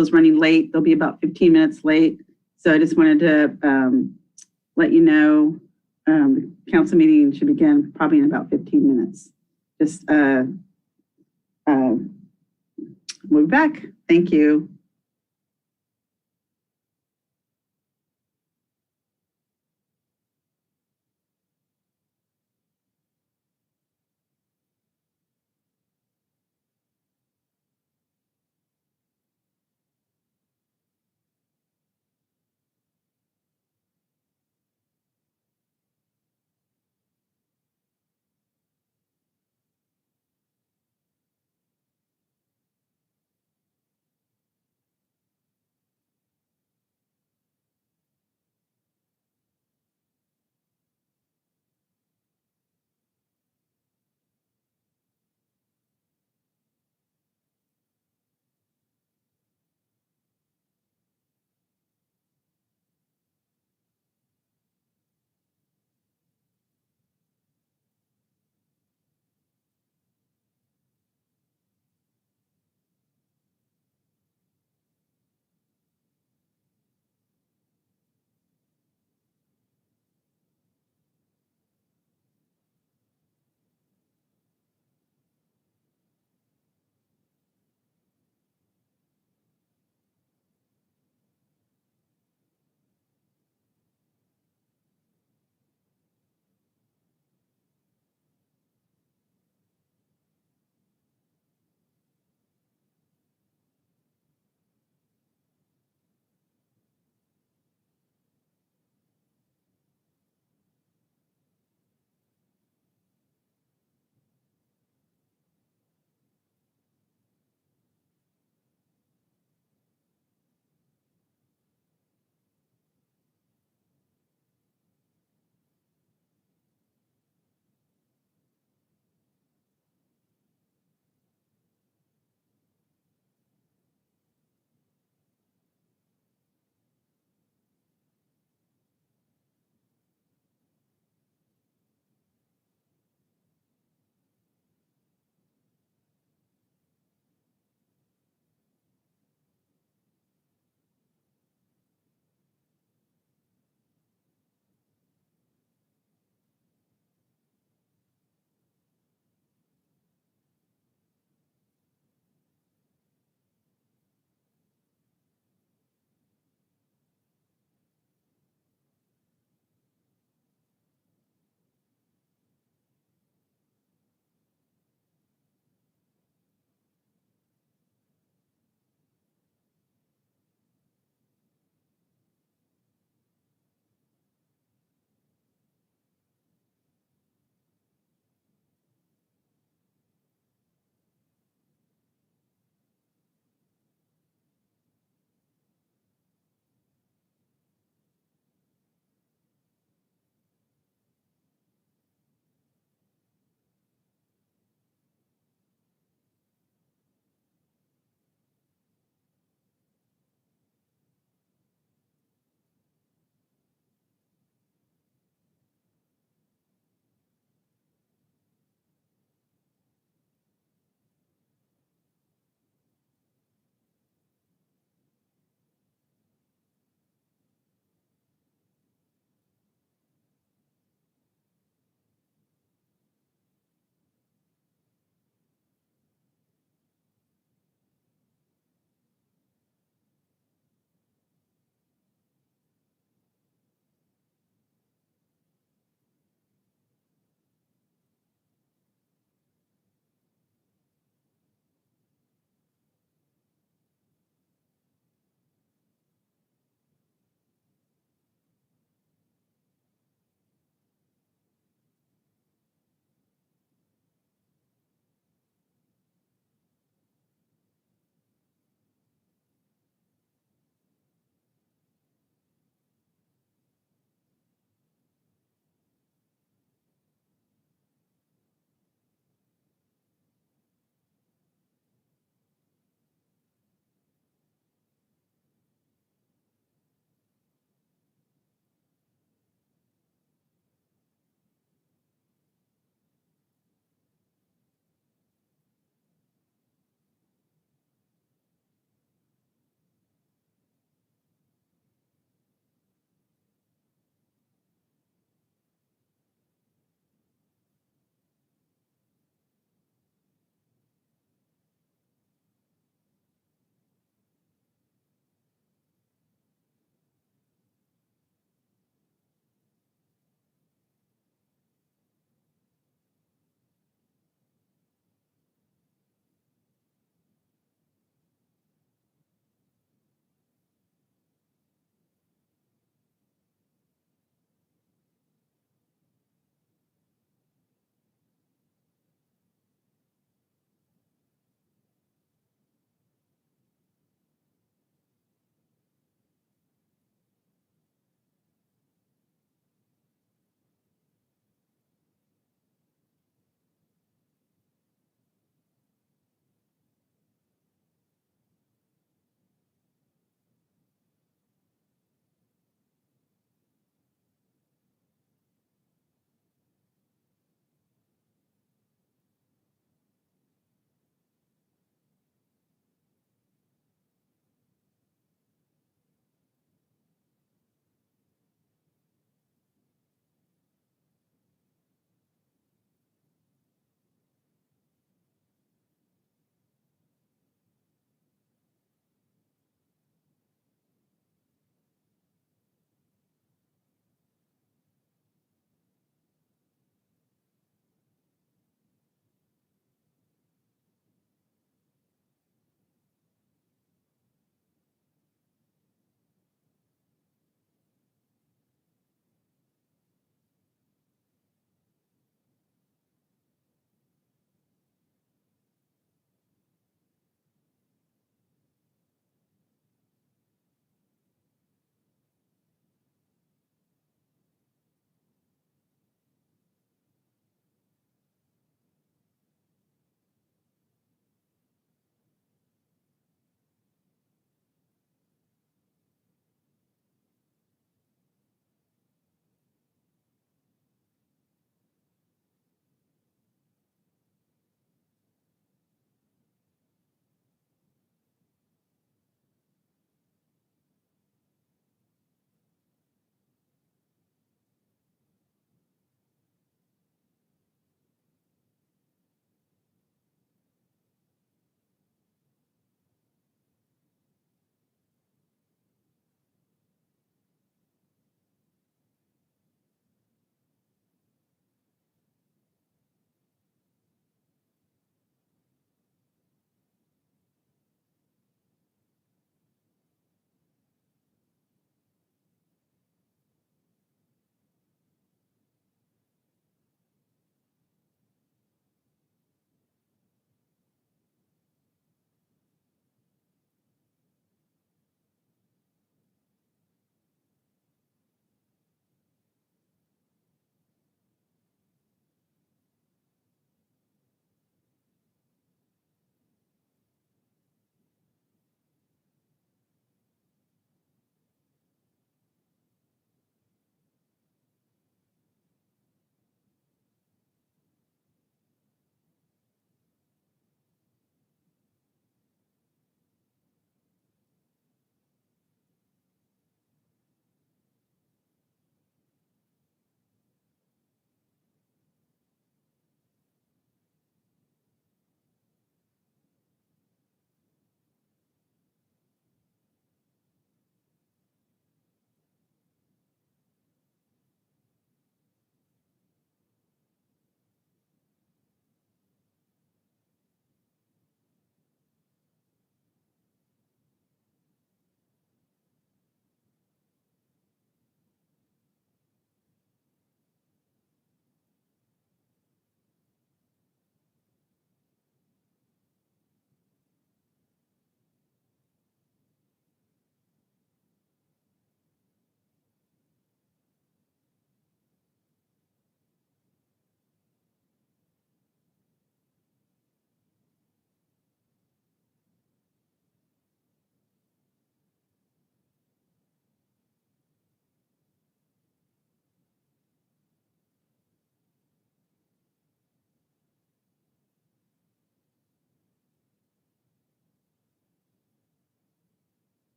is running late. They'll be about 15 minutes late. So I just wanted to let you know the council meeting should begin probably in about 15 minutes. Just move back. Thank you.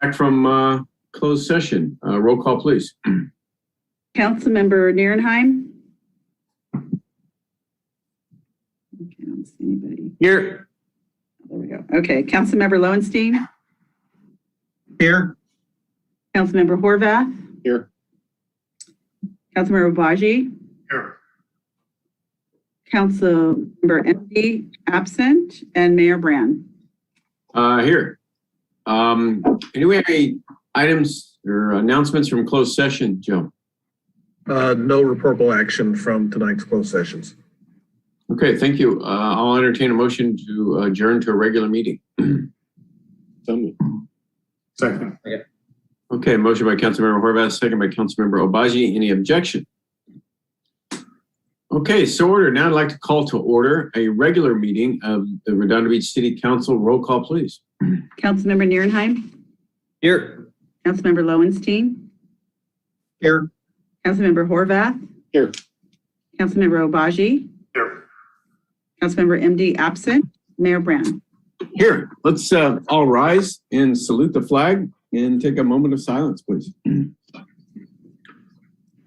Back from closed session. Roll call, please. Councilmember Nierenheim. Okay, I don't see anybody. Here. There we go. Okay, Councilmember Lowenstein. Here. Councilmember Horvath. Here. Councilmember Baji. Here. Councilmember MD absent, and Mayor Brand. Here. Anyway, any items or announcements from closed session, Joe? No reportable action from tonight's closed sessions. Okay, thank you. I'll entertain a motion to adjourn to a regular meeting. Second. Okay, motion by Councilmember Horvath, second by Councilmember Obaji. Any objection? Okay, so ordered. Now I'd like to call to order a regular meeting of the Redondo Beach City Council. Roll call, please. Councilmember Nierenheim. Here. Councilmember Lowenstein. Here. Councilmember Horvath. Here. Councilmember Obaji. Here. Councilmember MD absent, Mayor Brand. Here, let's all rise and salute the flag and take a moment of silence, please.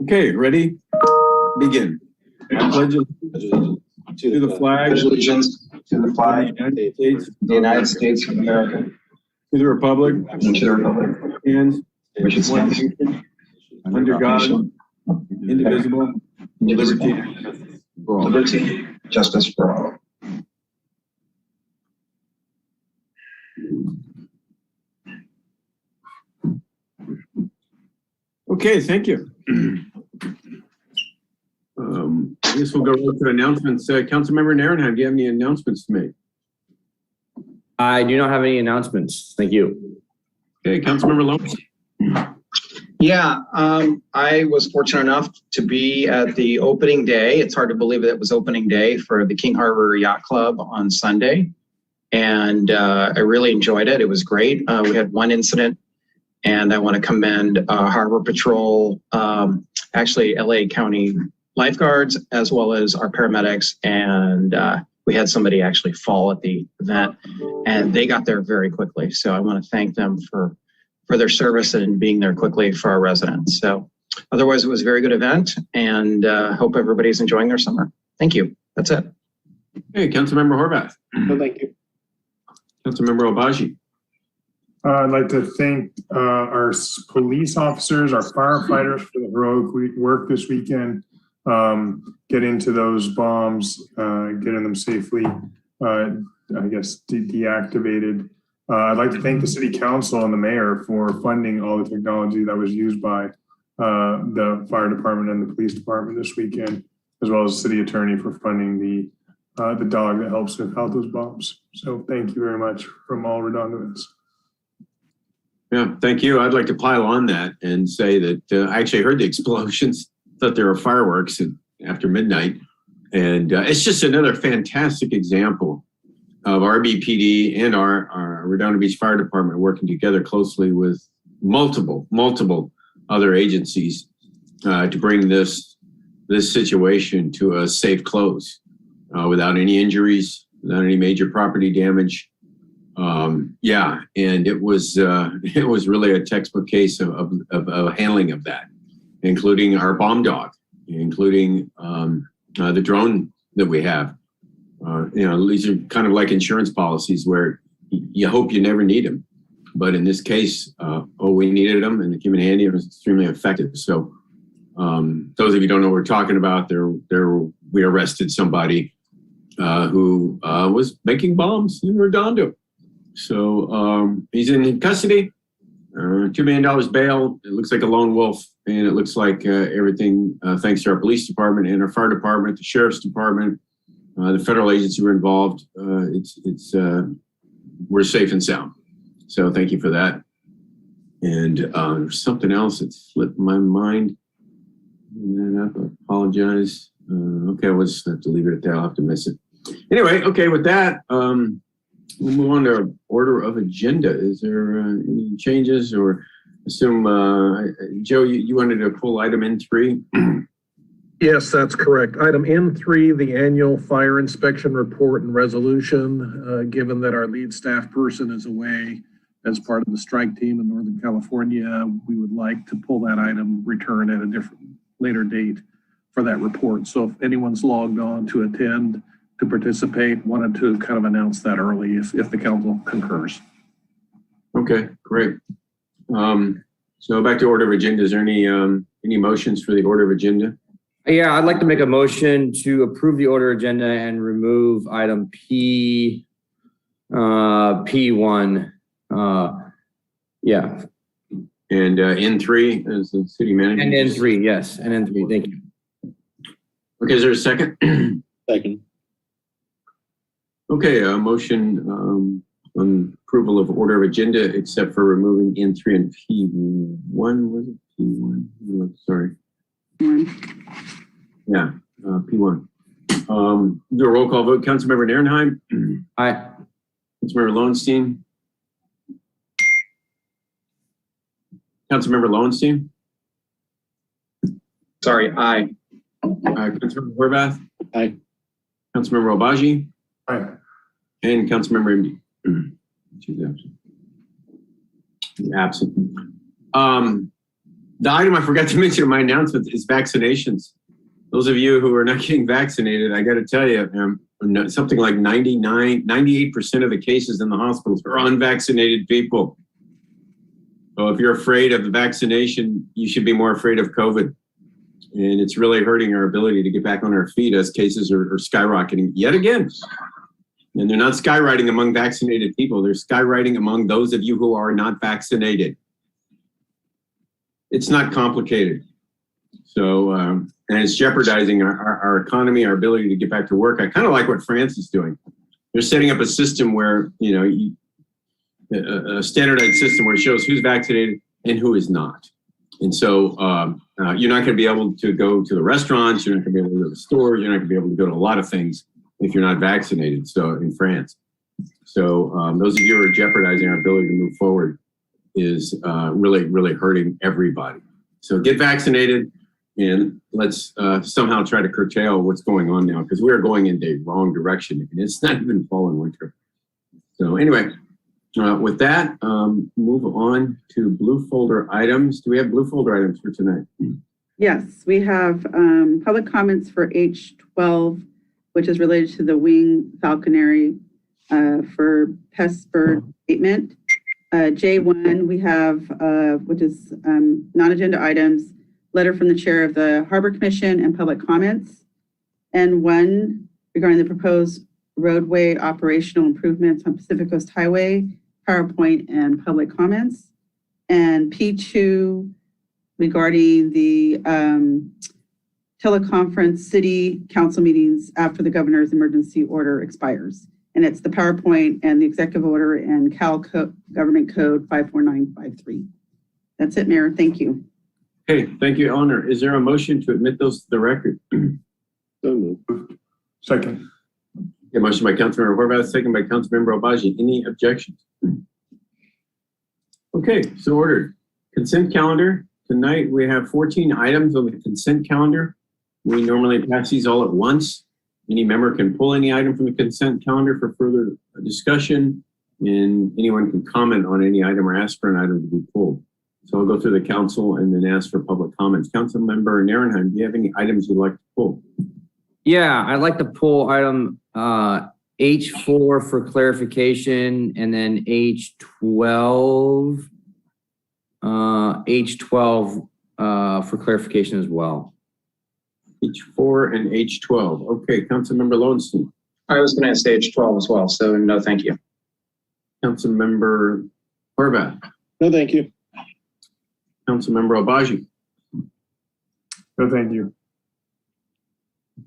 Okay, ready? Begin. I pledge allegiance to the flag, allegiance to the flag of the United States of America, to the republic, and to the republic and which is one stands nation, under God, indivisible, with liberty and justice for all. liberty, justice for all. Okay, thank you. I guess we'll go right to announcements. Councilmember Nierenheim, do you have any announcements to make? I do not have any announcements. Thank you. Okay, Councilmember Lowenstein. Yeah, I was fortunate enough to be at the opening day. It's hard to believe that it was opening day for the King Harbor Yacht Club on Sunday. And I really enjoyed it. It was great. We had one incident, and I want to commend Harbor Patrol, actually LA County lifeguards, as well as our paramedics. And we had somebody actually fall at the event, and they got there very quickly. So I want to thank them for their service and being there quickly for our residents. So otherwise, it was a very good event, and hope everybody's enjoying their summer. Thank you. That's it. Hey, Councilmember Horvath. No, thank you. Councilmember Obaji. I'd like to thank our police officers, our firefighters for the heroic work this weekend, getting to those bombs, getting them safely, I guess, deactivated. I'd like to thank the city council and the mayor for funding all the technology that was used by the fire department and the police department this weekend, as well as the city attorney for funding the dog that helps with out those bombs. So thank you very much from all Redondoans. Yeah, thank you. I'd like to pile on that and say that I actually heard the explosions, thought there were fireworks after midnight. And it's just another fantastic example of RBPD and our Redondo Beach Fire Department working together closely with multiple other agencies to bring this situation to a safe close without any injuries, without any major property damage. Yeah, and it was really a textbook case of handling of that, including our bomb dog, including the drone that we have. These are kind of like insurance policies where you hope you never need them. But in this case, we needed them, and they came in handy. It was extremely effective. So those of you who don't know what we're talking about, we arrested somebody who was making bombs in Redondo. So he's in custody, $2 million bail. It looks like a lone wolf, and it looks like everything, thanks to our police department and our fire department, the sheriff's department, the federal agency were involved. We're safe and sound. So thank you for that. And there's something else that slipped my mind. I apologize. Okay, I'll just have to leave it at that. I'll have to miss it. Anyway, okay, with that, we'll move on to order of agenda. Is there any changes, or assume, Joe, you wanted to pull item N3? Yes, that's correct. Item N3, the annual fire inspection report and resolution. Given that our lead staff person is away, as part of the strike team in Northern California, we would like to pull that item, return at a different later date for that report. So if anyone's logged on to attend, to participate, wanted to kind of announce that early if the council concurs. Okay, great. So back to order of agenda. Is there any motions for the order of agenda? Yeah, I'd like to make a motion to approve the order agenda and remove item P1. Yeah. And N3 as the city manager. And N3, yes. And N3, thank you. Okay, is there a second? Second. Okay, a motion on approval of order of agenda except for removing N3 and P1. Was it P1? Oh, sorry. Yeah, P1. Do a roll call vote. Councilmember Nierenheim. Aye. Councilmember Lowenstein. Councilmember Lowenstein. Sorry, aye. Councilmember Horvath. Aye. Councilmember Obaji. Aye. And Councilmember MD. She's absent. The item I forgot to mention in my announcement is vaccinations. Those of you who are not getting vaccinated, I got to tell you, something like 98% of the cases in the hospitals are unvaccinated people. So if you're afraid of the vaccination, you should be more afraid of COVID. And it's really hurting our ability to get back on our feet as cases are skyrocketing yet again. And they're not skyrocketing among vaccinated people. They're skyrocketing among those of you who are not vaccinated. It's not complicated. So, and it's jeopardizing our economy, our ability to get back to work. I kind of like what France is doing. They're setting up a system where, a standardized system where it shows who's vaccinated and who is not. And so you're not going to be able to go to the restaurants, you're not going to be able to go to the stores, you're not going to be able to go to a lot of things if you're not vaccinated. So in France. So those of you who are jeopardizing our ability to move forward is really, really hurting everybody. So get vaccinated and let's somehow try to curtail what's going on now, because we are going in the wrong direction and it's not even fall and winter. So anyway, with that, move on to blue folder items. Do we have blue folder items for tonight? Yes, we have public comments for H12, which is related to the wing falconry for pest bird abatement. J1, we have, which is non-agenda items, letter from the chair of the Harbor Commission and public comments. And 1, regarding the proposed roadway operational improvements on Pacific Coast Highway, PowerPoint and public comments. And P2, regarding the teleconference city council meetings after the governor's emergency order expires. And it's the PowerPoint and the executive order and government code 54953. That's it, Mayor. Thank you. Okay, thank you, Eleanor. Is there a motion to admit those to the record? So moved. Second. A motion by Councilmember Horvath, second by Councilmember Obaji. Any objections? Okay, so ordered. Consent calendar. Tonight we have 14 items on the consent calendar. We normally pass these all at once. Any member can pull any item from the consent calendar for further discussion, and anyone can comment on any item or ask for an item to be pulled. So I'll go through the council and then ask for public comments. Councilmember Nierenheim, do you have any items you'd like to pull? Yeah, I'd like to pull item H4 for clarification, and then H12 for clarification as well. H4 and H12. Okay, Councilmember Lowenstein. I was going to say H12 as well, so no, thank you. Councilmember Horvath. No, thank you. Councilmember Obaji. No, thank you.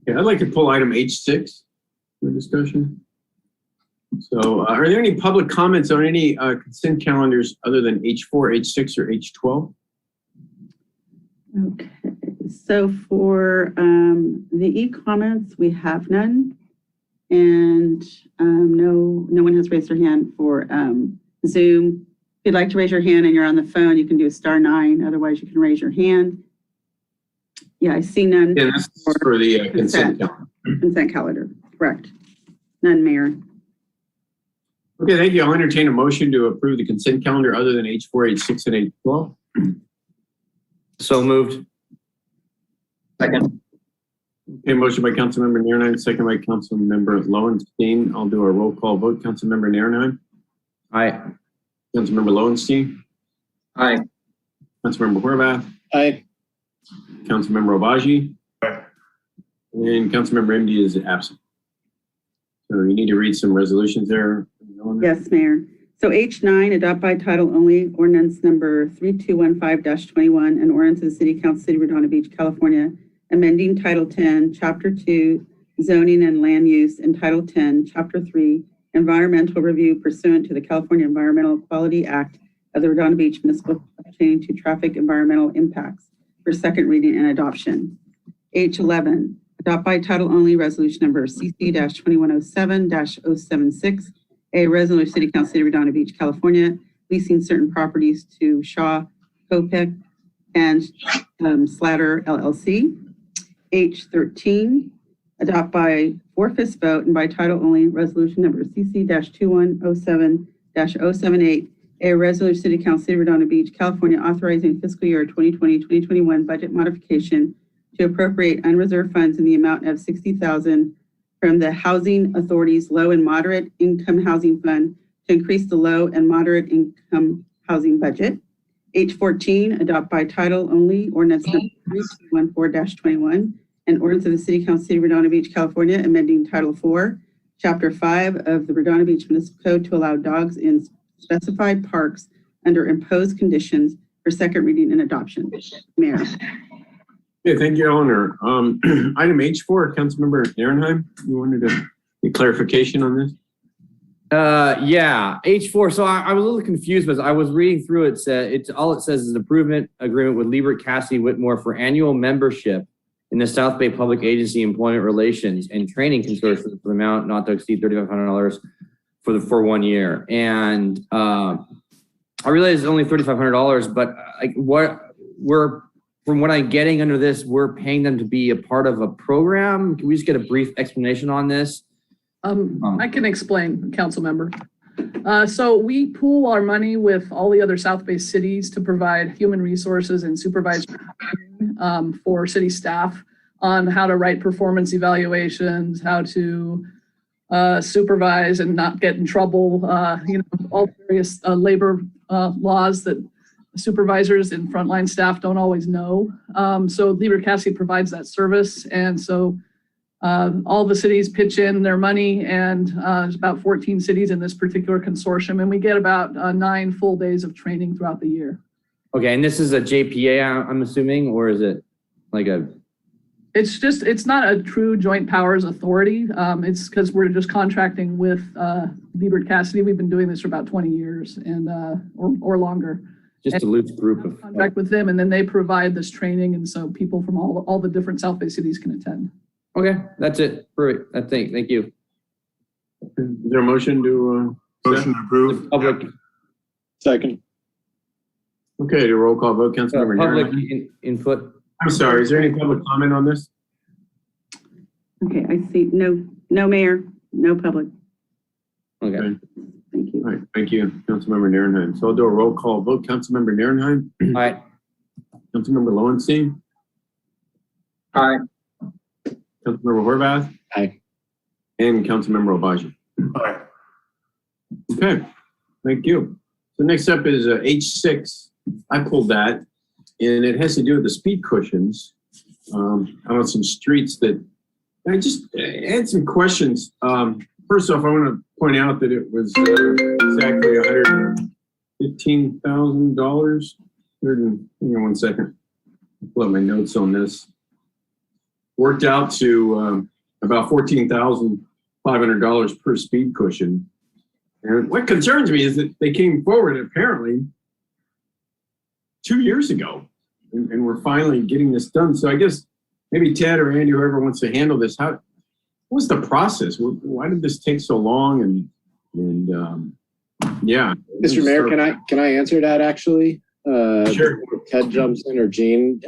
Okay, I'd like to pull item H6 for discussion. So are there any public comments on any consent calendars other than H4, H6, or H12? Okay, so for the e-comments, we have none. And no one has raised their hand for Zoom. If you'd like to raise your hand and you're on the phone, you can do *9. Otherwise, you can raise your hand. Yeah, I see none. Yeah, this is for the consent calendar. Consent calendar, correct. None, Mayor. Okay, thank you. I'll entertain a motion to approve the consent calendar other than H4, H6, and H12. So moved. Second. Okay, motion by Councilmember Nierenheim, second by Councilmember Lowenstein. I'll do a roll call vote. Councilmember Nierenheim, Aye. Councilmember Lowenstein, Aye. Councilmember Horvath, Aye. Councilmember Obaji, Aye. and Councilmember MD is absent. So you need to read some resolutions there. Yes, Mayor. So H9, adopt by title only, ordinance number 3215-21, an ordinance of the City Council, City of Redondo Beach, California, amending Title 10, Chapter 2, Zoning and Land Use, and Title 10, Chapter 3, Environmental Review pursuant to the California Environmental Quality Act of the Redondo Beach Municipal Code pertaining to traffic environmental impacts for second reading and adoption. H11, adopt by title only, resolution number CC-2107-076, a resolution of City Council, City of Redondo Beach, California, leasing certain properties to Shaw, Kopek, and Slatter LLC. H13, adopt by 4/5 vote and by title only, resolution number CC-2107-078, a resolution of City Council, City of Redondo Beach, California, authorizing fiscal year 2020-2021 budget modification to appropriate unreserved funds in the amount of $60,000 from the Housing Authority's Low and Moderate Income Housing Fund to increase the low and moderate income housing budget. H14, adopt by title only, ordinance number 3214-21, an ordinance of the City Council, City of Redondo Beach, California, amending Title 4, Chapter 5 of the Redondo Beach Municipal Code to allow dogs in specified parks under imposed conditions for second reading and adoption. Mayor. Okay, thank you, Eleanor. Item H4, Councilmember Nierenheim, you wanted a clarification on this? Yeah, H4. So I was a little confused because I was reading through it. All it says is an improvement agreement with Liebert Cassidy Whitmore for annual membership in the South Bay Public Agency Employment Relations and Training Consortium for the amount not to exceed $3,500 for 1 year. And I realize it's only $3,500, but from what I'm getting under this, we're paying them to be a part of a program. Can we just get a brief explanation on this? I can explain, council member. So we pool our money with all the other South Bay cities to provide human resources and supervisory for city staff on how to write performance evaluations, how to supervise and not get in trouble, all various labor laws that supervisors and frontline staff don't always know. So Liebert Cassidy provides that service. And so all the cities pitch in their money, and there's about 14 cities in this particular consortium, and we get about 9 full days of training throughout the year. Okay, and this is a JPA, I'm assuming, or is it like a? It's not a true joint powers authority. It's because we're just contracting with Liebert Cassidy. We've been doing this for about 20 years and or longer. Just a loose group of contract with them, and then they provide this training, and so people from all the different South Bay cities can attend. Okay, that's it. Perfect. Thank you. Is there a motion to? Motion approved. Public Second. Okay, to roll call vote, Councilmember public Nierenheim. input. I'm sorry, is there any public comment on this? Okay, I see. No, Mayor, no public. Okay. Thank you. All right, thank you, Councilmember Nierenheim. So I'll do a roll call vote. Councilmember Nierenheim, All right. Councilmember Lowenstein, Aye. Councilmember Horvath. Aye. And Councilmember Obaji. Aye. Okay, thank you. So next up is H6. I pulled that, and it has to do with the speed cushions out on some streets that I just had some questions. First off, I want to point out that it was exactly $115,000. Hang on one second. I'll pull up my notes on this. Worked out to about $14,500 per speed cushion. And what concerns me is that they came forward apparently 2 years ago, and we're finally getting this done. So I guess maybe Ted or Andy, whoever wants to handle this, what was the process? Why did this take so long? And yeah. Mr. Mayor, can I answer that actually? Sure. Ted jumps in or Gene.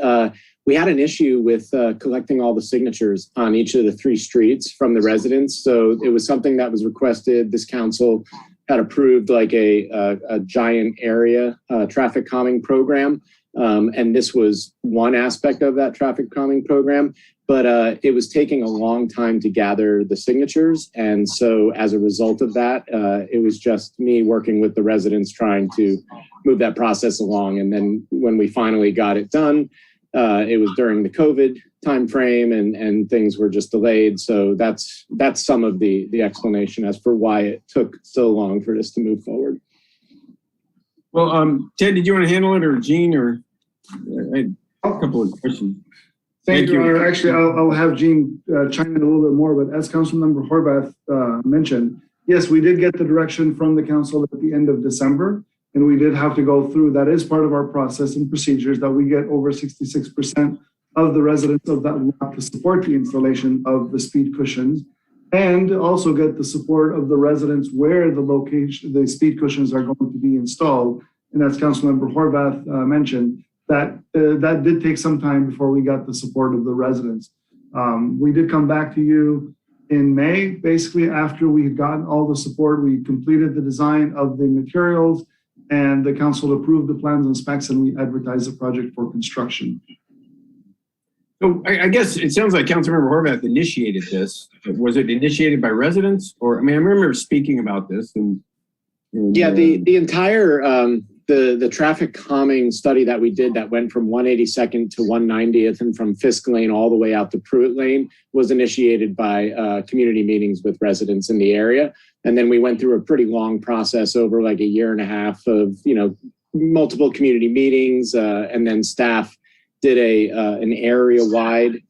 We had an issue with collecting all the signatures on each of the 3 streets from the residents. So it was something that was requested. This council had approved like a giant area traffic calming program. And this was one aspect of that traffic calming program, but it was taking a long time to gather the signatures. And so as a result of that, it was just me working with the residents trying to move that process along. And then when we finally got it done, it was during the COVID timeframe and things were just delayed. So that's some of the explanation as for why it took so long for this to move forward. Well, Ted, did you want to handle it, or Gene, or I had a couple of questions? Thank you, Your Honor. Actually, I'll have Gene chime in a little bit more, but as Councilmember Horvath mentioned, yes, we did get the direction from the council at the end of December, and we did have to go through. That is part of our process and procedures that we get over 66% of the residents of that lot to support the installation of the speed cushions, and also get the support of the residents where the speed cushions are going to be installed. And as Councilmember Horvath mentioned, that did take some time before we got the support of the residents. We did come back to you in May, basically after we had gotten all the support. We completed the design of the materials, and the council approved the plans and specs, and we advertised the project for construction. So I guess it sounds like Councilmember Horvath initiated this. Was it initiated by residents, or I mean, I remember speaking about this. And Yeah, the entire the traffic calming study that we did that went from 182nd to 190th and from Fisk Lane all the way out to Pruitt Lane was initiated by community meetings with residents in the area. And then we went through a pretty long process over like a year and a half of, multiple community meetings, and then staff did an area-wide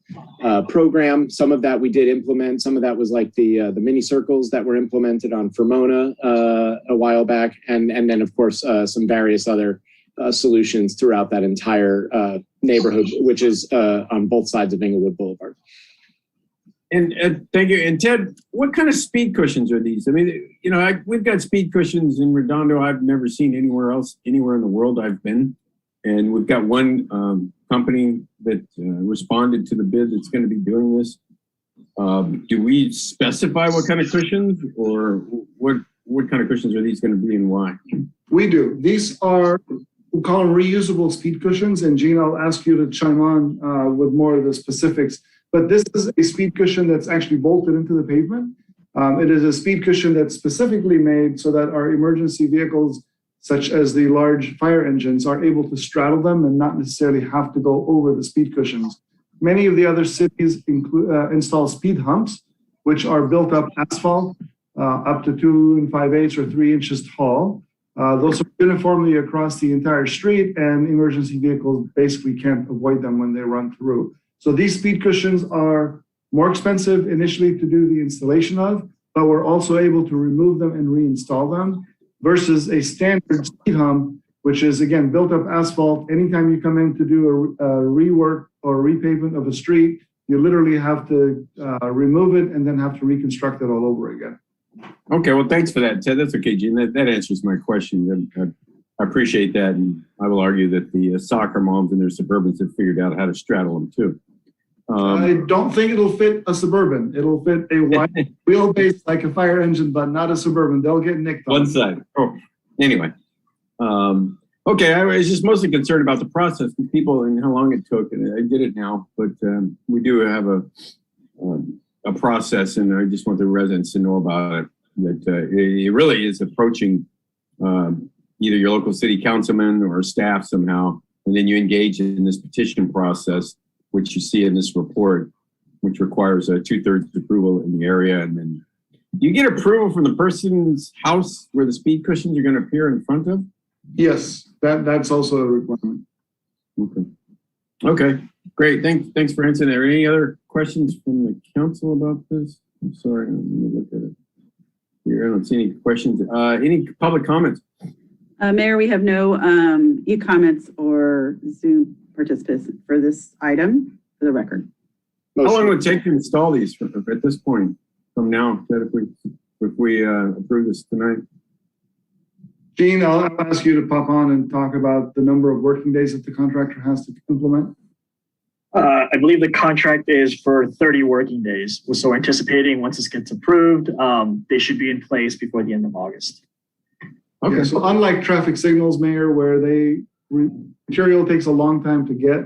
program. Some of that we did implement. Some of that was like the mini circles that were implemented on Fermona a while back, and then of course some various other solutions throughout that entire neighborhood, which is on both sides of Inglewood Boulevard. And thank you. And Ted, what kind of speed cushions are these? I mean, we've got speed cushions in Redondo I've never seen anywhere in the world I've been. And we've got one company that responded to the bid that's going to be doing this. Do we specify what kind of cushions, or what kind of cushions are these going to be, and why? We do. These are, we call them reusable speed cushions, and Gene, I'll ask you to chime on with more of the specifics. But this is a speed cushion that's actually bolted into the pavement. It is a speed cushion that's specifically made so that our emergency vehicles, such as the large fire engines, are able to straddle them and not necessarily have to go over the speed cushions. Many of the other cities install speed humps, which are built up asphalt up to 2 5/8 or 3 inches tall. Those are uniformly across the entire street, and emergency vehicles basically can't avoid them when they run through. So these speed cushions are more expensive initially to do the installation of, but we're also able to remove them and reinstall them, versus a standard speed hump, which is again built up asphalt. Anytime you come in to do a rework or repavement of a street, you literally have to remove it and then have to reconstruct it all over again. Okay, well, thanks for that, Ted. That's okay, Gene. That answers my question. I appreciate that, and I will argue that the soccer moms and their Suburbans have figured out how to straddle them too. I don't think it'll fit a Suburban. It'll fit a wide wheelbase like a fire engine, but not a Suburban. They'll get nicked on. One side. Oh, anyway. Okay, I was just mostly concerned about the process with people and how long it took, and I get it now, but we do have a process, and I just want the residents to know about it, that it really is approaching either your local city councilman or staff somehow, and then you engage in this petition process, which you see in this report, which requires a 2/3 approval in the area. And then you get approval from the person's house where the speed cushions are going to appear in front of? Yes, that's also a requirement. Okay, great. Thanks for answering that. Are any other questions from the council about this? I'm sorry, let me look at it here. I don't see any questions. Any public comments? Mayor, we have no e-comments or Zoom participants for this item, for the record. How long would it take to install these at this point from now, that if we approve this tonight? Gene, I'll ask you to pop on and talk about the number of working days that the contractor has to implement. I believe the contract is for 30 working days. So we're anticipating once this gets approved, they should be in place before the end of August. Yeah, so unlike traffic signals, Mayor, where material takes a long time to get,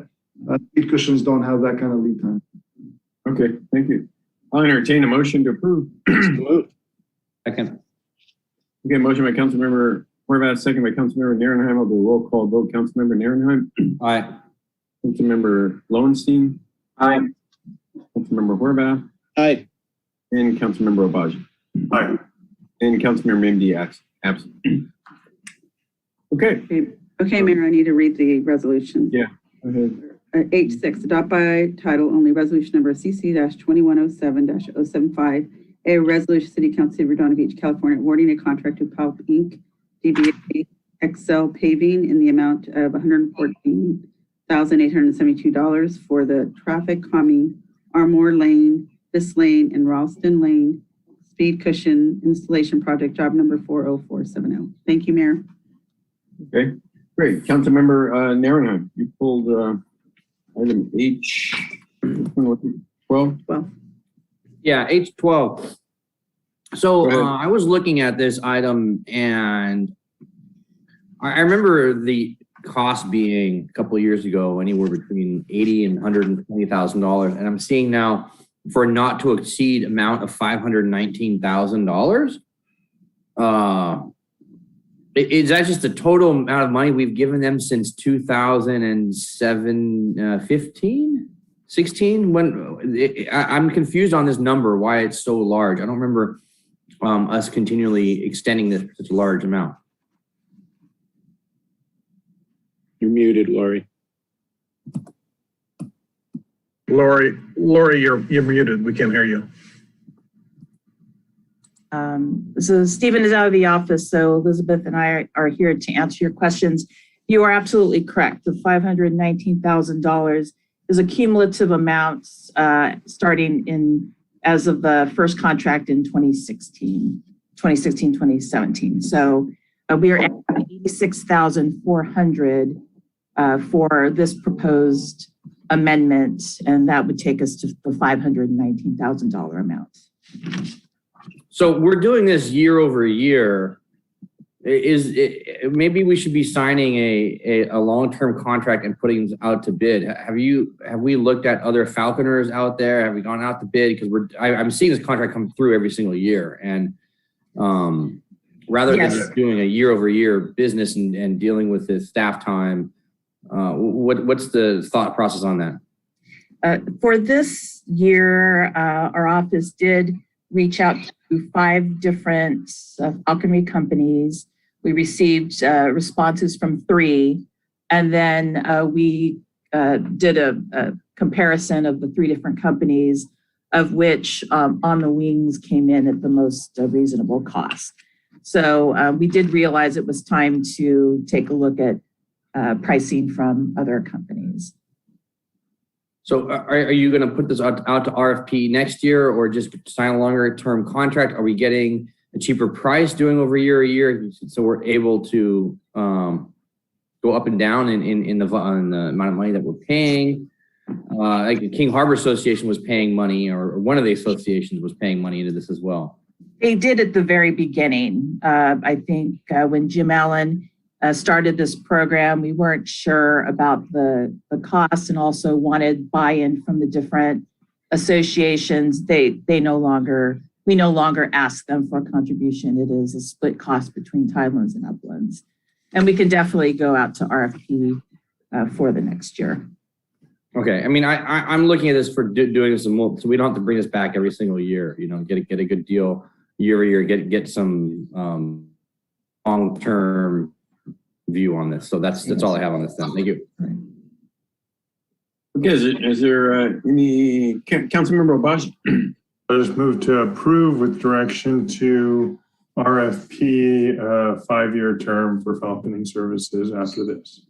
speed cushions don't have that kind of lead time. Okay, thank you. I'll entertain a motion to approve. Second. Okay, motion by Councilmember Horvath, second by Councilmember Nierenheim. I'll do a roll call vote. Councilmember Nierenheim. Aye. Councilmember Lowenstein. Aye. Councilmember Horvath. Aye. And Councilmember Obaji. Aye. And Councilmember Mimdi absent. Okay. Okay, Mayor, I need to read the resolution. Yeah. Go ahead. H6, adopt by title only resolution number CC-2107-075, a resolution City Council City of Redondo Beach, California, awarding a contract to Pulp Inc., DBA Excel Paving in the amount of $114,872 for the traffic calming Armour Lane, This Lane, and Ralston Lane speed cushion installation project, job number 40470. Thank you, Mayor. Okay, great. Councilmember Nierenheim, you pulled item H, 12. Yeah, H12. So I was looking at this item and I remember the cost being a couple of years ago anywhere between $80,000 and $120,000, and I'm seeing now for a not to exceed amount of $519,000. Is that just the total amount of money we've given them since 2007, 15, 16? I'm confused on this number, why it's so large. I don't remember us continually extending this such a large amount. You're muted, Lori. Lori, you're muted. We can't hear you. So Stephen is out of the office, so Elizabeth and I are here to answer your questions. You are absolutely correct. The $519,000 is a cumulative amount starting as of the first contract in 2017. So we are at $86,400 for this proposed amendment, and that would take us to the $519,000 amount. So we're doing this year over year. Maybe we should be signing a long-term contract and putting this out to bid. Have we looked at other falconers out there? Have we gone out to bid? Because I'm seeing this contract come through every single year, and rather than just doing a year over year business and dealing with the staff time, what's the thought process on that? For this year, our office did reach out to 5 different falconry companies. We received responses from 3, and then we did a comparison of the 3 different companies, of which On the Wings came in at the most reasonable cost. So we did realize it was time to take a look at pricing from other companies. So are you going to put this out to RFP next year, or just sign a longer term contract? Are we getting a cheaper price doing over a year, so we're able to go up and down in the amount of money that we're paying? Like the King Harbor Association was paying money, or one of the associations was paying money into this as well. They did at the very beginning. I think when Jim Allen started this program, we weren't sure about the costs and also wanted buy-in from the different associations. We no longer ask them for a contribution. It is a split cost between tidelands and uplands. And we can definitely go out to RFP for the next year. Okay, I mean, I'm looking at this for doing this, so we don't have to bring this back every single year. You know, get a good deal year over year, get some long-term view on this. So that's all I have on this then. Thank you. Okay, is there any Councilmember Obaji? I'll just move to approve with direction to RFP 5-year term for falconing services after this.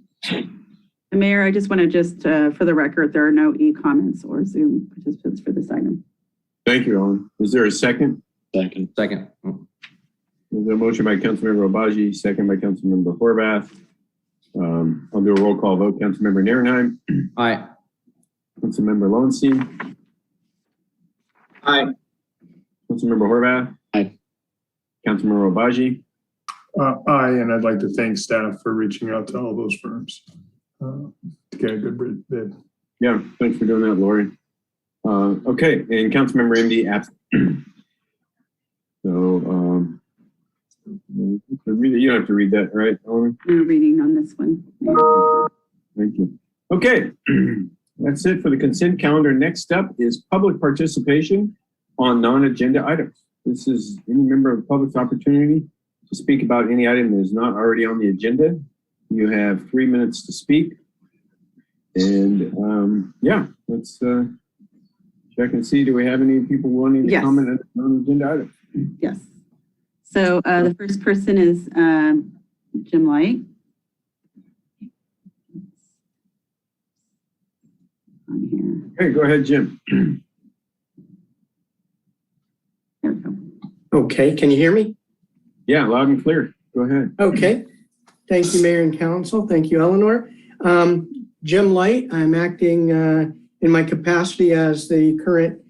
Mayor, I just want to for the record, there are no e-comments or Zoom participants for this item. Thank you, Ellen. Is there a second? Second. There's a motion by Councilmember Obaji, second by Councilmember Horvath. I'll do a roll call vote. Councilmember Nierenheim. Aye. Councilmember Lowenstein. Aye. Councilmember Horvath. Aye. Councilmember Obaji. And I'd like to thank staff for reaching out to all those firms to get a good bid. Yeah, thanks for doing that, Lori. Okay, and Councilmember MD absent. So, you don't have to read that, right, Eleanor? No reading on this one. Thank you. Okay, that's it for the consent calendar. Next up is public participation on non-agenda items. This is any member of the public's opportunity to speak about any item that is not already on the agenda. You have 3 minutes to speak. And yeah, let's check and see. Do we have any people wanting to comment on non-agenda items? Yes. So the first person is Jim Light. On here. Okay, go ahead, Jim. There we go. Okay, can you hear me? Yeah, loud and clear. Go ahead. Okay. Thank you, Mayor and Council. Thank you, Eleanor. Jim Light, I'm acting in my capacity as the current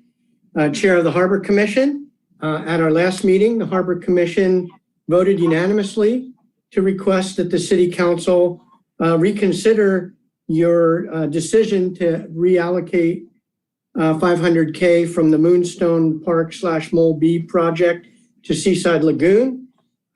chair of the Harbor Commission. At our last meeting, the Harbor Commission voted unanimously to request that the City Council reconsider your decision to reallocate $500K from the Moonstone Park / Mole B project to Seaside Lagoon.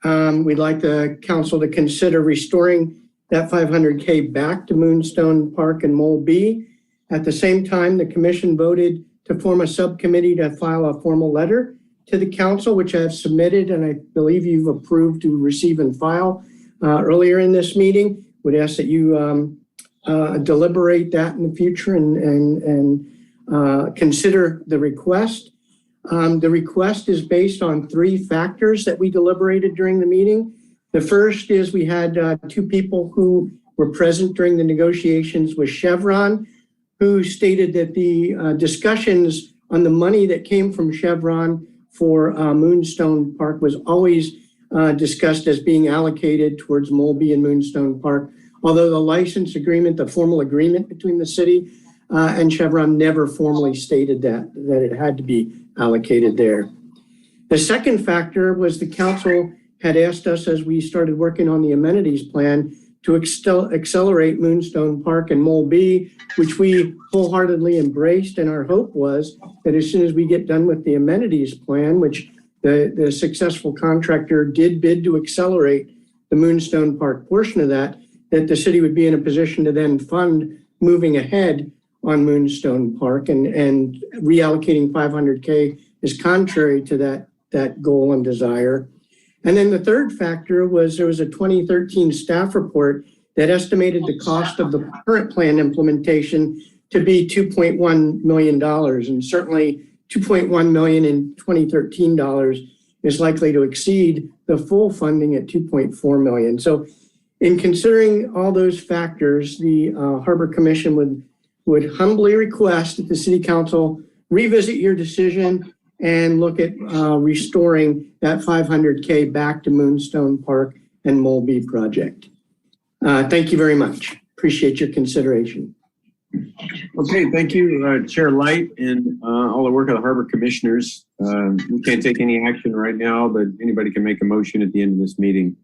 We'd like the council to consider restoring that $500K back to Moonstone Park and Mole B. At the same time, the commission voted to form a subcommittee to file a formal letter to the council, which I've submitted and I believe you've approved to receive and file earlier in this meeting. Would ask that you deliberate that in the future and consider the request. The request is based on 3 factors that we deliberated during the meeting. The first is we had 2 people who were present during the negotiations with Chevron, who stated that the discussions on the money that came from Chevron for Moonstone Park was always discussed as being allocated towards Mole B and Moonstone Park, although the license agreement, the formal agreement between the city and Chevron never formally stated that it had to be allocated there. The second factor was the council had asked us as we started working on the amenities plan to accelerate Moonstone Park and Mole B, which we wholeheartedly embraced. And our hope was that as soon as we get done with the amenities plan, which the successful contractor did bid to accelerate the Moonstone Park portion of that the city would be in a position to then fund moving ahead on Moonstone Park, and reallocating $500K is contrary to that goal and desire. And then the third factor was there was a 2013 staff report that estimated the cost of the current plan implementation to be $2.1 million. And certainly $2.1 million in 2013 dollars is likely to exceed the full funding at $2.4 million. So in considering all those factors, the Harbor Commission would humbly request that the City Council revisit your decision and look at restoring that $500K back to Moonstone Park and Mole B project. Thank you very much. Appreciate your consideration. Okay, thank you, Chair Light, and all the work of the Harbor Commissioners. We can't take any action right now, but anybody can make a motion at the end of this meeting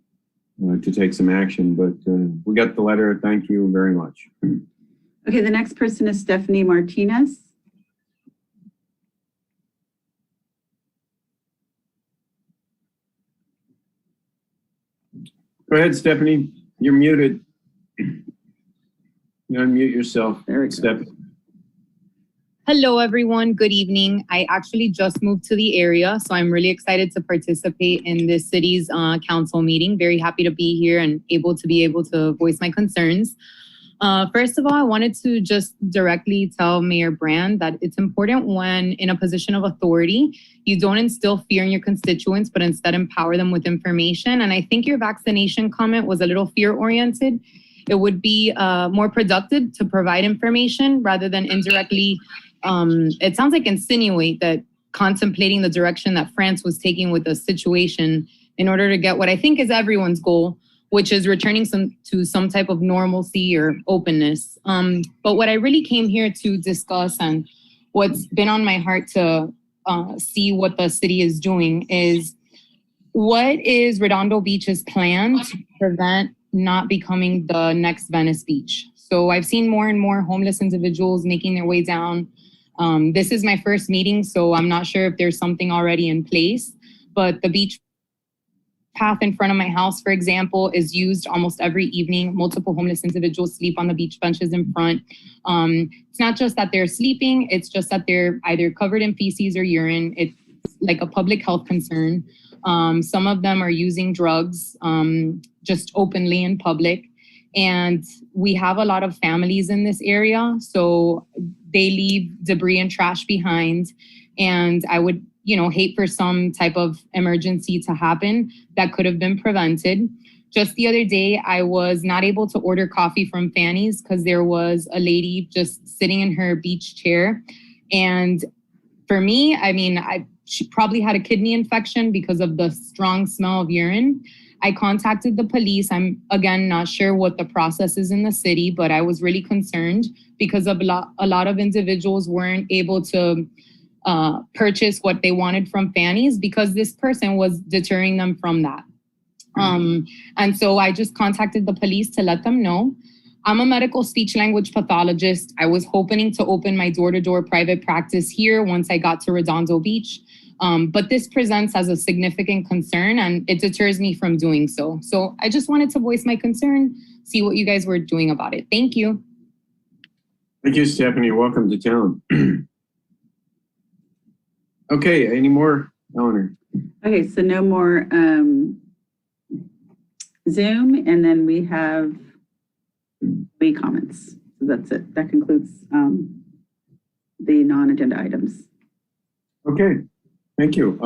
to take some action. But we got the letter. Thank you very much. Okay, the next person is Stephanie Martinez. Go ahead, Stephanie. You're muted. You unmute yourself. There we go. Stephanie. Hello, everyone. Good evening. I actually just moved to the area, so I'm really excited to participate in this city's council meeting. Very happy to be here and able to voice my concerns. First of all, I wanted to just directly tell Mayor Brand that it's important when in a position of authority, you don't instill fear in your constituents, but instead empower them with information. And I think your vaccination comment was a little fear-oriented. It would be more productive to provide information rather than indirectly, it sounds like insinuate that contemplating the direction that France was taking with the situation in order to get what I think is everyone's goal, which is returning to some type of normalcy or openness. But what I really came here to discuss and what's been on my heart to see what the city is doing is what is Redondo Beach's plan to prevent not becoming the next Venice Beach? So I've seen more and more homeless individuals making their way down. This is my first meeting, so I'm not sure if there's something already in place, but the beach path in front of my house, for example, is used almost every evening. Multiple homeless individuals sleep on the beach benches in front. It's not just that they're sleeping, it's just that they're either covered in feces or urine. It's like a public health concern. Some of them are using drugs just openly in public. And we have a lot of families in this area, so they leave debris and trash behind. And I would, hate for some type of emergency to happen that could have been prevented. Just the other day, I was not able to order coffee from Fanny's because there was a lady just sitting in her beach chair. And for me, she probably had a kidney infection because of the strong smell of urine. I contacted the police. I'm, again, not sure what the process is in the city, but I was really concerned because a lot of individuals weren't able to purchase what they wanted from Fanny's because this person was deterring them from that. And so I just contacted the police to let them know. I'm a medical speech language pathologist. I was hoping to open my door-to-door private practice here once I got to Redondo Beach. But this presents as a significant concern and it deters me from doing so. So I just wanted to voice my concern, see what you guys were doing about it. Thank you. Thank you, Stephanie. Welcome to town. Okay, any more, Eleanor? Okay, so no more Zoom, and then we have the comments. So that's it. That concludes the non-agenda items. Okay, thank you.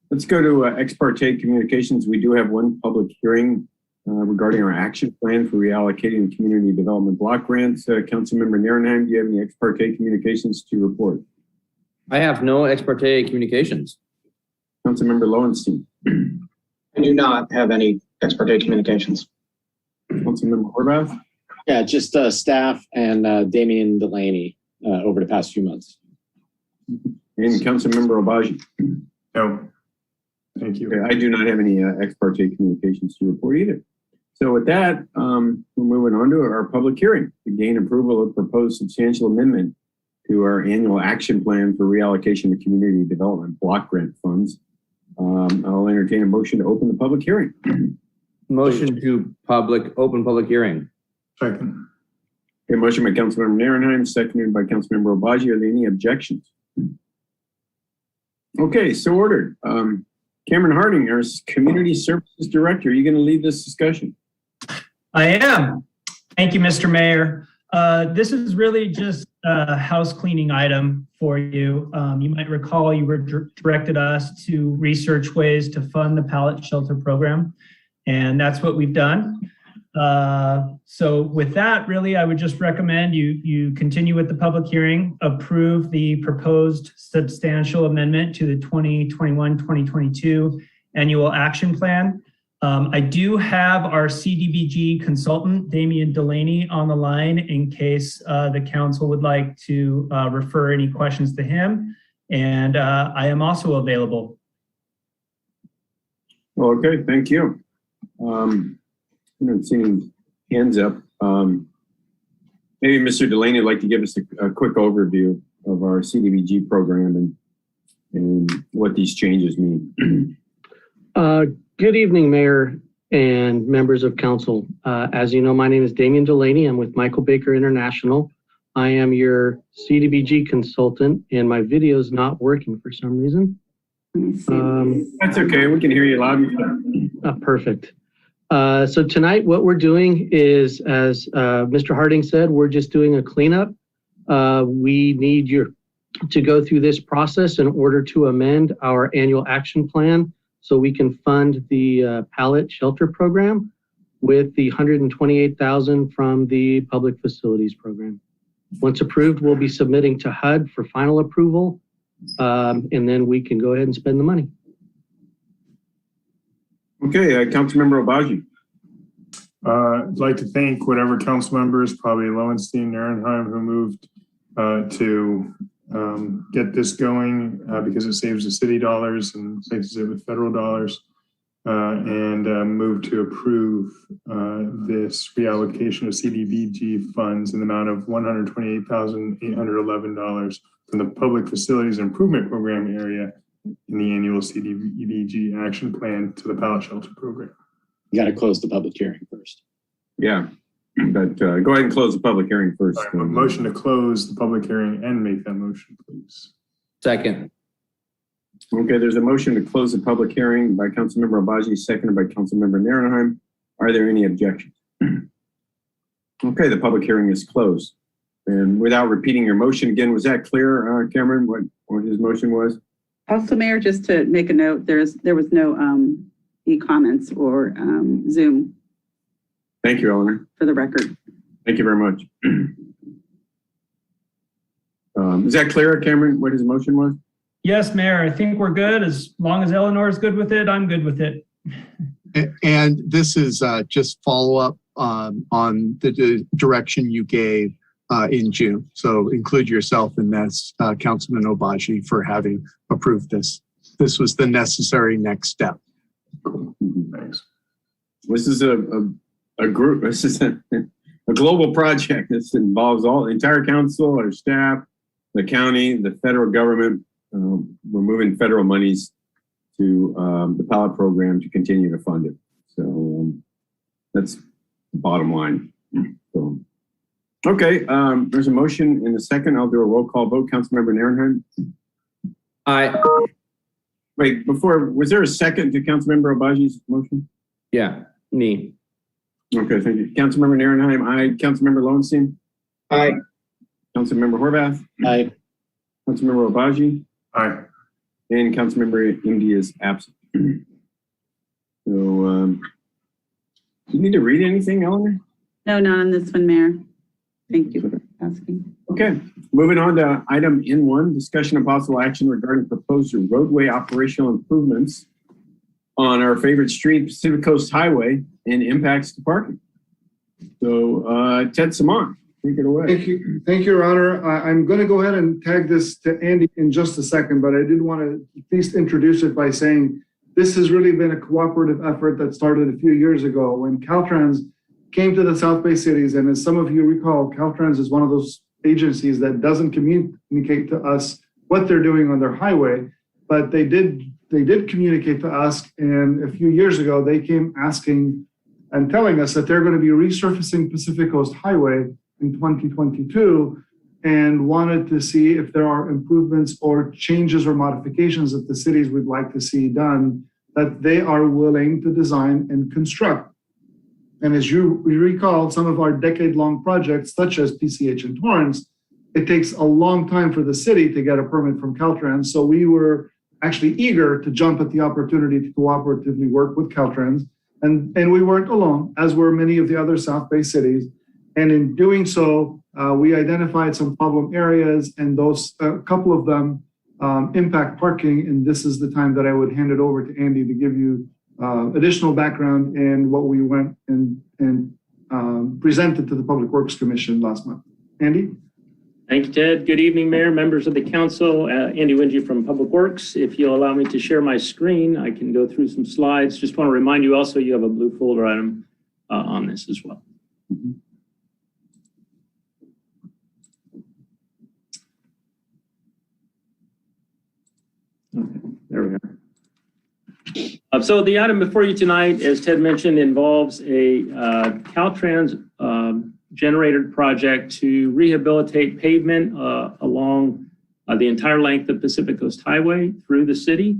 Let's go to ex parte communications. We do have one public hearing regarding our action plan for reallocating the community development block grants. Councilmember Nierenheim, do you have any ex parte communications to report? I have no ex parte communications. Councilmember Lowenstein. I do not have any ex parte communications. Councilmember Horvath. Yeah, just staff and Damian Delaney over the past few months. And Councilmember Obaji. No, thank you. Okay, I do not have any ex parte communications to report either. So with that, we're moving on to our public hearing to gain approval of proposed substantial amendment to our annual action plan for reallocation of community development block grant funds. I'll entertain a motion to open the public hearing. Motion to open public hearing. Second. Okay, motion by Councilmember Nierenheim, seconded by Councilmember Obaji. Are there any objections? Okay, so ordered. Cameron Harding, our Community Services Director, are you going to lead this discussion? I am. Thank you, Mr. Mayor. This is really just a house cleaning item for you. You might recall you were directed us to research ways to fund the pallet shelter program, and that's what we've done. So with that, really, I would just recommend you continue with the public hearing, approve the proposed substantial amendment to the 2021-2022 annual action plan. I do have our CDBG consultant, Damian Delaney, on the line in case the council would like to refer any questions to him. And I am also available. Okay, thank you. I haven't seen hands up. Maybe Mr. Delaney would like to give us a quick overview of our CDBG program and what these changes mean. Good evening, Mayor and members of council. As you know, my name is Damian Delaney. I'm with Michael Baker International. I am your CDBG consultant, and my video is not working for some reason. That's okay. We can hear you loud and clear. Perfect. So tonight, what we're doing is, as Mr. Harding said, we're just doing a cleanup. We need you to go through this process in order to amend our annual action plan so we can fund the pallet shelter program with the $128,000 from the public facilities program. Once approved, we'll be submitting to HUD for final approval, and then we can go ahead and spend the money. Okay, Councilmember Obaji. I'd like to thank whatever council members, probably Lowenstein, Nierenheim, who moved to get this going because it saves the city dollars and replaces it with federal dollars. and move to approve this reallocation of CDBG funds in the amount of $128,811 from the Public Facilities Improvement Program area in the annual CDBG action plan to the pallet shelter program. You got to close the public hearing first. Yeah, but go ahead and close the public hearing first. Sorry, a motion to close the public hearing and make that motion, please. Second. Okay, there's a motion to close the public hearing by Councilmember Obaji, seconded by Councilmember Narenheim. Are there any objections? Okay, the public hearing is closed. And without repeating your motion again, was that clear, Cameron, what his motion was? Also, Mayor, just to make a note, there was no e-comments or Zoom. Thank you, Eleanor. For the record. Thank you very much. Is that clear, Cameron, what his motion was? Yes, Mayor, I think we're good. As long as Eleanor is good with it, I'm good with it. And this is just follow up on the direction you gave in June. So include yourself in this, Councilman Obaji, for having approved this. This was the necessary next step. Thanks. This is a group, this is a global project. This involves all the entire council, our staff, the county, the federal government. We're moving federal monies to the pilot program to continue to fund it. So that's the bottom line. So, okay, there's a motion in a second. I'll do a roll call vote. Councilmember Narenheim. Aye. Wait, before, was there a second to Councilmember Obaji's motion? Yeah, me. Okay, thank you. Councilmember Narenheim, aye. Councilmember Lowenstein? Aye. Councilmember Horvath? Aye. Councilmember Obaji? Aye. And Councilmember Indy is absent. So, do you need to read anything, Eleanor? No, not on this one, Mayor. Thank you for asking. Okay, moving on to item N1, discussion of possible action regarding proposed roadway operational improvements on our favorite street, Pacific Coast Highway, and impacts to parking. So, Ted Simon, take it away. Thank you, Your Honor. I'm going to go ahead and tag this to Andy in just a second, but I did want to at least introduce it by saying this has really been a cooperative effort that started a few years ago when Caltrans came to the South Bay cities. And as some of you recall, Caltrans is one of those agencies that doesn't communicate to us what they're doing on their highway, but they did communicate to us. And a few years ago, they came asking and telling us that they're going to be resurfacing Pacific Coast Highway in 2022 and wanted to see if there are improvements or changes or modifications that the cities would like to see done that they are willing to design and construct. And as you recall, some of our decade-long projects, such as PCH and Torrance, it takes a long time for the city to get a permit from Caltrans. So we were actually eager to jump at the opportunity to cooperatively work with Caltrans. And we weren't alone, as were many of the other South Bay cities. And in doing so, we identified some problem areas, and those, a couple of them impact parking. And this is the time that I would hand it over to Andy to give you additional background in what we went and presented to the Public Works Commission last month. Andy? Thank you, Ted. Good evening, Mayor, members of the council. Andy Wingy from Public Works. If you'll allow me to share my screen, I can go through some slides. Just want to remind you also, you have a blue folder item on this as well. Okay, there we are. So the item before you tonight, as Ted mentioned, involves a Caltrans generated project to rehabilitate pavement along the entire length of Pacific Coast Highway through the city.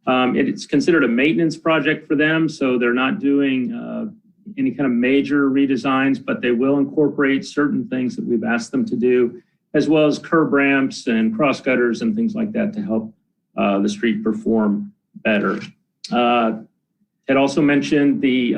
It's considered a maintenance project for them, so they're not doing any kind of major redesigns, but they will incorporate certain things that we've asked them to do, as well as curb ramps and cross gutters and things like that to help the street perform better. Ted also mentioned the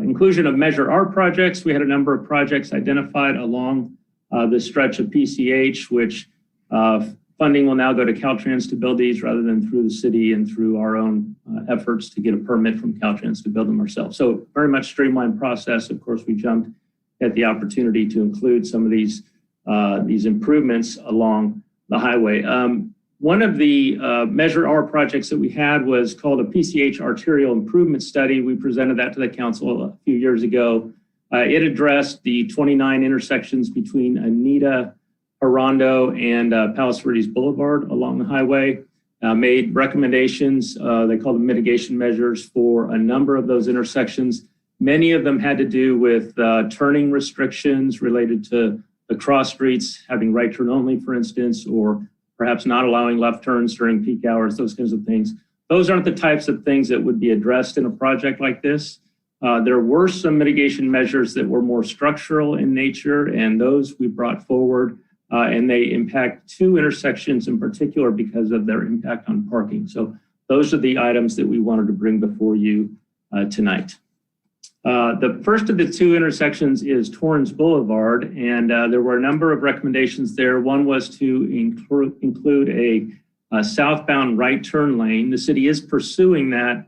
inclusion of Measure R projects. We had a number of projects identified along the stretch of PCH, which funding will now go to Caltrans to build these rather than through the city and through our own efforts to get a permit from Caltrans to build them ourselves. So very much streamlined process. Of course, we jumped at the opportunity to include some of these improvements along the highway. One of the Measure R projects that we had was called a Pch Arterial Improvement Study. We presented that to the council a few years ago. It addressed the 29 intersections between Anita, Redondo, and Palos Verdes Boulevard along the highway. Made recommendations, they called them mitigation measures for a number of those intersections. Many of them had to do with turning restrictions related to the cross streets, having right turn only, for instance, or perhaps not allowing left turns during peak hours, those kinds of things. Those aren't the types of things that would be addressed in a project like this. There were some mitigation measures that were more structural in nature, and those we brought forward, and they impact two intersections in particular because of their impact on parking. So those are the items that we wanted to bring before you tonight. The first of the two intersections is Torrance Boulevard, and there were a number of recommendations there. One was to include a southbound right turn lane. The city is pursuing that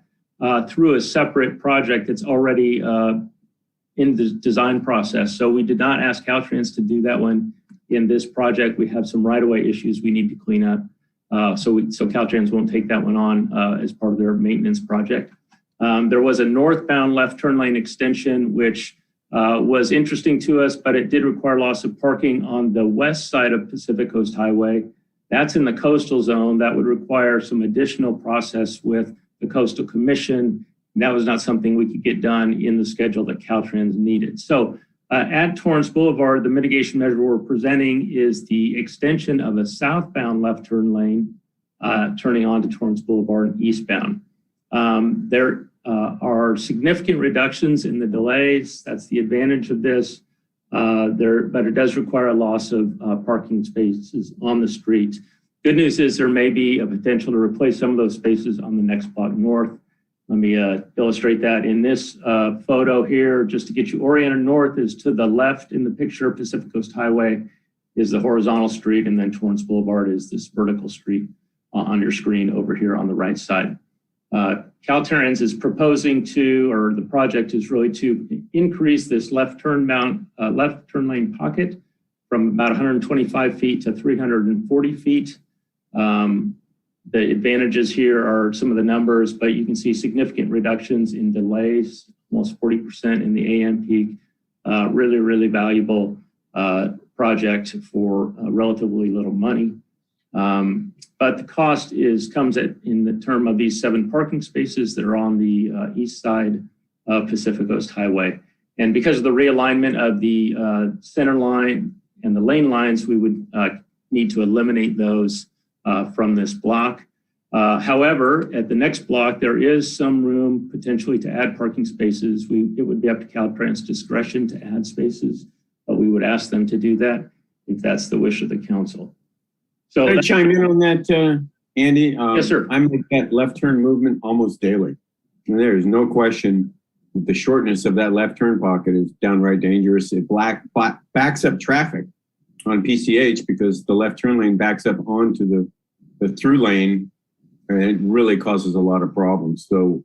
through a separate project that's already in the design process. So we did not ask Caltrans to do that one in this project. We have some right-of-way issues we need to clean up. So Caltrans won't take that one on as part of their maintenance project. There was a northbound left turn lane extension, which was interesting to us, but it did require loss of parking on the west side of Pacific Coast Highway. That's in the coastal zone. That would require some additional process with the Coastal Commission. And that was not something we could get done in the schedule that Caltrans needed. So at Torrance Boulevard, the mitigation measure we're presenting is the extension of a southbound left turn lane turning onto Torrance Boulevard eastbound. There are significant reductions in the delays. That's the advantage of this. But it does require a loss of parking spaces on the street. Good news is there may be a potential to replace some of those spaces on the next block north. Let me illustrate that in this photo here, just to get you oriented. North is to the left in the picture. Pacific Coast Highway is the horizontal street, and then Torrance Boulevard is this vertical street on your screen over here on the right side. Caltrans is proposing to, or the project is really to increase this left turn lane pocket from about 125 feet to 340 feet. The advantages here are some of the numbers, but you can see significant reductions in delays, almost 40% in the AM peak. Really, really valuable project for relatively little money. But the cost comes in the term of these 7 parking spaces that are on the east side of Pacific Coast Highway. And because of the realignment of the center line and the lane lines, we would need to eliminate those from this block. However, at the next block, there is some room potentially to add parking spaces. It would be up to Caltrans' discretion to add spaces, but we would ask them to do that if that's the wish of the council. So Can I chime in on that, Andy? Yes, sir. I make that left turn movement almost daily. And there is no question that the shortness of that left turn pocket is downright dangerous. It backs up traffic on PCH because the left turn lane backs up onto the through lane, and it really causes a lot of problems. So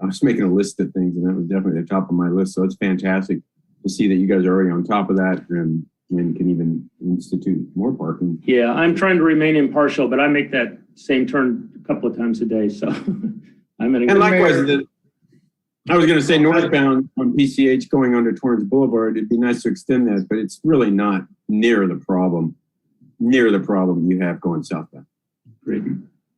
I was making a list of things, and that was definitely at the top of my list. So it's fantastic to see that you guys are already on top of that and can even institute more parking. Yeah, I'm trying to remain impartial, but I make that same turn a couple of times a day. So I'm in a And likewise, I was going to say northbound on PCH going under Torrance Boulevard, it'd be nice to extend that, but it's really not near the problem you have going southbound. Great.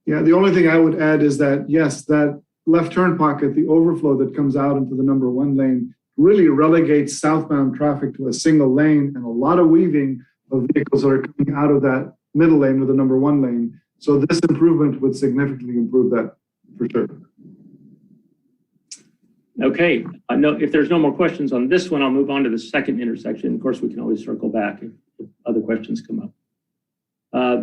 Yeah, the only thing I would add is that, yes, that left turn pocket, the overflow that comes out into the number 1 lane really relegates southbound traffic to a single lane and a lot of weaving of vehicles that are coming out of that middle lane or the number 1 lane. So this improvement would significantly improve that for sure. Okay, if there's no more questions on this one, I'll move on to the second intersection. Of course, we can always circle back if other questions come up.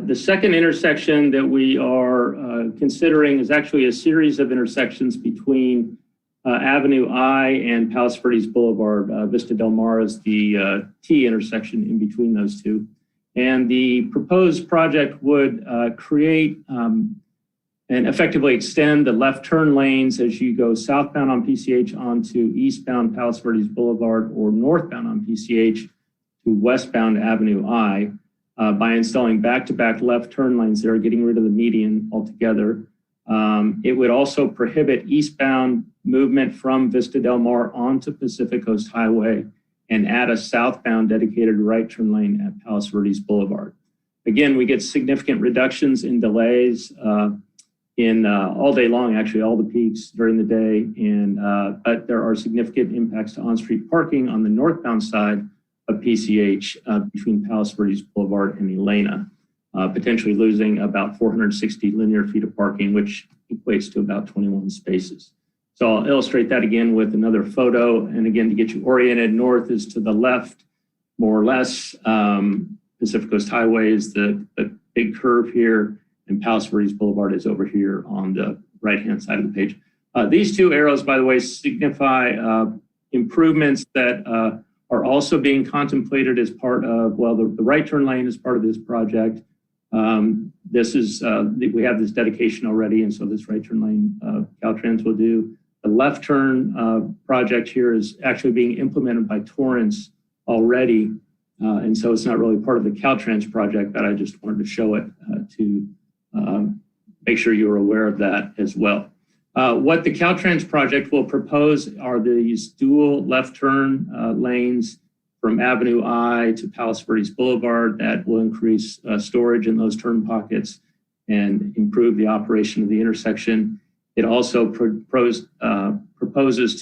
The second intersection that we are considering is actually a series of intersections between Avenue I and Palos Verdes Boulevard. Vista Del Mar is the T intersection in between those two. And the proposed project would create and effectively extend the left turn lanes as you go southbound on PCH onto eastbound Palos Verdes Boulevard or northbound on PCH to westbound Avenue I. by installing back-to-back left turn lanes there, getting rid of the median altogether. It would also prohibit eastbound movement from Vista Del Mar onto Pacific Coast Highway and add a southbound dedicated right turn lane at Palos Verdes Boulevard. Again, we get significant reductions in delays in all day long, actually all the peaks during the day. But there are significant impacts to on-street parking on the northbound side of PCH between Palos Verdes Boulevard and Elena, potentially losing about 460 linear feet of parking, which equates to about 21 spaces. So I'll illustrate that again with another photo. And again, to get you oriented, north is to the left, more or less. Pacific Coast Highway is the big curve here, and Palos Verdes Boulevard is over here on the right-hand side of the page. These two arrows, by the way, signify improvements that are also being contemplated as part of, well, the right turn lane is part of this project. This is, we have this dedication already, and so this right turn lane Caltrans will do. The left turn project here is actually being implemented by Torrance already, and so it's not really part of the Caltrans project, but I just wanted to show it to make sure you're aware of that as well. What the Caltrans project will propose are these dual left turn lanes from Avenue I to Palos Verdes Boulevard that will increase storage in those turn pockets and improve the operation of the intersection. It also proposes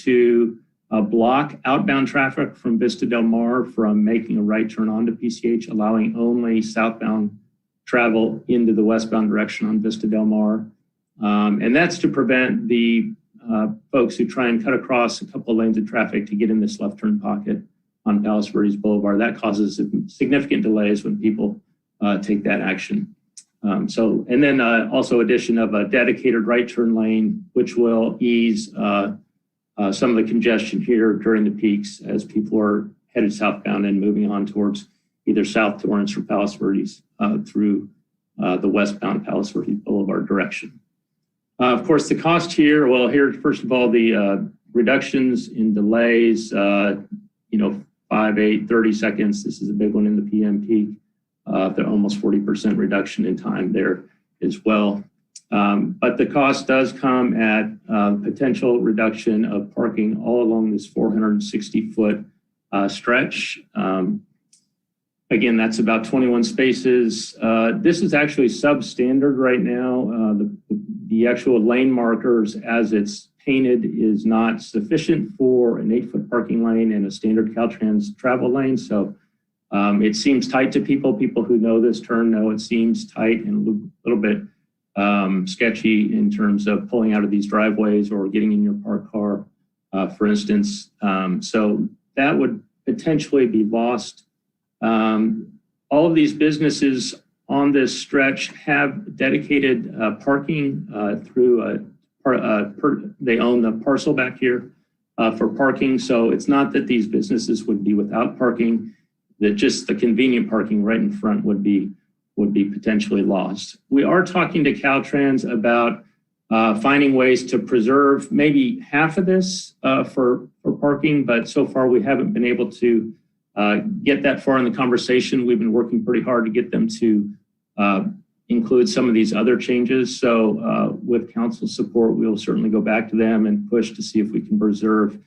to block outbound traffic from Vista Del Mar from making a right turn onto PCH, allowing only southbound travel into the westbound direction on Vista Del Mar. And that's to prevent the folks who try and cut across a couple of lanes of traffic to get in this left turn pocket on Palos Verdes Boulevard. That causes significant delays when people take that action. And then also addition of a dedicated right turn lane, which will ease some of the congestion here during the peaks as people are headed southbound and moving on towards either South Torrance or Palos Verdes through the westbound Palos Verdes Boulevard direction. Of course, the cost here, well, here, first of all, the reductions in delays, 5, 8, 30 seconds. This is a big one in the PM peak. The almost 40% reduction in time there as well. But the cost does come at potential reduction of parking all along this 460-foot stretch. Again, that's about 21 spaces. This is actually substandard right now. The actual lane markers as it's painted is not sufficient for an 8-foot parking lane and a standard Caltrans travel lane. So it seems tight to people who know this turn know it seems tight and a little bit sketchy in terms of pulling out of these driveways or getting in your parked car, for instance. So that would potentially be lost. All of these businesses on this stretch have dedicated parking through they own the parcel back here for parking. So it's not that these businesses would be without parking, that just the convenient parking right in front would be potentially lost. We are talking to Caltrans about finding ways to preserve maybe half of this for parking, but so far we haven't been able to get that far in the conversation. We've been working pretty hard to get them to include some of these other changes. So with council support, we'll certainly go back to them and push to see if we can preserve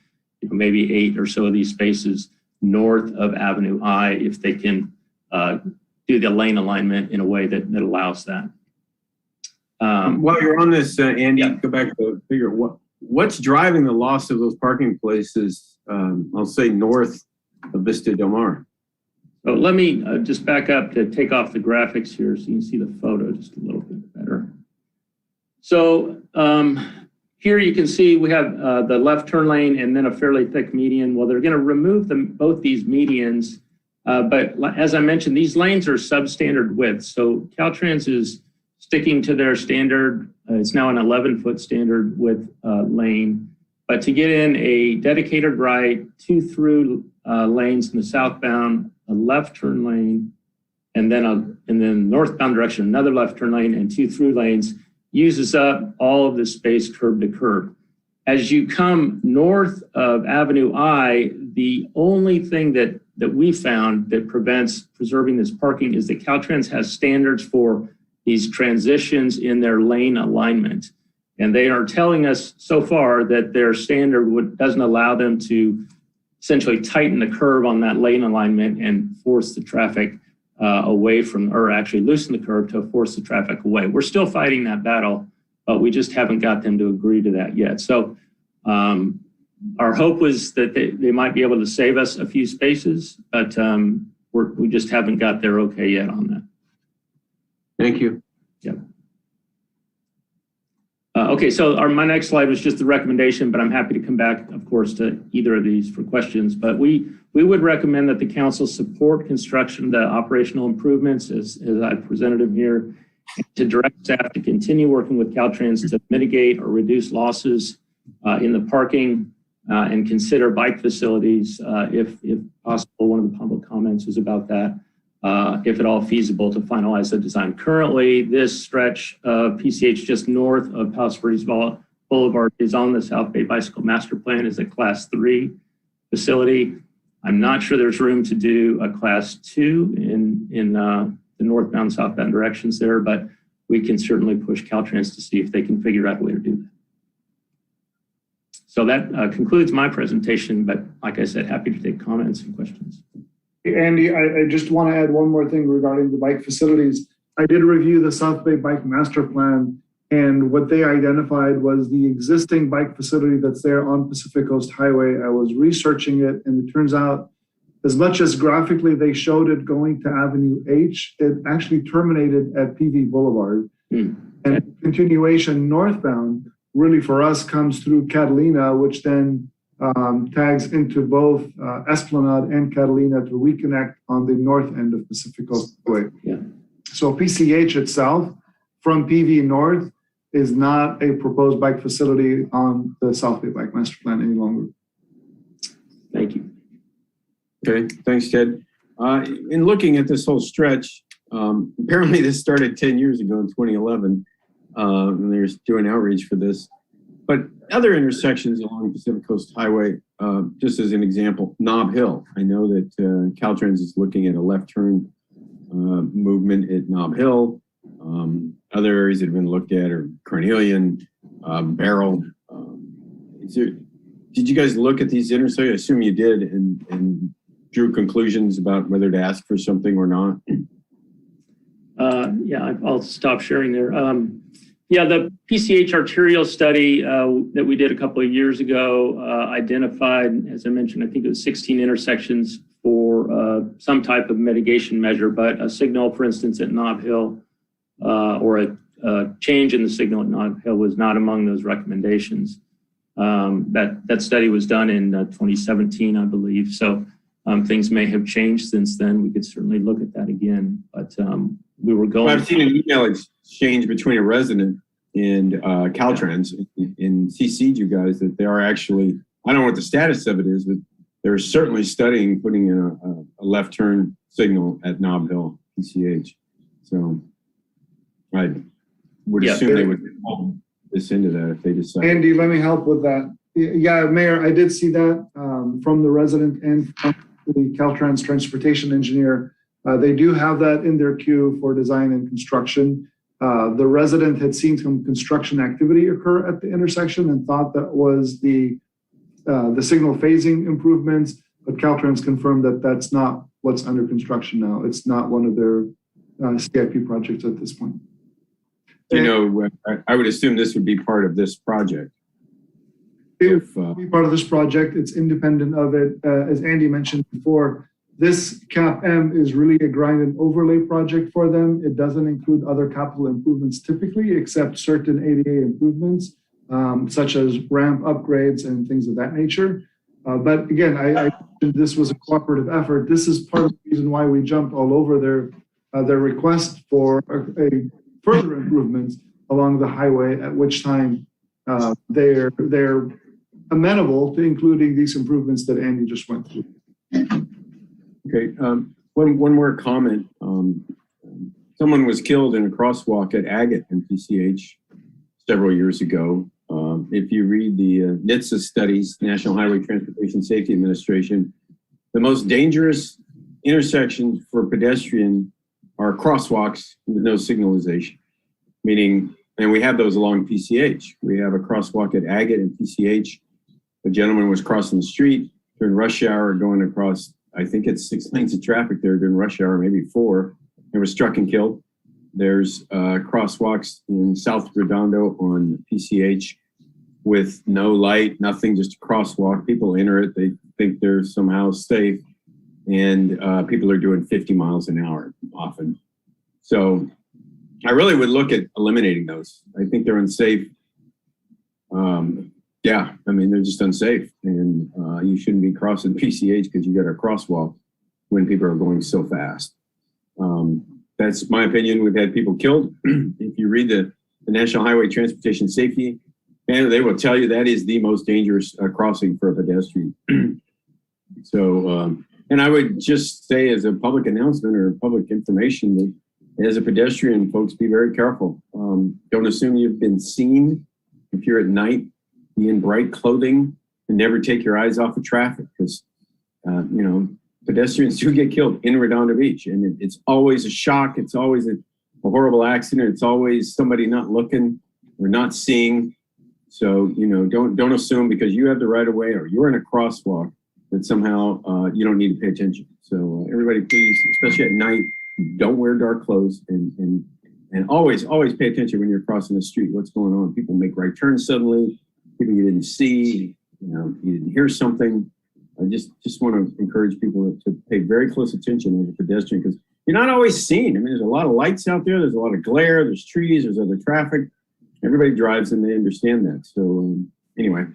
maybe 8 or so of these spaces north of Avenue I, if they can do the lane alignment in a way that allows that. While you're on this, Andy, go back to the figure. What's driving the loss of those parking places, I'll say north of Vista Del Mar? So let me just back up to take off the graphics here so you can see the photo just a little bit better. So here you can see we have the left turn lane and then a fairly thick median. Well, they're going to remove both these medians, but as I mentioned, these lanes are substandard width. So Caltrans is sticking to their standard. It's now an 11-foot standard width lane. But to get in a dedicated right, 2 through lanes in the southbound, a left turn lane, and then northbound direction, another left turn lane and 2 through lanes, uses up all of the space curb to curb. as you come north of Avenue I, the only thing that we found that prevents preserving this parking is that Caltrans has standards for these transitions in their lane alignment. And they are telling us so far that their standard doesn't allow them to essentially tighten the curve on that lane alignment and force the traffic away from, or actually loosen the curve to force the traffic away. We're still fighting that battle, but we just haven't got them to agree to that yet. So our hope was that they might be able to save us a few spaces, but we just haven't got their okay yet on that. Thank you. Yep. Okay, so my next slide was just the recommendation, but I'm happy to come back, of course, to either of these for questions. But we would recommend that the council support construction of the operational improvements as I presented them here, to direct staff to continue working with Caltrans to mitigate or reduce losses in the parking and consider bike facilities if possible. One of the public comments is about that. If at all feasible, to finalize the design. Currently, this stretch of PCH just north of Pch Boulevard is on the South Bay Bicycle Master Plan as a Class 3 facility. I'm not sure there's room to do a Class 2 in the northbound, southbound directions there, but we can certainly push Caltrans to see if they can figure out a way to do that. So that concludes my presentation, but like I said, happy to take comments and questions. Andy, I just want to add one more thing regarding the bike facilities. I did review the South Bay Bike Master Plan, and what they identified was the existing bike facility that's there on Pacific Coast Highway. I was researching it, and it turns out, as much as graphically they showed it going to Avenue H, it actually terminated at PV Boulevard. And continuation northbound really for us comes through Catalina, which then tags into both Esplanade and Catalina to reconnect on the north end of Pacific Coast Highway. Yeah. So PCH itself from PV North is not a proposed bike facility on the South Bay Bike Master Plan any longer. Thank you. Okay, thanks, Ted. In looking at this whole stretch, apparently this started 10 years ago in 2011, and they're doing outreach for this. But other intersections along Pacific Coast Highway, just as an example, Nob Hill. I know that Caltrans is looking at a left turn movement at Nob Hill. Other areas that have been looked at are Carnelian, Barrel. Did you guys look at these intersections? I assume you did, and drew conclusions about whether to ask for something or not. Yeah, I'll stop sharing there. Yeah, the Pch Arterial Study that we did a couple of years ago identified, as I mentioned, I think it was 16 intersections for some type of mitigation measure, but a signal, for instance, at Nob Hill or a change in the signal at Nob Hill was not among those recommendations. That study was done in 2017, I believe. So things may have changed since then. We could certainly look at that again, but we were going. I've seen an email exchange between a resident and Caltrans and CC'd you guys that they are actually, I don't know what the status of it is, but they're certainly studying putting in a left turn signal at Nob Hill, PCH. So I would assume they would pull this into that if they decide. Andy, let me help with that. Yeah, Mayor, I did see that from the resident and from the Caltrans transportation engineer. They do have that in their queue for design and construction. The resident had seen some construction activity occur at the intersection and thought that was the signal phasing improvements, but Caltrans confirmed that that's not what's under construction now. It's not one of their CIP projects at this point. You know, I would assume this would be part of this project. It would be part of this project. It's independent of it. As Andy mentioned before, this CAP-M is really a grind and overlay project for them. It doesn't include other capital improvements typically, except certain ADA improvements, such as ramp upgrades and things of that nature. But again, I this was a cooperative effort. This is part of the reason why we jumped all over their request for a further improvements along the highway, at which time they're amenable to including these improvements that Andy just went through. Okay, one more comment. Someone was killed in a crosswalk at Agate in PCH several years ago. if you read the NHTSA studies, National Highway Transportation Safety Administration, the most dangerous intersections for pedestrian are crosswalks with no signalization, meaning, and we have those along PCH. We have a crosswalk at Agate and PCH. A gentleman was crossing the street during rush hour going across, I think it's 6 lanes of traffic there during rush hour, maybe 4, and was struck and killed. There's crosswalks in South Redondo on PCH with no light, nothing, just a crosswalk. People enter it, they think they're somehow safe, and people are doing 50 miles an hour often. So I really would look at eliminating those. I think they're unsafe. Yeah, I mean, they're just unsafe, and you shouldn't be crossing PCH because you got a crosswalk when people are going so fast. That's my opinion. We've had people killed. If you read the National Highway Transportation Safety, and they will tell you that is the most dangerous crossing for a pedestrian. So, and I would just say as a public announcement or public information that as a pedestrian, folks, be very careful. Don't assume you've been seen. If you're at night, be in bright clothing and never take your eyes off of traffic because, you know, pedestrians do get killed in Redondo Beach, and it's always a shock. It's always a horrible accident. It's always somebody not looking or not seeing. So, you know, don't assume because you have the right of way or you're in a crosswalk that somehow you don't need to pay attention. So everybody, please, especially at night, don't wear dark clothes and always pay attention when you're crossing the street. What's going on? People make right turns suddenly. People you didn't see. You know, you didn't hear something. I just want to encourage people to pay very close attention as a pedestrian because you're not always seen. I mean, there's a lot of lights out there. There's a lot of glare. There's trees. There's other traffic. Everybody drives and they understand that. So anyway,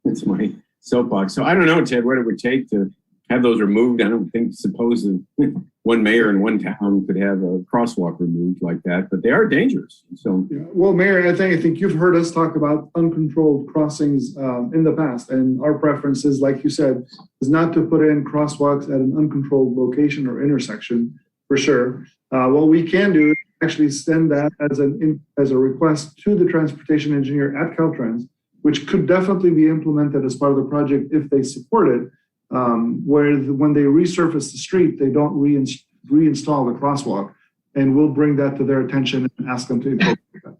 that's my soapbox. So I don't know, Ted, what it would take to have those removed. I don't think, suppose one mayor in one town could have a crosswalk removed like that, but they are dangerous. So, yeah. Well, Mayor, I think you've heard us talk about uncontrolled crossings in the past, and our preference is, like you said, is not to put in crosswalks at an uncontrolled location or intersection for sure. What we can do is actually send that as a request to the transportation engineer at Caltrans, which could definitely be implemented as part of the project if they support it. Where when they resurface the street, they don't reinstall the crosswalk, and we'll bring that to their attention and ask them to incorporate that.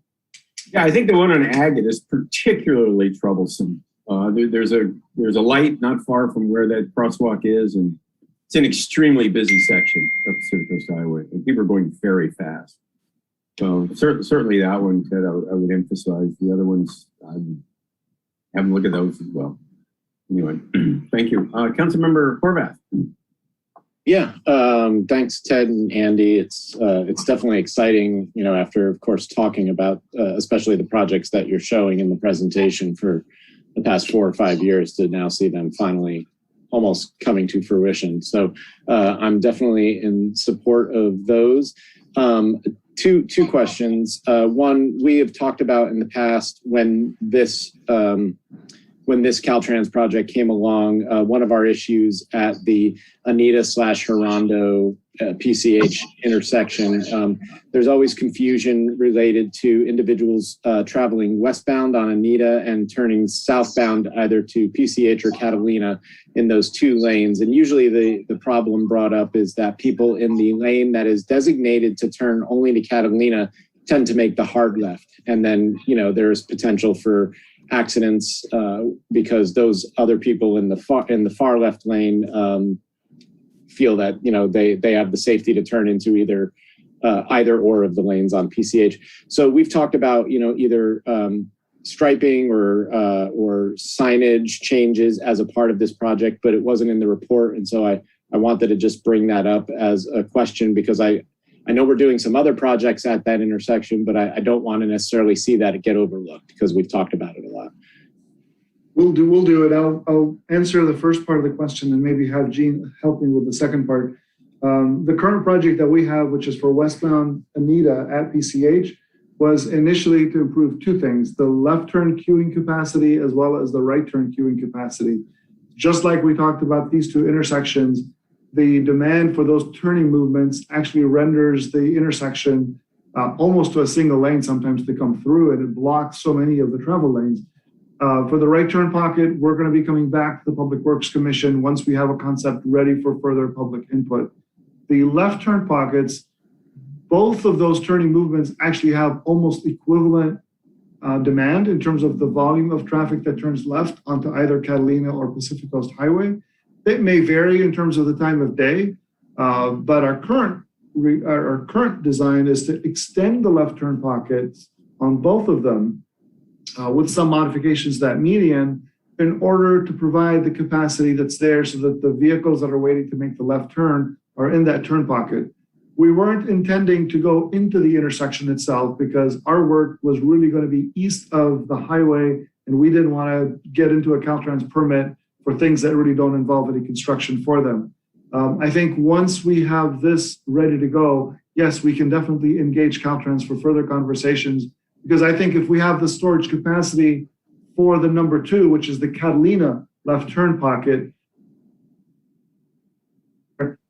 yeah, I think the one on Agate is particularly troublesome. There's a light not far from where that crosswalk is, and it's an extremely busy section of Pacific Coast Highway, and people are going very fast. So certainly that one, Ted, I would emphasize. The other ones, I'd have them look at those as well. Anyway, thank you. Councilmember Horvath. Yeah, thanks, Ted and Andy. It's definitely exciting, you know, after, of course, talking about especially the projects that you're showing in the presentation for the past 4 or 5 years to now see them finally almost coming to fruition. So I'm definitely in support of those. Two questions. One, we have talked about in the past when this Caltrans project came along, one of our issues at the Anita/Redondo PCH intersection, there's always confusion related to individuals traveling westbound on Anita and turning southbound either to PCH or Catalina in those 2 lanes. And usually the problem brought up is that people in the lane that is designated to turn only to Catalina tend to make the hard left. And then, you know, there's potential for accidents because those other people in the far left lane feel that, you know, they have the safety to turn into either or of the lanes on PCH. So we've talked about, you know, either striping or signage changes as a part of this project, but it wasn't in the report, and so I wanted to just bring that up as a question because I know we're doing some other projects at that intersection, but I don't want to necessarily see that get overlooked because we've talked about it a lot. We'll do it. I'll answer the first part of the question and maybe have Gene help me with the second part. The current project that we have, which is for westbound Anita at PCH, was initially to improve 2 things, the left turn queuing capacity as well as the right turn queuing capacity. Just like we talked about these 2 intersections, the demand for those turning movements actually renders the intersection almost to a single lane sometimes to come through, and it blocks so many of the travel lanes. For the right turn pocket, we're going to be coming back to the Public Works Commission once we have a concept ready for further public input. The left turn pockets, both of those turning movements actually have almost equivalent demand in terms of the volume of traffic that turns left onto either Catalina or Pacific Coast Highway. It may vary in terms of the time of day, but our current design is to extend the left turn pockets on both of them with some modifications to that median in order to provide the capacity that's there so that the vehicles that are waiting to make the left turn are in that turn pocket. We weren't intending to go into the intersection itself because our work was really going to be east of the highway, and we didn't want to get into a Caltrans permit for things that really don't involve any construction for them. I think once we have this ready to go, yes, we can definitely engage Caltrans for further conversations, because I think if we have the storage capacity for the number 2, which is the Catalina left turn pocket,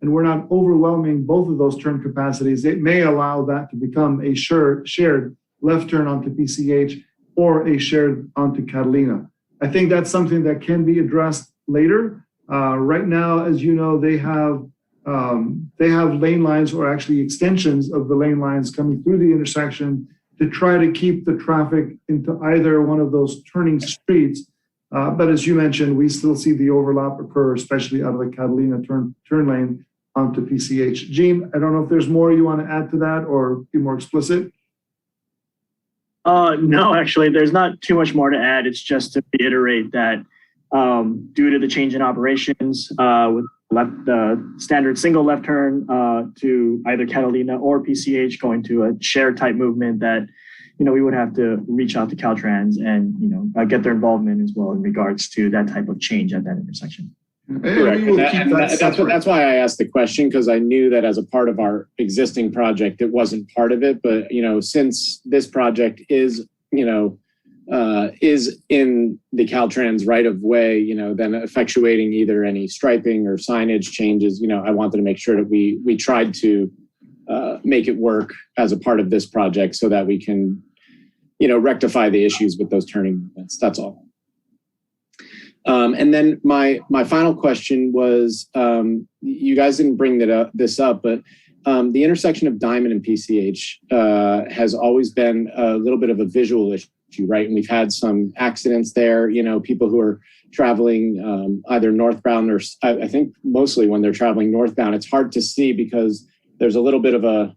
and we're not overwhelming both of those turn capacities, it may allow that to become a shared left turn onto PCH or a shared onto Catalina. I think that's something that can be addressed later. Right now, as you know, they have lane lines, or actually extensions of the lane lines coming through the intersection to try to keep the traffic into either one of those turning streets. But as you mentioned, we still see the overlap occur, especially out of the Catalina turn lane onto PCH. Gene, I don't know if there's more you want to add to that or be more explicit. No, actually, there's not too much more to add. It's just to reiterate that due to the change in operations with the standard single left turn to either Catalina or PCH going to a shared type movement, that we would have to reach out to Caltrans and get their involvement as well in regards to that type of change at that intersection. Correct. That's why I asked the question, because I knew that as a part of our existing project, it wasn't part of it. But since this project is in the Caltrans right of way, then effectuating either any striping or signage changes, I wanted to make sure that we tried to make it work as a part of this project so that we can, rectify the issues with those turning movements. That's all. And then my final question was, you guys didn't bring this up, but the intersection of Diamond and PCH has always been a little bit of a visual issue, right? And we've had some accidents there, people who are traveling either northbound or I think mostly when they're traveling northbound, it's hard to see because there's a little bit of a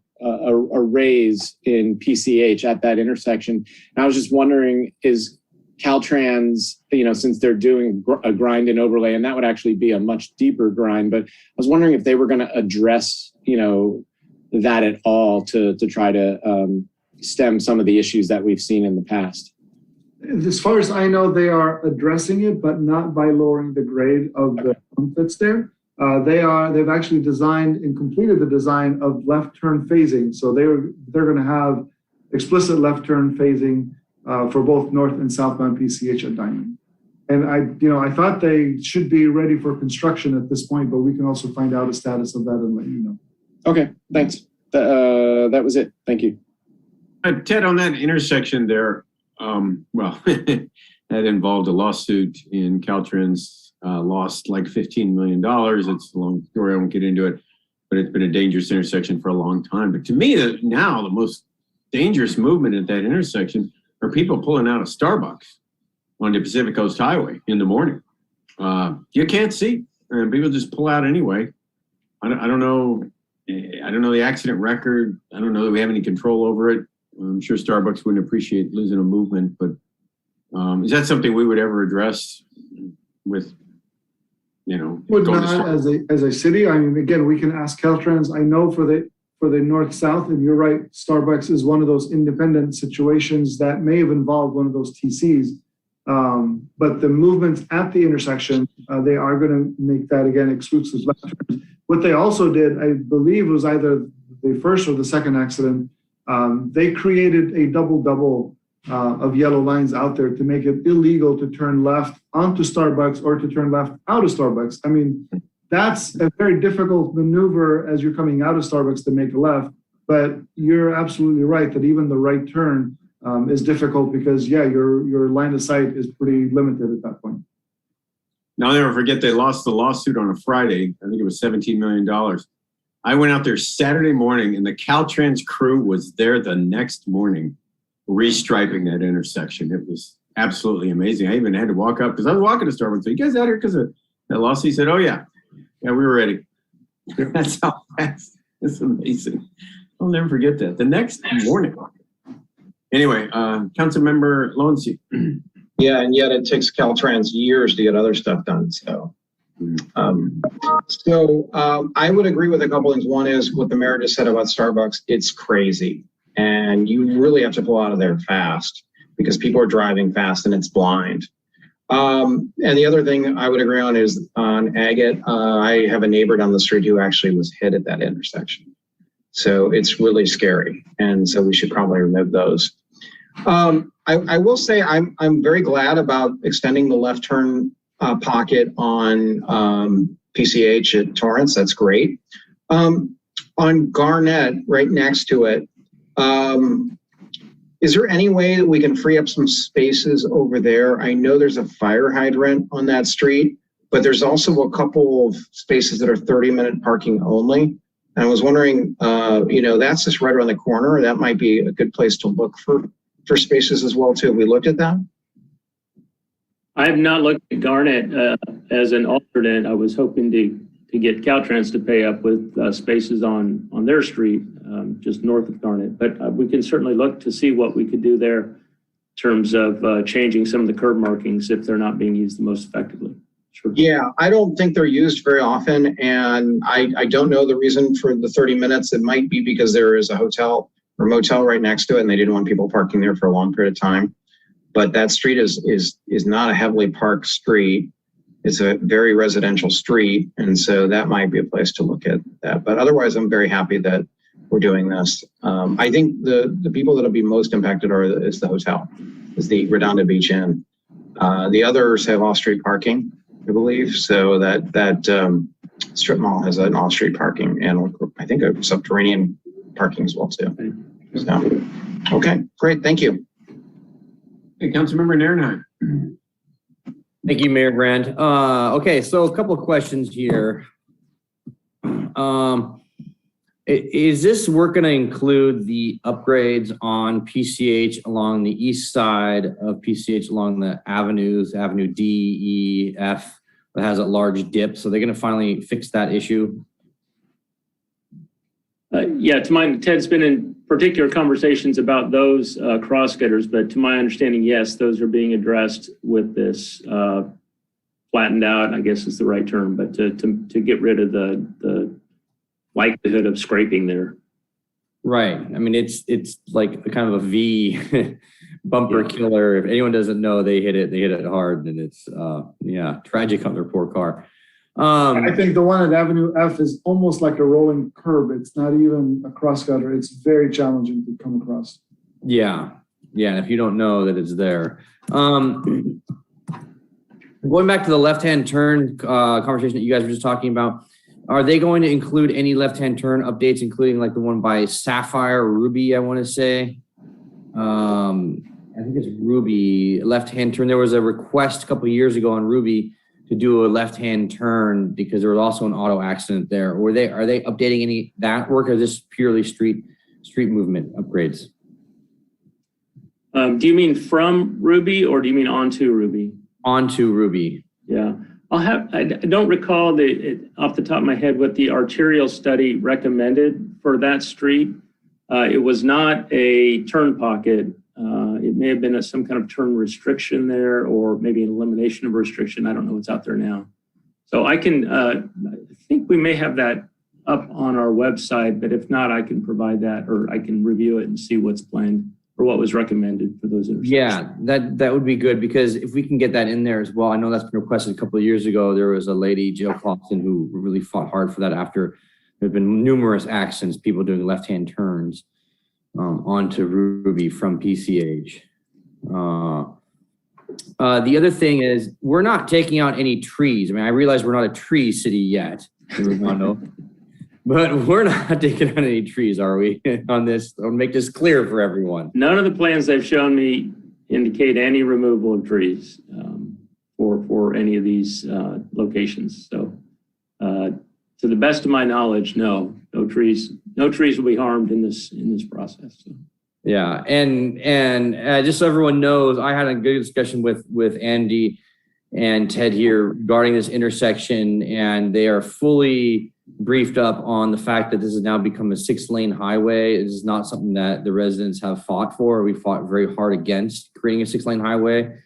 raise in PCH at that intersection. And I was just wondering, is Caltrans, since they're doing a grind and overlay, and that would actually be a much deeper grind, but I was wondering if they were going to address, that at all to try to stem some of the issues that we've seen in the past. As far as I know, they are addressing it, but not by lowering the grade of the hump that's there. They've actually designed and completed the design of left turn phasing. So they're going to have explicit left turn phasing for both north and southbound PCH at Diamond. And I thought they should be ready for construction at this point, but we can also find out the status of that and let you know. Okay, thanks. That was it. Thank you. Ted, on that intersection there, that involved a lawsuit in Caltrans, lost like $15 million. It's a long story. I won't get into it, but it's been a dangerous intersection for a long time. But to me, now the most dangerous movement at that intersection are people pulling out of Starbucks on the Pacific Coast Highway in the morning. You can't see, and people just pull out anyway. I don't know. I don't know the accident record. I don't know that we have any control over it. I'm sure Starbucks wouldn't appreciate losing a movement, but is that something we would ever address with, Would not as a city. I mean, again, we can ask Caltrans. I know for the north-south, and you're right, Starbucks is one of those independent situations that may have involved one of those TCs. But the movements at the intersection, they are going to make that, again, exclusive left turns. What they also did, I believe, was either the first or the second accident. They created a double of yellow lines out there to make it illegal to turn left onto Starbucks or to turn left out of Starbucks. I mean, that's a very difficult maneuver as you're coming out of Starbucks to make a left, but you're absolutely right that even the right turn is difficult because, yeah, your line of sight is pretty limited at that point. Now, I'll never forget they lost the lawsuit on a Friday. I think it was $17 million. I went out there Saturday morning and the Caltrans crew was there the next morning restriping that intersection. It was absolutely amazing. I even had to walk up because I was walking to Starbucks. So you guys out here because of that lawsuit? He said, oh yeah, we were ready. That's how fast. It's amazing. I'll never forget that. The next morning. Anyway, Councilmember Lonsi. Yeah, and yet it takes Caltrans years to get other stuff done. So, I would agree with a couple things. One is what the mayor just said about Starbucks. It's crazy, and you really have to pull out of there fast because people are driving fast and it's blind. And the other thing I would agree on is on Agate. I have a neighbor down the street who actually was hit at that intersection. So it's really scary, and so we should probably remove those. I will say I'm very glad about extending the left turn pocket on PCH at Torrance. That's great. On Garnett, right next to it, is there any way that we can free up some spaces over there? I know there's a fire hydrant on that street, but there's also a couple of spaces that are 30-minute parking only. And I was wondering, that's just right around the corner. That might be a good place to look for spaces as well too. Have we looked at that? I have not looked at Garnet as an alternate. I was hoping to get Caltrans to pay up with spaces on their street, just north of Garnet. But we can certainly look to see what we could do there in terms of changing some of the curb markings if they're not being used the most effectively. Sure. Yeah, I don't think they're used very often, and I don't know the reason for the 30 minutes. It might be because there is a hotel or motel right next to it, and they didn't want people parking there for a long period of time. But that street is not a heavily parked street. It's a very residential street, and so that might be a place to look at that. But otherwise, I'm very happy that we're doing this. I think the people that'll be most impacted is the hotel, is the Redondo Beach Inn. The others have off-street parking, I believe. So that strip mall has an off-street parking, and I think a subterranean parking as well too. So, okay, great, thank you. Hey, Councilmember Narenheim. Thank you, Mayor Brand. Okay, so a couple of questions here. Is this work going to include the upgrades on PCH along the east side of PCH along the avenues, Avenue D, E, F, that has a large dip? So they're going to finally fix that issue? Yeah, to my Ted's been in particular conversations about those cross gutters, but to my understanding, yes, those are being addressed with this flattened out, I guess is the right term, but to get rid of the likelihood of scraping there. Right. I mean, it's like kind of a V bumper killer. If anyone doesn't know, they hit it hard, and it's tragic on their poor car. I think the one at Avenue F is almost like a rolling curb. It's not even a cross gutter. It's very challenging to come across. Yeah. And if you don't know that it's there. Going back to the left-hand turn conversation that you guys were just talking about, are they going to include any left-hand turn updates, including like the one by Sapphire or Ruby, I want to say? I think it's Ruby, left-hand turn. There was a request a couple of years ago on Ruby to do a left-hand turn because there was also an auto accident there. Are they updating any that work, or is this purely street movement upgrades? Do you mean from Ruby or do you mean onto Ruby? Onto Ruby. Yeah. I don't recall off the top of my head what the arterial study recommended for that street. It was not a turn pocket. It may have been some kind of turn restriction there, or maybe an elimination of restriction. I don't know what's out there now. So I think we may have that up on our website, but if not, I can provide that, or I can review it and see what's planned or what was recommended for those intersections. Yeah, that would be good, because if we can get that in there as well. I know that's been requested a couple of years ago. There was a lady, Jill Clausen, who really fought hard for that after there have been numerous accidents, people doing left-hand turns onto Ruby from PCH. The other thing is, we're not taking out any trees. I mean, I realize we're not a tree city yet in Redondo. But we're not taking out any trees, are we, on this? I'll make this clear for everyone. None of the plans they've shown me indicate any removal of trees for any of these locations. So to the best of my knowledge, no trees will be harmed in this process. So. Yeah, and just so everyone knows, I had a good discussion with Andy and Ted here regarding this intersection, and they are fully briefed up on the fact that this has now become a 6-lane highway. It is not something that the residents have fought for. We fought very hard against creating a 6-lane highway.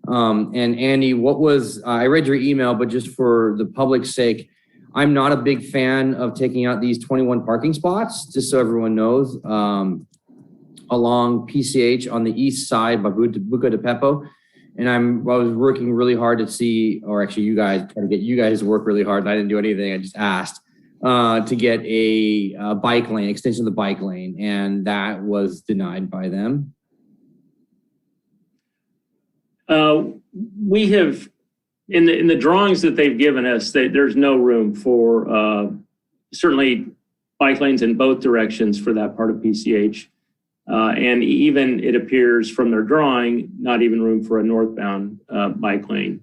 And Andy, I read your email, but just for the public's sake, I'm not a big fan of taking out these 21 parking spots, just so everyone knows, along PCH on the east side by Buca de Pepo. And I was working really hard to see, or actually you guys, trying to get you guys to work really hard. And I didn't do anything. I just asked to get a bike lane, extension of the bike lane. And that was denied by them. We have, in the drawings that they've given us, there's no room for certainly bike lanes in both directions for that part of PCH. And even it appears from their drawing, not even room for a northbound bike lane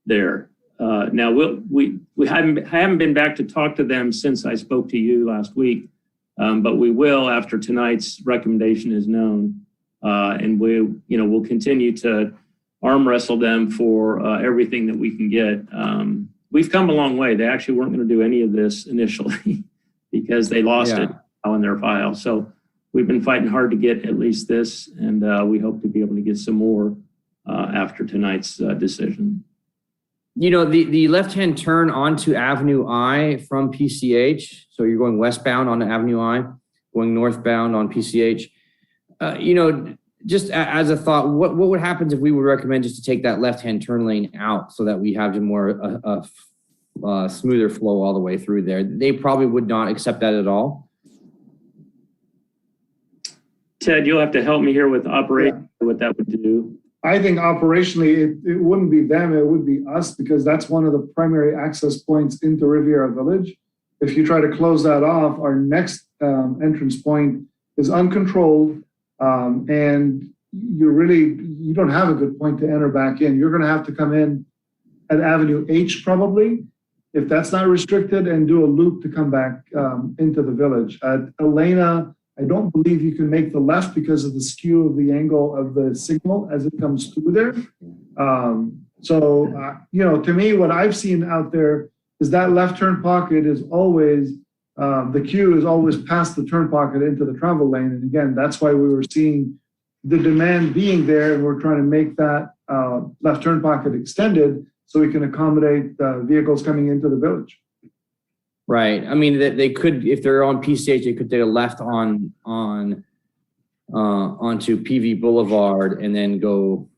there. Now we haven't been back to talk to them since I spoke to you last week, but we will after tonight's recommendation is known, and we'll continue to arm wrestle them for everything that we can get. We've come a long way. They actually weren't going to do any of this initially because they lost it in their file. So we've been fighting hard to get at least this, and we hope to be able to get some more after tonight's decision. You know, the left-hand turn onto Avenue I from PCH, so you're going westbound on Avenue I, going northbound on PCH, just as a thought, what would happen if we would recommend just to take that left-hand turn lane out so that we have a smoother flow all the way through there? They probably would not accept that at all. Ted, you'll have to help me here with operation, what that would do. I think operationally, it wouldn't be them, it would be us, because that's one of the primary access points into Riviera Village. If you try to close that off, our next entrance point is uncontrolled, and you don't have a good point to enter back in. You're gonna have to come in at Avenue H probably, if that's not restricted, and do a loop to come back into the village. At Elena, I don't believe you can make the left because of the skew of the angle of the signal as it comes through there. To me, what I've seen out there is that left turn pocket is always, the queue is always past the turn pocket into the travel lane. And again, that's why we were seeing the demand being there, and we're trying to make that left turn pocket extended so we can accommodate vehicles coming into the village. Right. I mean, they could, if they're on PCH, they could take a left onto PV Boulevard and then go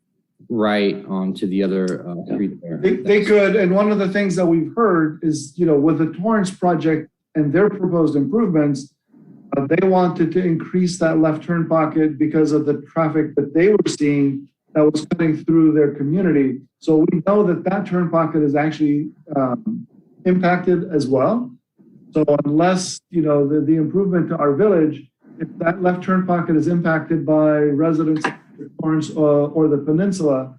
right onto the other street there. They could, and one of the things that we've heard is, with the Torrance project and their proposed improvements, they wanted to increase that left turn pocket because of the traffic that they were seeing that was cutting through their community. So we know that turn pocket is actually impacted as well. So unless, the improvement to our village, if that left turn pocket is impacted by residents of Torrance or the peninsula,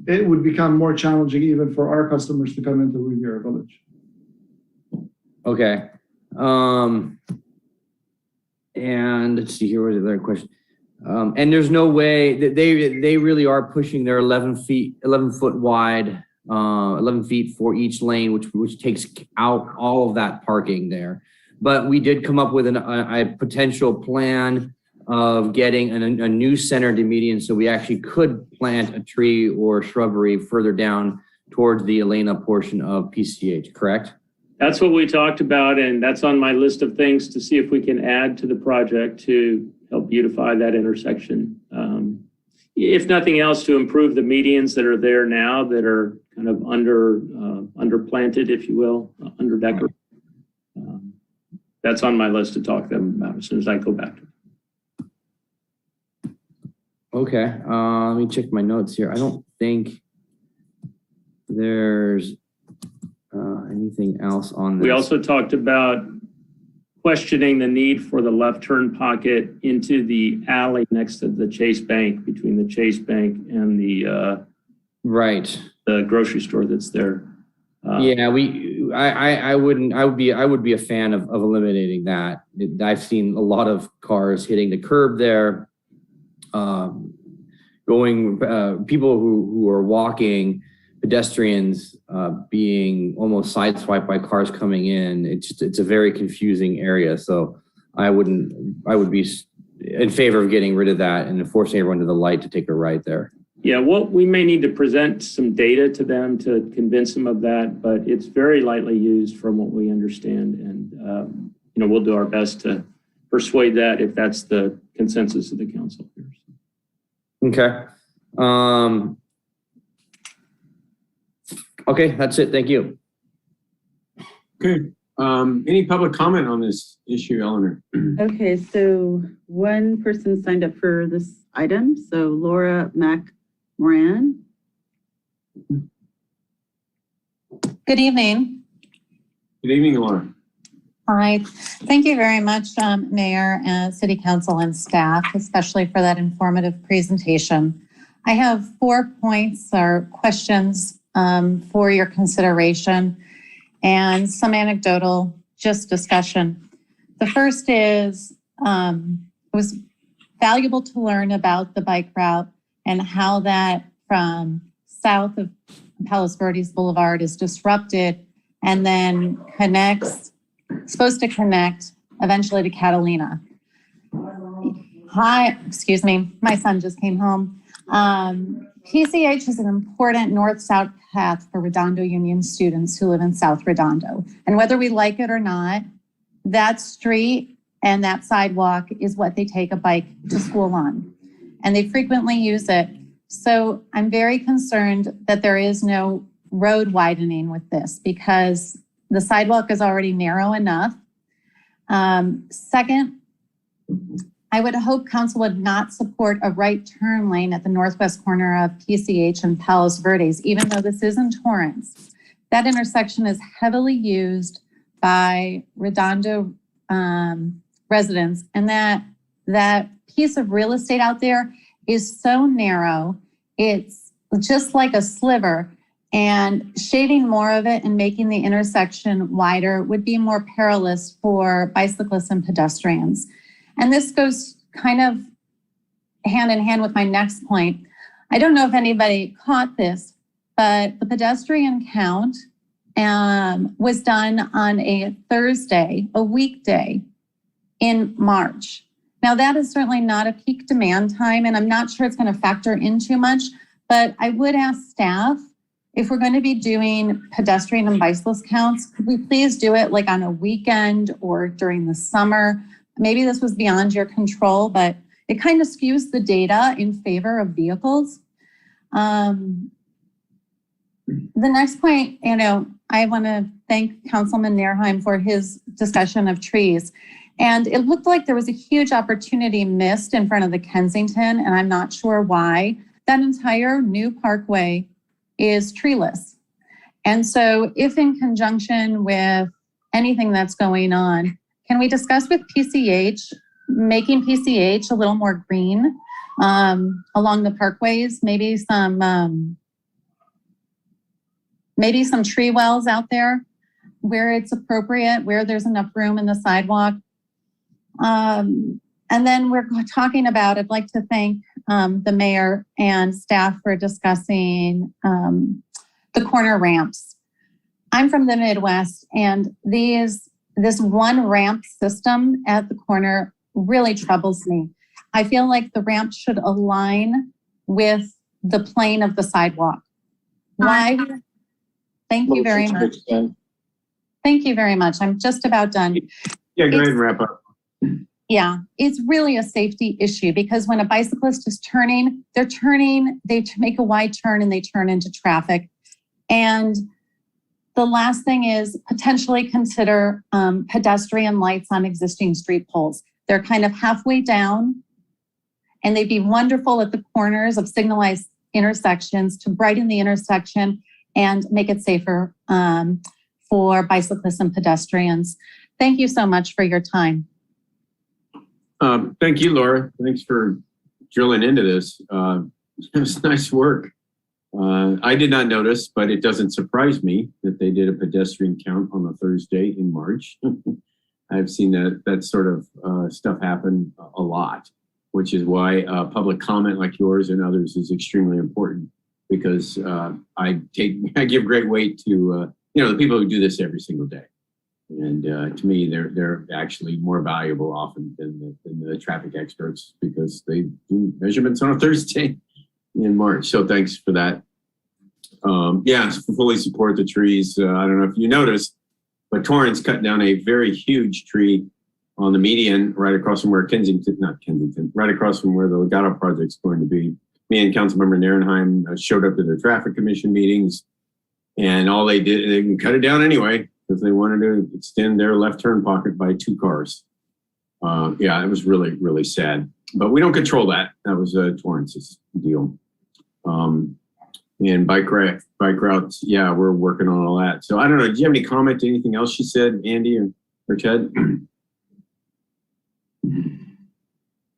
it would become more challenging even for our customers to come into Riviera Village. Okay. And let's see here, where's the other question? And there's no way that they really are pushing their 11 foot wide, 11 feet for each lane, which takes out all of that parking there. But we did come up with a potential plan of getting a new center to median, so we actually could plant a tree or shrubbery further down towards the Elena portion of PCH, correct? That's what we talked about, and that's on my list of things to see if we can add to the project to help beautify that intersection. If nothing else, to improve the medians that are there now that are kind of underplanted, if you will, under decorated. That's on my list to talk to them about as soon as I go back to them. Okay, let me check my notes here. I don't think there's anything else on this. We also talked about questioning the need for the left turn pocket into the alley next to the Chase Bank, between the Chase Bank and the the grocery store that's there. Yeah, I would be a fan of eliminating that. I've seen a lot of cars hitting the curb there, people who are walking, pedestrians being almost sideswiped by cars coming in. It's a very confusing area. So I would be in favor of getting rid of that and forcing everyone to the light to take a right there. Yeah, well, we may need to present some data to them to convince them of that, but it's very lightly used from what we understand. And, we'll do our best to persuade that if that's the consensus of the council here. Okay. Okay, that's it. Thank you. Okay. Any public comment on this issue, Eleanor? Okay, so one person signed up for this item. So Laura Moran. Good evening. Good evening, Laura. All right. Thank you very much, Mayor, City Council, and staff, especially for that informative presentation. I have 4 points or questions for your consideration and some anecdotal just discussion. The first is, it was valuable to learn about the bike route and how that from south of Palos Verdes Boulevard is disrupted and then supposed to connect eventually to Catalina. Hi, excuse me, my son just came home. PCH is an important north-south path for Redondo Union students who live in South Redondo. And whether we like it or not, that street and that sidewalk is what they take a bike to school on. And they frequently use it. So I'm very concerned that there is no road widening with this because the sidewalk is already narrow enough. Second, I would hope council would not support a right turn lane at the northwest corner of PCH and Palos Verdes, even though this is in Torrance. That intersection is heavily used by Redondo residents, and that piece of real estate out there is so narrow, it's just like a sliver, and shaving more of it and making the intersection wider would be more perilous for bicyclists and pedestrians. And this goes kind of hand in hand with my next point. I don't know if anybody caught this, but the pedestrian count was done on a Thursday, a weekday in March. Now that is certainly not a peak demand time, and I'm not sure it's going to factor in too much, but I would ask staff, if we're going to be doing pedestrian and bicyclist counts, could we please do it like on a weekend or during the summer? Maybe this was beyond your control, but it kind of skews the data in favor of vehicles. The next point, I want to thank Councilman Nairheim for his discussion of trees. And it looked like there was a huge opportunity missed in front of the Kensington, and I'm not sure why. That entire new parkway is treeless. And so if in conjunction with anything that's going on, can we discuss with PCH, making PCH a little more green along the parkways, maybe some tree wells out there where it's appropriate, where there's enough room in the sidewalk. And then we're talking about, I'd like to thank the mayor and staff for discussing the corner ramps. I'm from the Midwest, and this one ramp system at the corner really troubles me. I feel like the ramp should align with the plane of the sidewalk. Why? Thank you very much. Thank you very much. I'm just about done. Yeah, go ahead and wrap up. Yeah, it's really a safety issue because when a bicyclist is turning, they make a wide turn and they turn into traffic. And the last thing is potentially consider pedestrian lights on existing street poles. They're kind of halfway down and they'd be wonderful at the corners of signalized intersections to brighten the intersection and make it safer for bicyclists and pedestrians. Thank you so much for your time. Thank you, Laura. Thanks for drilling into this. It was nice work. I did not notice, but it doesn't surprise me that they did a pedestrian count on a Thursday in March. I've seen that sort of stuff happen a lot, which is why public comment like yours and others is extremely important, because I give great weight to the people who do this every single day. And to me, they're actually more valuable often than the traffic experts, because they do measurements on a Thursday in March. So thanks for that. Yeah, fully support the trees. I don't know if you noticed, but Torrance cut down a very huge tree on the median right across from where right across from where the Legato project's going to be. Me and Councilmember Narenheim showed up to their traffic commission meetings, and all they did, they cut it down anyway, because they wanted to extend their left turn pocket by 2 cars. Yeah, it was really, really sad. But we don't control that. That was Torrance's deal. And bike routes, yeah, we're working on all that. So I don't know, do you have any comment to anything else she said, Andy or Ted?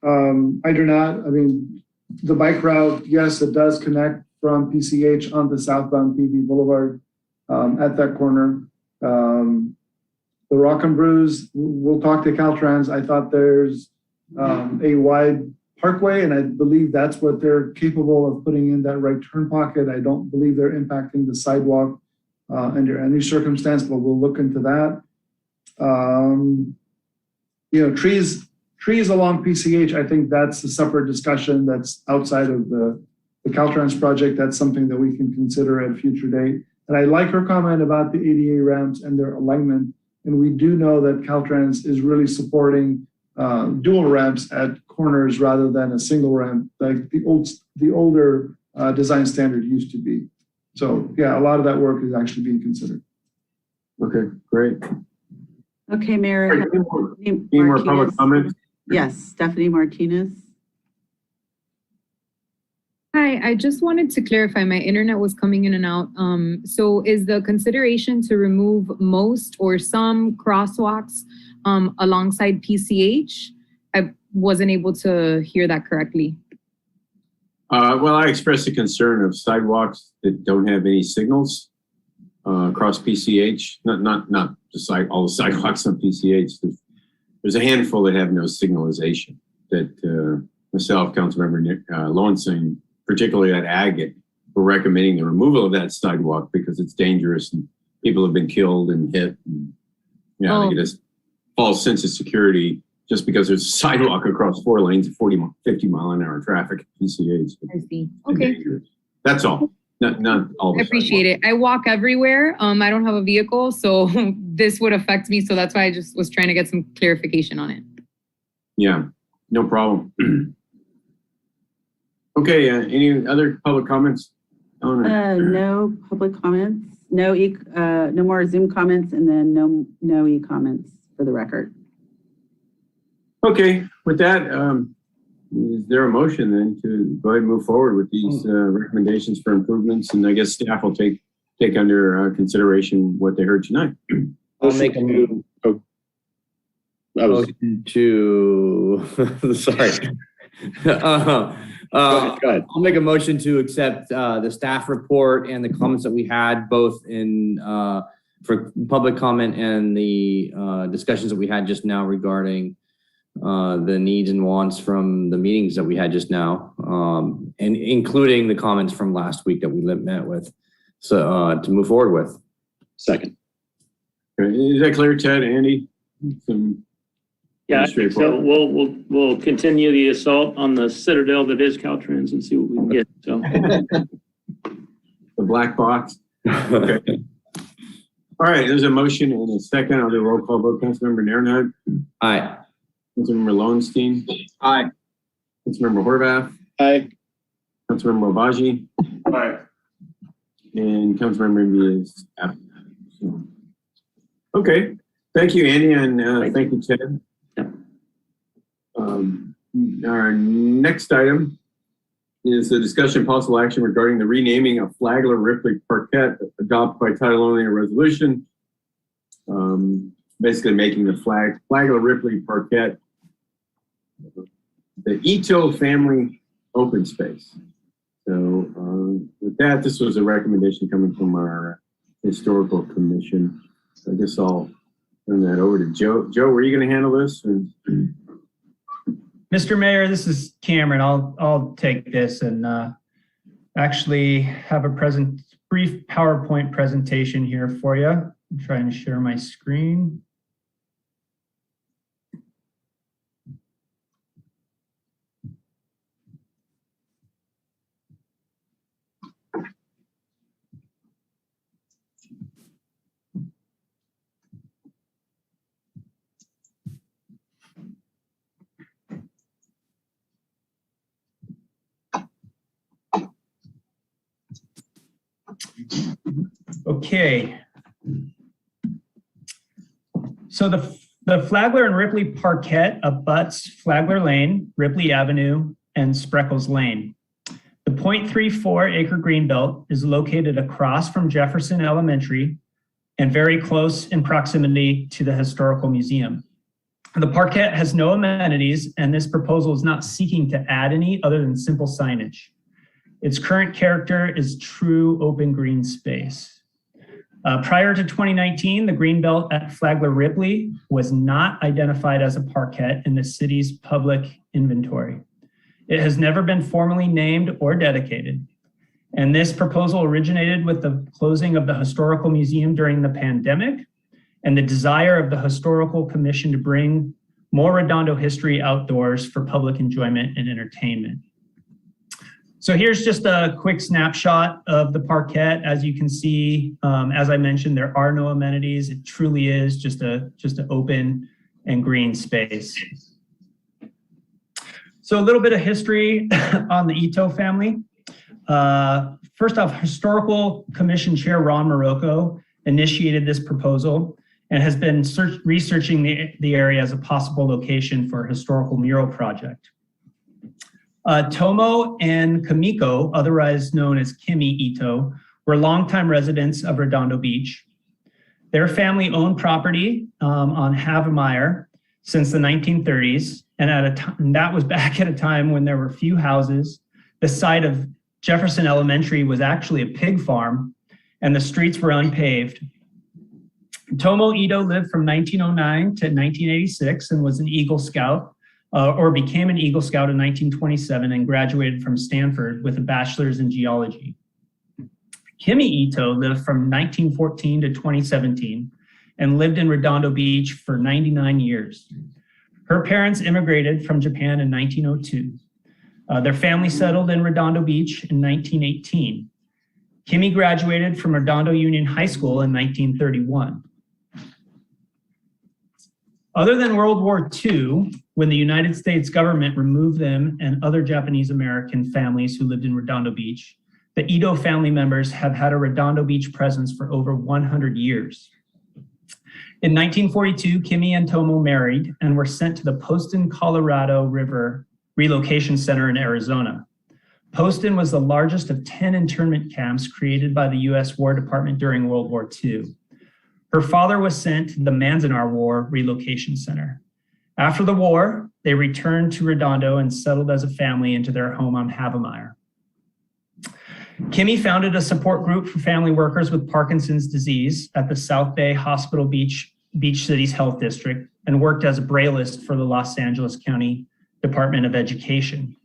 I do not. I mean, the bike route, yes, it does connect from PCH onto Southbound PV Boulevard at that corner. The Rock and Brews, we'll talk to Caltrans. I thought there's a wide parkway, and I believe that's what they're capable of putting in that right turn pocket. I don't believe they're impacting the sidewalk under any circumstance, but we'll look into that. Trees along PCH, I think that's a separate discussion that's outside of the Caltrans project. That's something that we can consider at a future date. And I like her comment about the ADA ramps and their alignment. And we do know that Caltrans is really supporting dual ramps at corners rather than a single ramp, like the older design standard used to be. So yeah, a lot of that work is actually being considered. Okay, great. Okay, Mayor. Any more public comments? Yes, Stephanie Martinez. Hi, I just wanted to clarify, my internet was coming in and out. So is the consideration to remove most or some crosswalks alongside PCH? I wasn't able to hear that correctly. Well, I expressed a concern of sidewalks that don't have any signals across PCH. Not all the sidewalks on PCH. There's a handful that have no signalization. That myself, Councilmember Lowenstein, particularly at Agate, we're recommending the removal of that sidewalk because it's dangerous and people have been killed and hit. And, they get a false sense of security just because there's a sidewalk across 4 lanes of 50 mile an hour traffic at PCH. I see. Okay. That's all. Not all. I appreciate it. I walk everywhere. I don't have a vehicle, so this would affect me. So that's why I just was trying to get some clarification on it. Yeah, no problem. Okay, any other public comments? No public comments. No more Zoom comments, and then no e-comments for the record. Okay, with that, is there a motion then to go ahead and move forward with these recommendations for improvements? And I guess staff will take under consideration what they heard tonight. I'll make a motion to. Sorry. Go ahead. I'll make a motion to accept the staff report and the comments that we had, both in for public comment and the discussions that we had just now regarding the needs and wants from the meetings that we had just now, and including the comments from last week that we met with, so to move forward with. Second. Okay. Is that clear, Ted, Andy? Yeah, I think so. We'll continue the assault on the citadel that is Caltrans and see what we can get. So the black box. Okay. All right, there's a motion and a second. I'll do a roll call vote. Councilmember Narenheim. Aye. Councilmember Lowenstein. Aye. Councilmember Horvath. Aye. Councilmember Obaji. Aye. And Councilmember Indy is absent. Okay. Thank you, Andy, and thank you, Ted. Our next item is the discussion of possible action regarding the renaming of Flagler Ripley Parquet, adopted by title only in a resolution. basically making the Flagler Ripley Parquet the Ito family open space. So with that, this was a recommendation coming from our historical commission. So I guess I'll turn that over to Joe. Joe, were you going to handle this? Mr. Mayor, this is Cameron. I'll take this and actually have a brief PowerPoint presentation here for you. I'm trying to share my screen. Okay. So the Flagler and Ripley Parquet abuts Flagler Lane, Ripley Avenue, and Spreckles Lane. The 0.34 acre greenbelt is located across from Jefferson Elementary and very close in proximity to the Historical Museum. The Parquet has no amenities, and this proposal is not seeking to add any other than simple signage. Its current character is true open green space. Prior to 2019, the greenbelt at Flagler Ripley was not identified as a parquet in the city's public inventory. It has never been formally named or dedicated. And this proposal originated with the closing of the Historical Museum during the pandemic and the desire of the Historical Commission to bring more Redondo history outdoors for public enjoyment and entertainment. So here's just a quick snapshot of the parquet. As you can see, as I mentioned, there are no amenities. It truly is just an open and green space. So a little bit of history on the Ito family. First off, Historical Commission Chair Ron Morocco initiated this proposal and has been researching the area as a possible location for a historical mural project. Tomo and Kamiko, otherwise known as Kimi Ito, were longtime residents of Redondo Beach. Their family owned property on Havemeyer since the 1930s, and that was back at a time when there were few houses. The site of Jefferson Elementary was actually a pig farm, and the streets were unpaved. Tomo Ito lived from 1909 to 1986 and was an Eagle Scout. Or became an Eagle Scout in 1927 and graduated from Stanford with a bachelor's in geology. Kimi Ito lived from 1914 to 2017 and lived in Redondo Beach for 99 years. Her parents immigrated from Japan in 1902. Their family settled in Redondo Beach in 1918. Kimi graduated from Redondo Union High School in 1931. Other than World War II, when the United States government removed them and other Japanese American families who lived in Redondo Beach, the Ito family members have had a Redondo Beach presence for over 100 years. In 1942, Kimi and Tomo married and were sent to the Poston, Colorado River Relocation Center in Arizona. Poston was the largest of 10 internment camps created by the U.S. War Department during World War II. Her father was sent to the Manzanar War Relocation Center. After the war, they returned to Redondo and settled as a family into their home on Havemeyer. Kimi founded a support group for family workers with Parkinson's disease at the South Bay Hospital Beach Cities Health District and worked as a brailleist for the Los Angeles County Department of Education.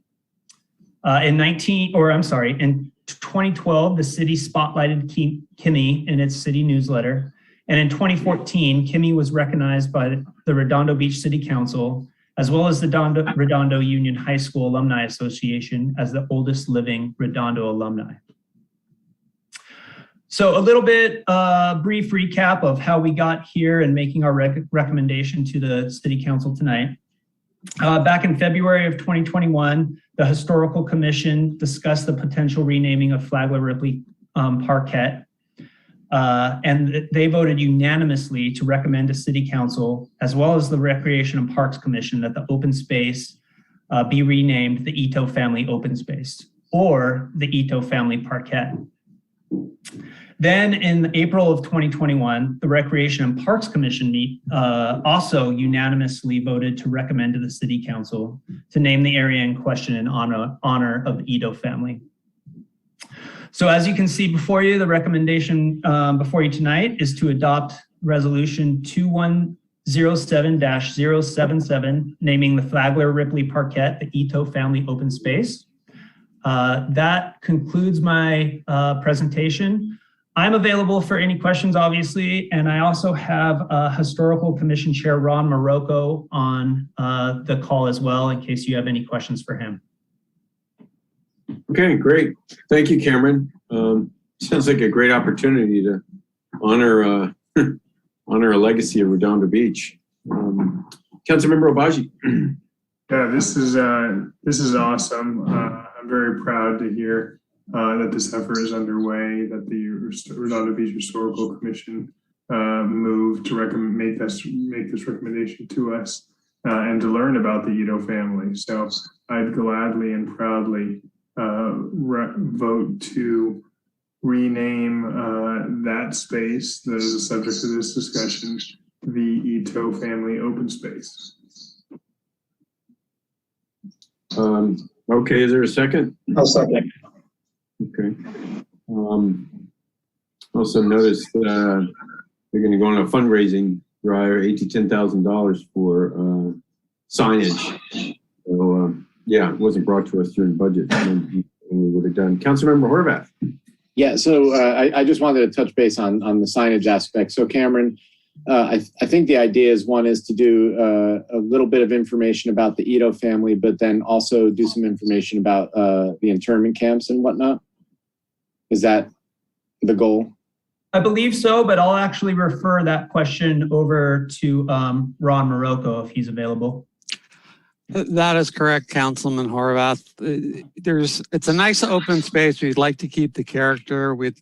In 2012, the city spotlighted Kimi in its city newsletter. And in 2014, Kimi was recognized by the Redondo Beach City Council, as well as the Redondo Union High School Alumni Association, as the oldest living Redondo alumni. So a little bit brief recap of how we got here and making our recommendation to the City Council tonight. Back in February of 2021, the Historical Commission discussed the potential renaming of Flagler Ripley Parquet. And they voted unanimously to recommend to City Council, as well as the Recreation and Parks Commission, that the open space be renamed the Ito Family Open Space or the Ito Family Parquet. Then in April of 2021, the Recreation and Parks Commission also unanimously voted to recommend to the City Council to name the area in question in honor of the Ito family. So as you can see before you, the recommendation before you tonight is to adopt Resolution 2107-077, naming the Flagler Ripley Parkette the Ito family open space. That concludes my presentation. I'm available for any questions, obviously, and I also have Historical Commission Chair Ron Marocco on the call as well, in case you have any questions for him. Okay, great. Thank you, Cameron. Sounds like a great opportunity to honor honor a legacy of Redondo Beach. Councilmember Obaji. Yeah, this is awesome. I'm very proud to hear that this effort is underway, that the Redondo Beach Historical Commission moved to make this recommendation to us and to learn about the Ito family. So I'd gladly and proudly vote to rename that space that is the subject of this discussion, the Ito family open space. Okay, is there a second? I'll second. Okay. Also noticed they're going to go on a fundraising drive, $8,000 to $10,000 for signage. So yeah, it wasn't brought to us during budget. We would have done. Councilmember Horvath. Yeah, so I just wanted to touch base on the signage aspect. So Cameron, I think the idea is to do a little bit of information about the Ito family, but then also do some information about the internment camps and whatnot. Is that the goal? I believe so, but I'll actually refer that question over to Ron Marocco if he's available. That is correct, Councilman Horvath. It's a nice open space. We'd like to keep the character. We'd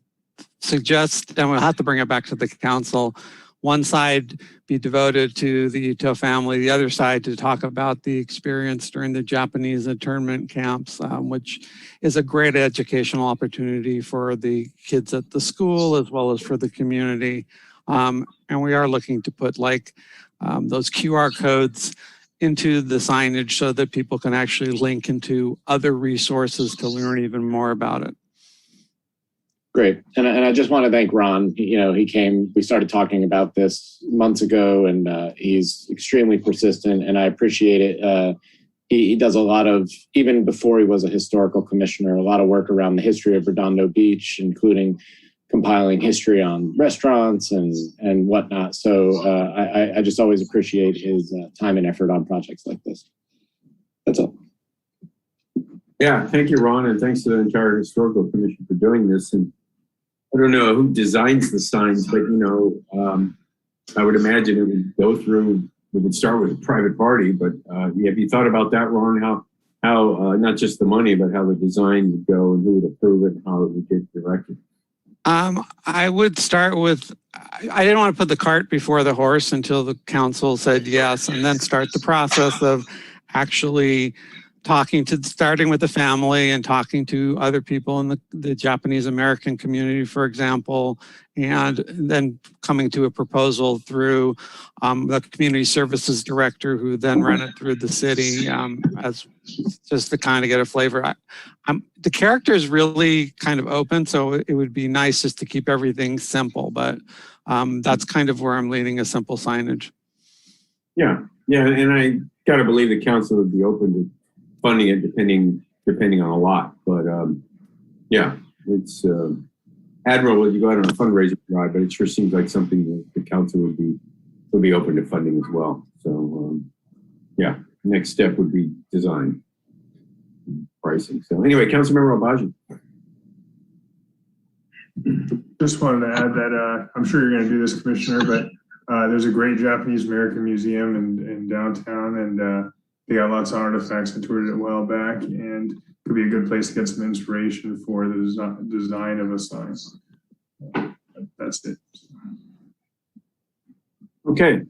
suggest, and we'll have to bring it back to the council, one side be devoted to the Ito family, the other side to talk about the experience during the Japanese internment camps, which is a great educational opportunity for the kids at the school as well as for the community. And we are looking to put those QR codes into the signage so that people can actually link into other resources to learn even more about it. Great. And I just want to thank Ron. He came, we started talking about this months ago, and he's extremely persistent, and I appreciate it. He does a lot of, even before he was a historical commissioner, a lot of work around the history of Redondo Beach, including compiling history on restaurants and whatnot. So I just always appreciate his time and effort on projects like this. That's all. Yeah, thank you, Ron, and thanks to the entire Historical Commission for doing this. And I don't know who designs the signs, but I would imagine it would go through. We would start with a private party, but have you thought about that, Ron? How not just the money, but how the design would go and who would approve it, and how it would get directed? I would start with, I didn't want to put the cart before the horse until the council said yes, and then start the process of actually starting with the family and talking to other people in the Japanese American community, for example, and then coming to a proposal through the community services director, who then ran it through the city as just to kind of get a flavor. The character is really kind of open, so it would be nice just to keep everything simple, but that's kind of where I'm leaning, a simple signage. Yeah, and I gotta believe the council would be open to funding it depending on a lot, but yeah, it's admirable you go out on a fundraising drive, but it sure seems like something that the council would be open to funding as well. So yeah, next step would be design pricing. So anyway, Councilmember Obaji. Just wanted to add that I'm sure you're going to do this, Commissioner, but there's a great Japanese American museum in downtown, and they got lots of artifacts. I toured it a while back, and could be a good place to get some inspiration for the design of a sign. That's it. Okay,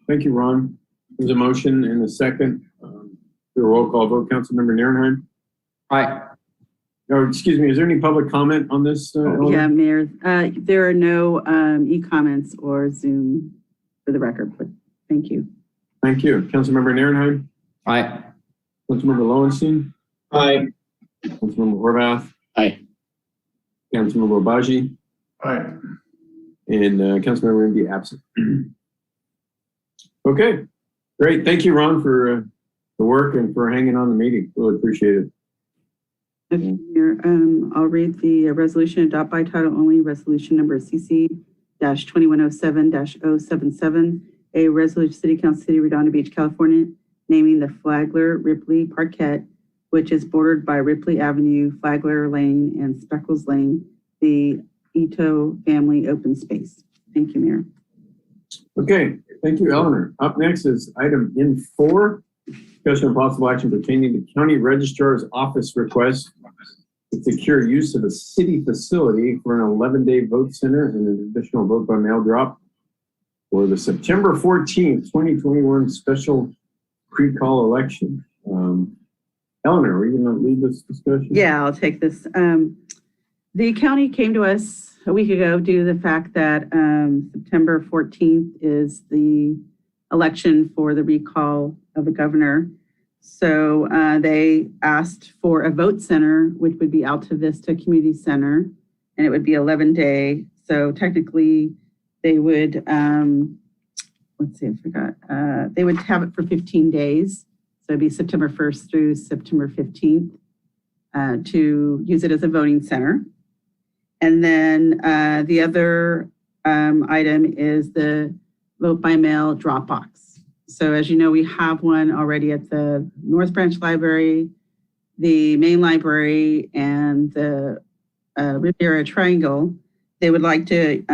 thank you, Ron. There's a motion and a second. Do a roll call vote. Councilmember Nierenheim? Aye. or excuse me, is there any public comment on this? Yeah, Mayor, there are no e-comments or Zoom for the record, but thank you. Thank you. Councilmember Nierenheim? Aye. Councilmember Lowenstein? Aye. Councilmember Horvath? Aye. Councilmember Obaji? Aye. And Councilmember Indy absent. Okay, great. Thank you, Ron, for the work and for hanging on the meeting. Really appreciate it. Okay, Mayor, I'll read the resolution adopt by title only, resolution number CC-2107-077, a resolution City Council City, Redondo Beach, California, naming the Flagler Ripley Parquet, which is bordered by Ripley Avenue, Flagler Lane, and Speckles Lane, the Ito family open space. Thank you, Mayor. Okay, thank you, Eleanor. Up next is item N4, discussion of possible action pertaining to County Registrar's Office request to secure use of a city facility for an 11-day vote center and an additional vote by mail drop for the September 14th, 2021 special pre-call election. Eleanor, are you going to lead this discussion? Yeah, I'll take this. The county came to us a week ago due to the fact that September 14th is the election for the recall of the governor. So they asked for a vote center, which would be Alta Vista Community Center, and it would be 11-day. So technically they would, let's see, I forgot. They would have it for 15 days. So it'd be September 1st through September 15th to use it as a voting center. And then the other item is the vote by mail drop box. So as you know, we have one already at the North Branch Library, the main library, and the Riviera Triangle. They would like to,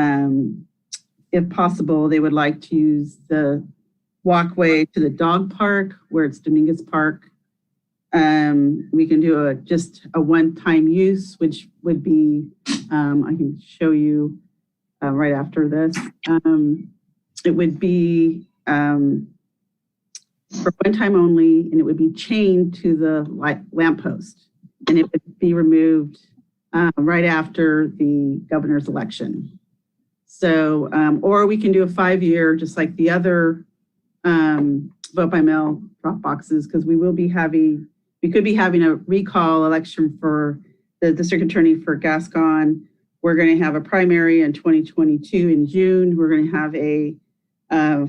if possible, they would like to use the walkway to the dog park where it's Dominguez Park. We can do just a one-time use, which would be, I can show you right after this. It would be for one time only, and it would be chained to the lamppost, and it would be removed right after the governor's election. So, or we can do a 5-year, just like the other vote by mail drop boxes, because we could be having a recall election for the district attorney for Gascon. We're going to have a primary in 2022 in June. We're going to have a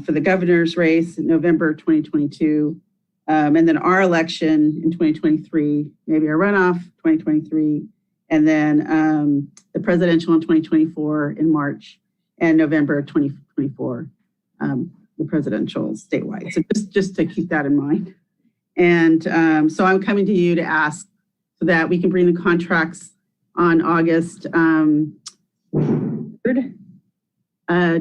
for the governor's race in November 2022. And then our election in 2023, maybe a runoff 2023, and then the presidential in 2024 in March, and November 2024, the presidential statewide. So just to keep that in mind. And so I'm coming to you to ask so that we can bring the contracts on August 3rd,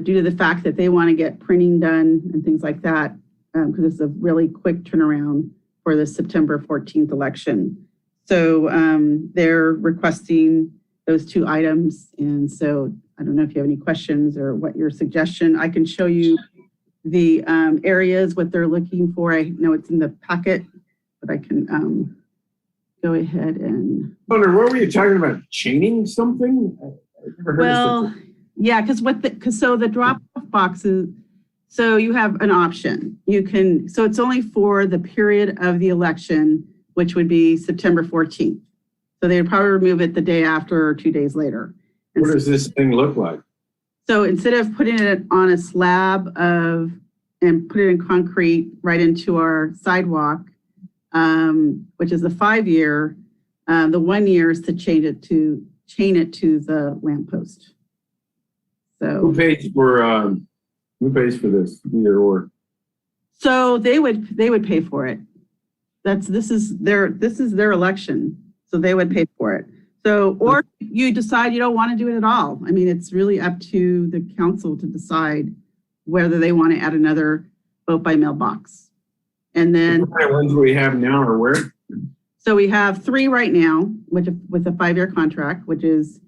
due to the fact that they want to get printing done and things like that, because it's a really quick turnaround for the September 14th election. So they're requesting those two items. And so I don't know if you have any questions or what your suggestion. I can show you the areas, what they're looking for. I know it's in the packet, but I can go ahead and. What were you talking about? Chaining something? Well, yeah, because so the drop-off boxes, so you have an option. So it's only for the period of the election, which would be September 14th. So they would probably remove it the day after or 2 days later. What does this thing look like? So instead of putting it on a slab and put it in concrete right into our sidewalk, which is the 5-year, the 1 year is to chain it to the lamppost. So who pays for this? Either or. So they would pay for it. This is their election, so they would pay for it. So, or you decide you don't want to do it at all. I mean, it's really up to the council to decide whether they want to add another vote by mail box. And then the ones we have now are where? So we have 3 right now, with a 5-year contract, which is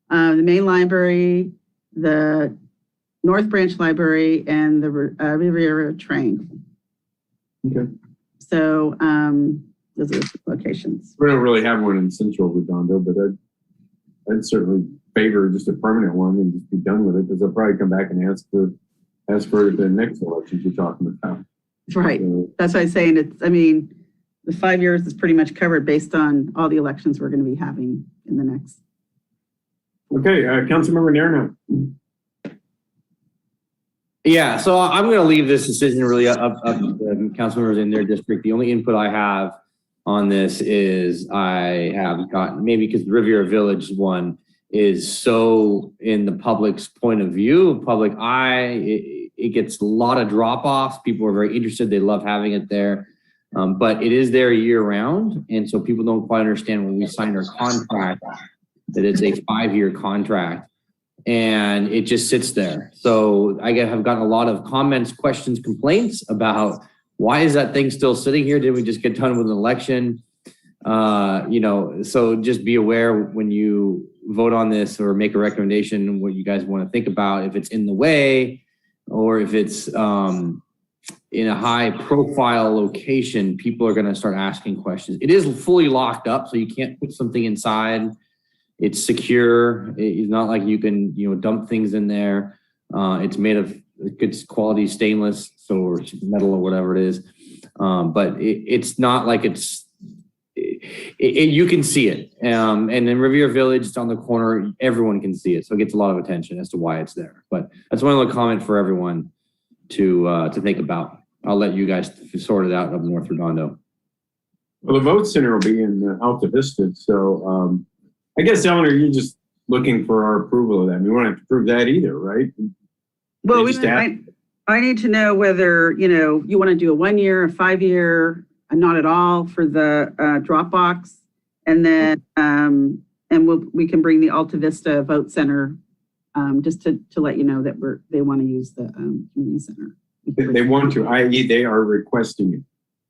the main library, the North Branch Library, and the Riviera Triangle. Okay. So those are the locations. We don't really have one in central Redondo, but I'd certainly favor just a permanent one and just be done with it, because they'll probably come back and ask for the next elections you're talking about. Right. That's why I'm saying the 5 years is pretty much covered based on all the elections we're going to be having in the next. Okay, Councilmember Nerno. Yeah, so I'm going to leave this decision really up to the council members in their district. The only input I have on this is I have gotten, maybe because the Riviera Village one is so in the public's point of view, public eye, it gets a lot of drop-offs. People are very interested. They love having it there. But it is there year round. And so people don't quite understand when we signed our contract that it's a 5-year contract and it just sits there. So I have gotten a lot of comments, questions, complaints about why is that thing still sitting here? Did we just get done with an election? So just be aware when you vote on this or make a recommendation, what you guys want to think about, if it's in the way or if it's in a high profile location, people are going to start asking questions. It is fully locked up, so you can't put something inside. It's secure. It's not like you can, dump things in there. It's made of good quality stainless, or metal or whatever it is. But it's not like you can see it. And in Riviera Village, it's on the corner. Everyone can see it. So it gets a lot of attention as to why it's there. But that's one little comment for everyone to think about. I'll let you guys sort it out up North Redondo. Well, the vote center will be in Alta Vista. So I guess, Eleanor, you're just looking for our approval of that. We won't have to prove that either, right? Well, I need to know whether, you want to do a 1 year, a 5 year, not at all for the Dropbox. And then we can bring the Alta Vista Vote Center just to let you know that they want to use the community center. They want to, i.e. they are requesting it.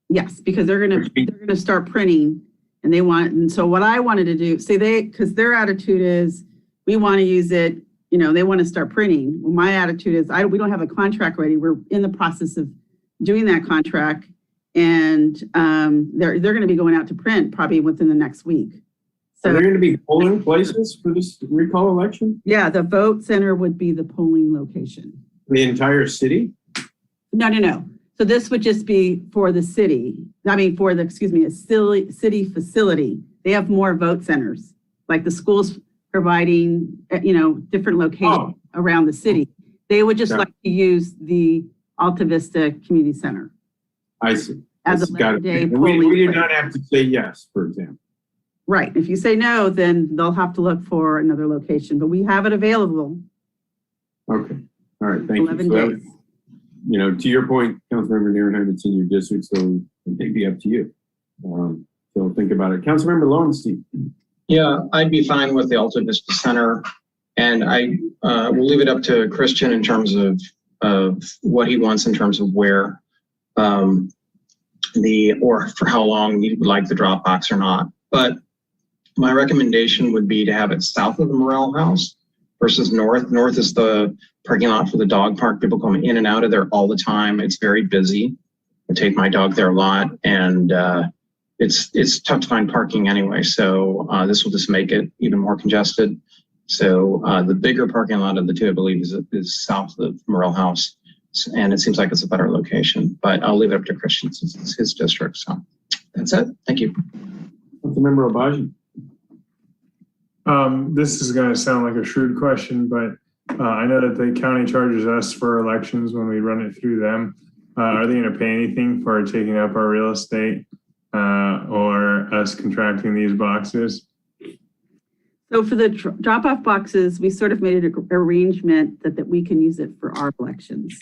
Yes, because they're gonna start printing and so what I wanted to do, because their attitude is we want to use it, they want to start printing. Well, my attitude is we don't have a contract ready. We're in the process of doing that contract, and they're going to be going out to print probably within the next week. So are there going to be polling places for this recall election? Yeah, the vote center would be the polling location. The entire city? No. So this would just be for the city. A city facility. They have more vote centers, like the schools providing, different locations around the city. They would just like to use the Alta Vista Community Center. I see. As a day we do not have to say yes, for example. Right. If you say no, then they'll have to look for another location, but we have it available. Okay. All right. Thank 11 you. days. To your point, Councilmember Nierenheim, it's in your district, so it may be up to you. So think about it. Councilmember Lowenstein. Yeah, I'd be fine with the Alta Vista Center, and I will leave it up to Christian in terms of what he wants in terms of where or for how long he would like the Dropbox or not. But my recommendation would be to have it south of the Morel House versus north. North is the parking lot for the dog park. People come in and out of there all the time. It's very busy. I take my dog there a lot, and it's tough to find parking anyway. So this will just make it even more congested. So the bigger parking lot of the two, I believe, is south of Morel House, and it seems like it's a better location. But I'll leave it up to Christian since it's his district. So that's it. Thank you. Councilmember Obaji. This is going to sound like a shrewd question, but I know that the county charges us for elections when we run it through them. Are they going to pay anything for taking up our real estate or us contracting these boxes? So for the drop-off boxes, we sort of made an arrangement that we can use it for our elections.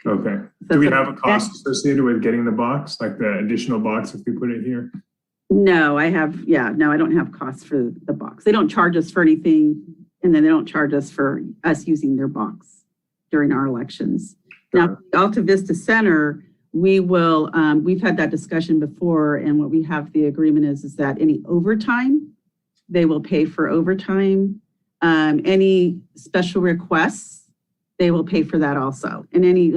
Okay. Do we have a cost associated with getting the box, like the additional box if we put it here? No, I don't have costs for the box. They don't charge us for anything, and then they don't charge us for us using their box during our elections. Now, the Alta Vista Center, we will, we've had that discussion before, and what we have the agreement is that any overtime, they will pay for overtime. Any special requests, they will pay for that also. And any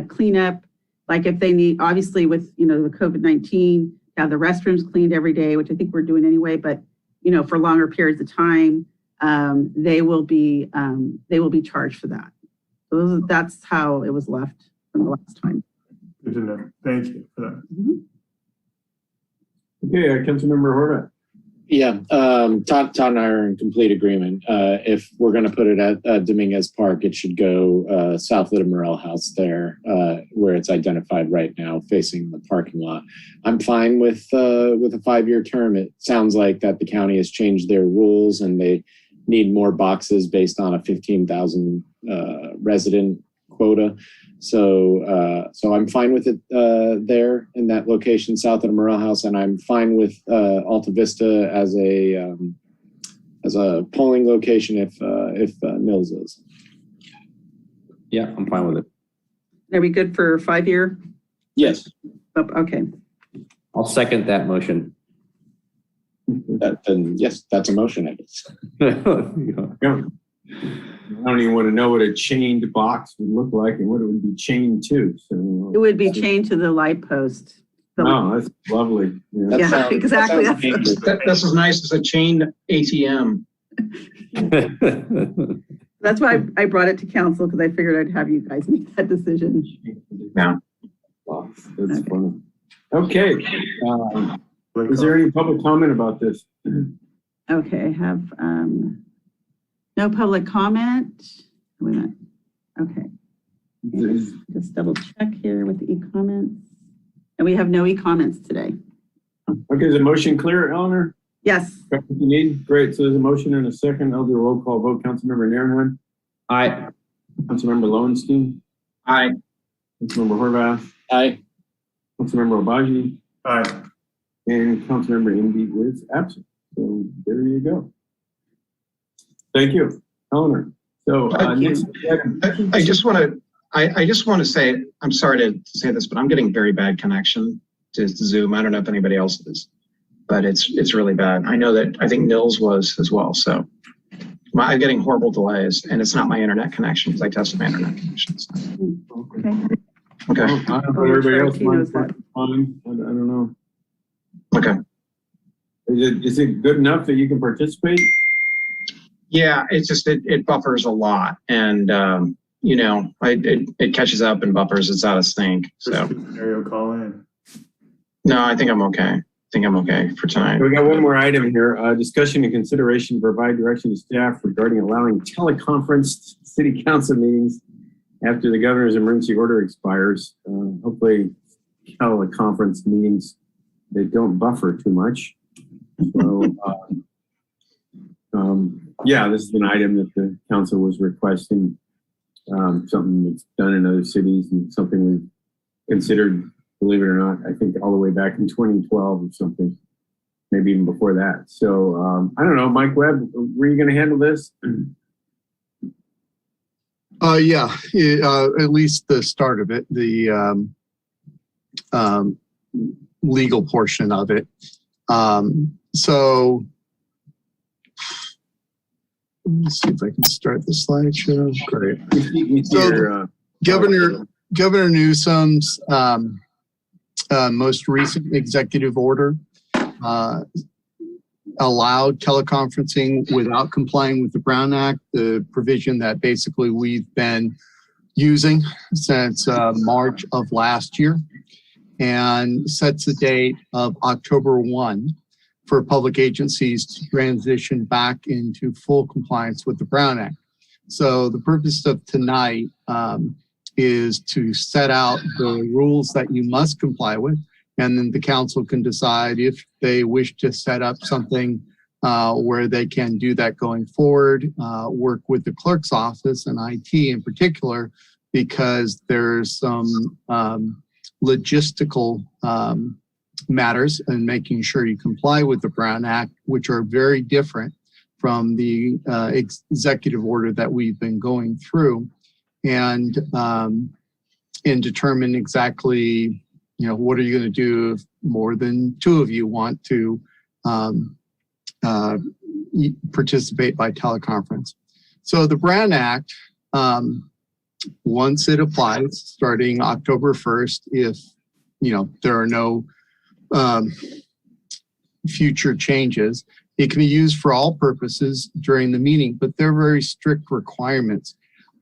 cleanup, like if they need, obviously with, the COVID-19, have the restrooms cleaned every day, which I think we're doing anyway, but, you know, for longer periods of time, they will be charged for that. So that's how it was left from the last time. Good to know. Thank you for that. Okay, Councilmember Horvath. Yeah, Todd and I are in complete agreement. If we're going to put it at Dominguez Park, it should go south of the Morel House there, where it's identified right now, facing the parking lot. I'm fine with a 5-year term. It sounds like that the county has changed their rules and they need more boxes based on a 15,000 resident quota. So I'm fine with it there in that location south of the Morel House, and I'm fine with Alta Vista as a polling location if Mills is. Yeah, I'm fine with it. Are we good for 5-year? Yes. Okay. I'll second that motion. Then yes, that's a motion, I guess. I don't even want to know what a chained box would look like and what it would be chained to. So It would be chained to the light post. oh, that's lovely. Yeah, exactly. That's as nice as a chained ATM. That's why I brought it to council, because I figured I'd have you guys make that decision. Yeah. That's funny. Okay. Is there any public comment about this? Okay, I have no public comment. Wait a minute. Okay. Just double check here with the e-comments. And we have no e-comments today. Okay, is the motion clear, Eleanor? Yes. If you need, great. So there's a motion and a second. I'll do a roll call vote. Councilmember Nairnheim. Aye. Councilmember Lowenstein. Aye. Councilmember Horvath. Aye. Councilmember Obaji. Aye. And Councilmember Indy is absent. So there you go. Thank you, Eleanor. So next, I just want to say, I'm sorry to say this, but I'm getting very bad connection to Zoom. I don't know if anybody else is, but it's really bad. I know that I think Nils was as well. So I'm getting horrible delays, and it's not my internet connection because I tested my internet connection. So. Okay. I don't know everybody else knows that. Fine. I don't know. Okay. Is it good enough that you can participate? Yeah, it's just it buffers a lot, and you know, it catches up and buffers. It's out of sync. So Scenario call in. no, I think I'm okay. For tonight. We got one more item here. Discussion and consideration to provide direction to staff regarding allowing teleconference city council meetings after the governor's emergency order expires. Hopefully teleconference meetings, they don't buffer too much. So yeah, this is an item that the council was requesting, something that's done in other cities and something we considered, believe it or not, I think all the way back in 2012 or something, maybe even before that. So I don't know, Mike Webb, were you going to handle this? Yeah, at least the start of it, the legal portion of it. So let me see if I can start the slideshow. Great. So Governor Newsom's most recent executive order allowed teleconferencing without complying with the Brown Act, the provision that basically we've been using since March of last year, and sets the date of October 1 for public agencies to transition back into full compliance with the Brown Act. So the purpose of tonight is to set out the rules that you must comply with, and then the council can decide if they wish to set up something where they can do that going forward, work with the clerk's office and IT in particular, because there's some logistical matters and making sure you comply with the Brown Act, which are very different from the executive order that we've been going through, and determine exactly, what are you going to do if more than two of you want to participate by teleconference. So the Brown Act, once it applies, starting October 1st, if there are no future changes. It can be used for all purposes during the meeting, but there are very strict requirements.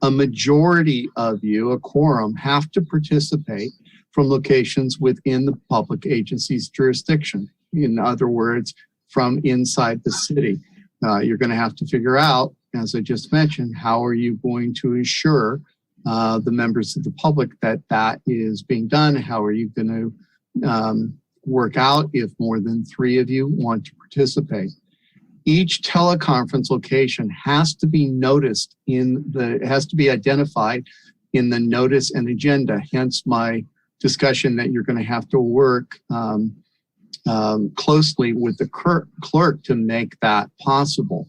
A majority of you, a quorum, have to participate from locations within the public agency's jurisdiction. In other words, from inside the city. You're going to have to figure out, as I just mentioned, how are you going to assure the members of the public that that is being done? How are you going to work out if more than 3 of you want to participate? Each teleconference location has to be noticed has to be identified in the notice and agenda. Hence my discussion that you're going to have to work closely with the clerk to make that possible,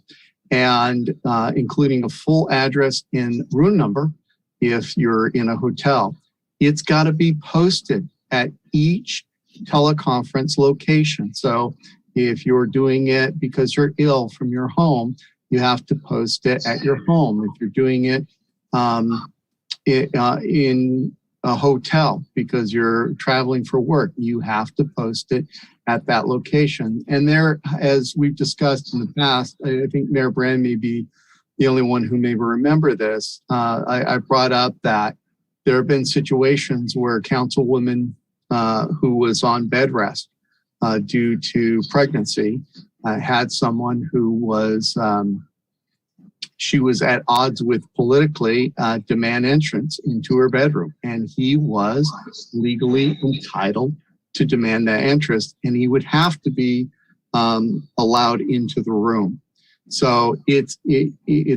and including a full address and room number if you're in a hotel. It's got to be posted at each teleconference location. So if you're doing it because you're ill from your home, you have to post it at your home. If you're doing it in a hotel because you're traveling for work, you have to post it at that location. And there, as we've discussed in the past, I think Mayor Brand may be the only one who may remember this. I brought up that there have been situations where a councilwoman who was on bed rest due to pregnancy had someone who was she was at odds with politically demand entrance into her bedroom, and he was legally entitled to demand that entrance, and he would have to be allowed into the room. So it's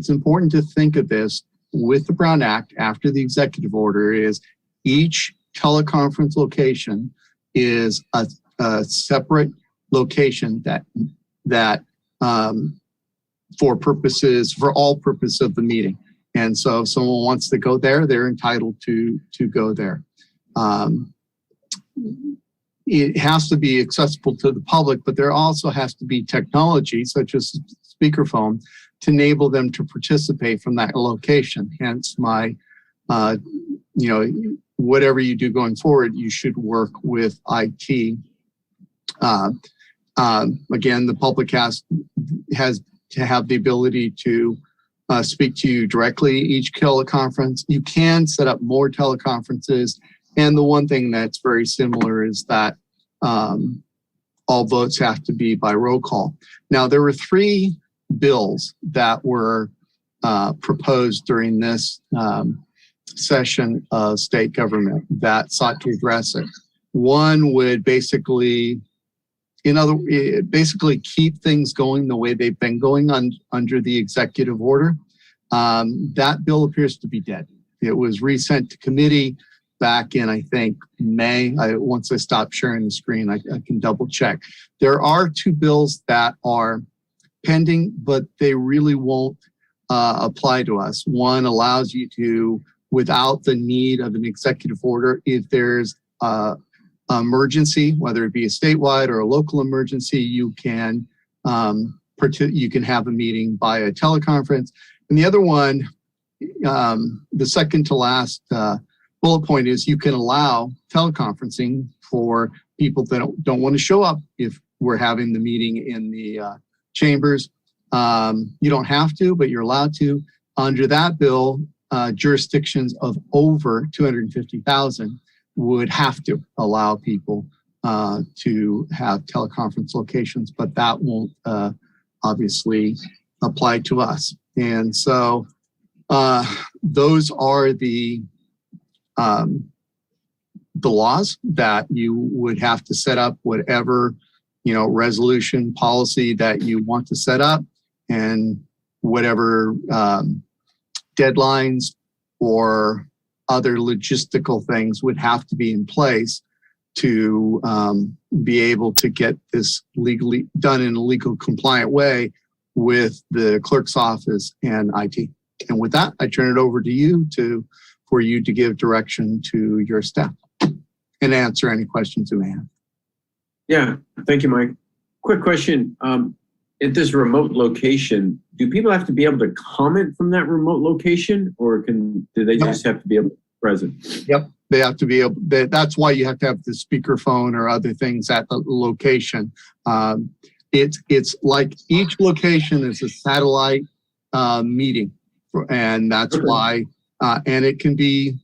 important to think of this with the Brown Act after the executive order is each teleconference location is a separate location that for all purposes of the meeting. And so if someone wants to go there, they're entitled to go there. It has to be accessible to the public, but there also has to be technology such as speakerphone to enable them to participate from that location. Hence my, whatever you do going forward, you should work with IT. Again, the public has to have the ability to speak to you directly each teleconference. You can set up more teleconferences. And the one thing that's very similar is that all votes have to be by roll call. Now, there were 3 bills that were proposed during this session of state government that sought to address it. One would basically keep things going the way they've been going under the executive order. That bill appears to be dead. It was resent to committee back in, I think, May. Once I stop sharing the screen, I can double check. There are 2 bills that are pending, but they really won't apply to us. One allows you to, without the need of an executive order, if there's emergency, whether it be a statewide or a local emergency, you can have a meeting by a teleconference. And the other one, the second to last bullet point is you can allow teleconferencing for people that don't want to show up if we're having the meeting in the chambers. You don't have to, but you're allowed to. Under that bill, jurisdictions of over 250,000 would have to allow people to have teleconference locations, but that won't obviously apply to us. And so those are the laws that you would have to set up, whatever resolution policy that you want to set up, and whatever deadlines or other logistical things would have to be in place to be able to get this legally done in a legal compliant way with the clerk's office and IT. And with that, I turn it over to you for you to give direction to your staff and answer any questions you may have. Yeah, thank you, Mike. Quick question. At this remote location, do people have to be able to comment from that remote location, or do they just have to be able present. Yep. They have to be able, that's why you have to have the speakerphone or other things at the location. It's like each location is a satellite meeting, and that's why, and it can be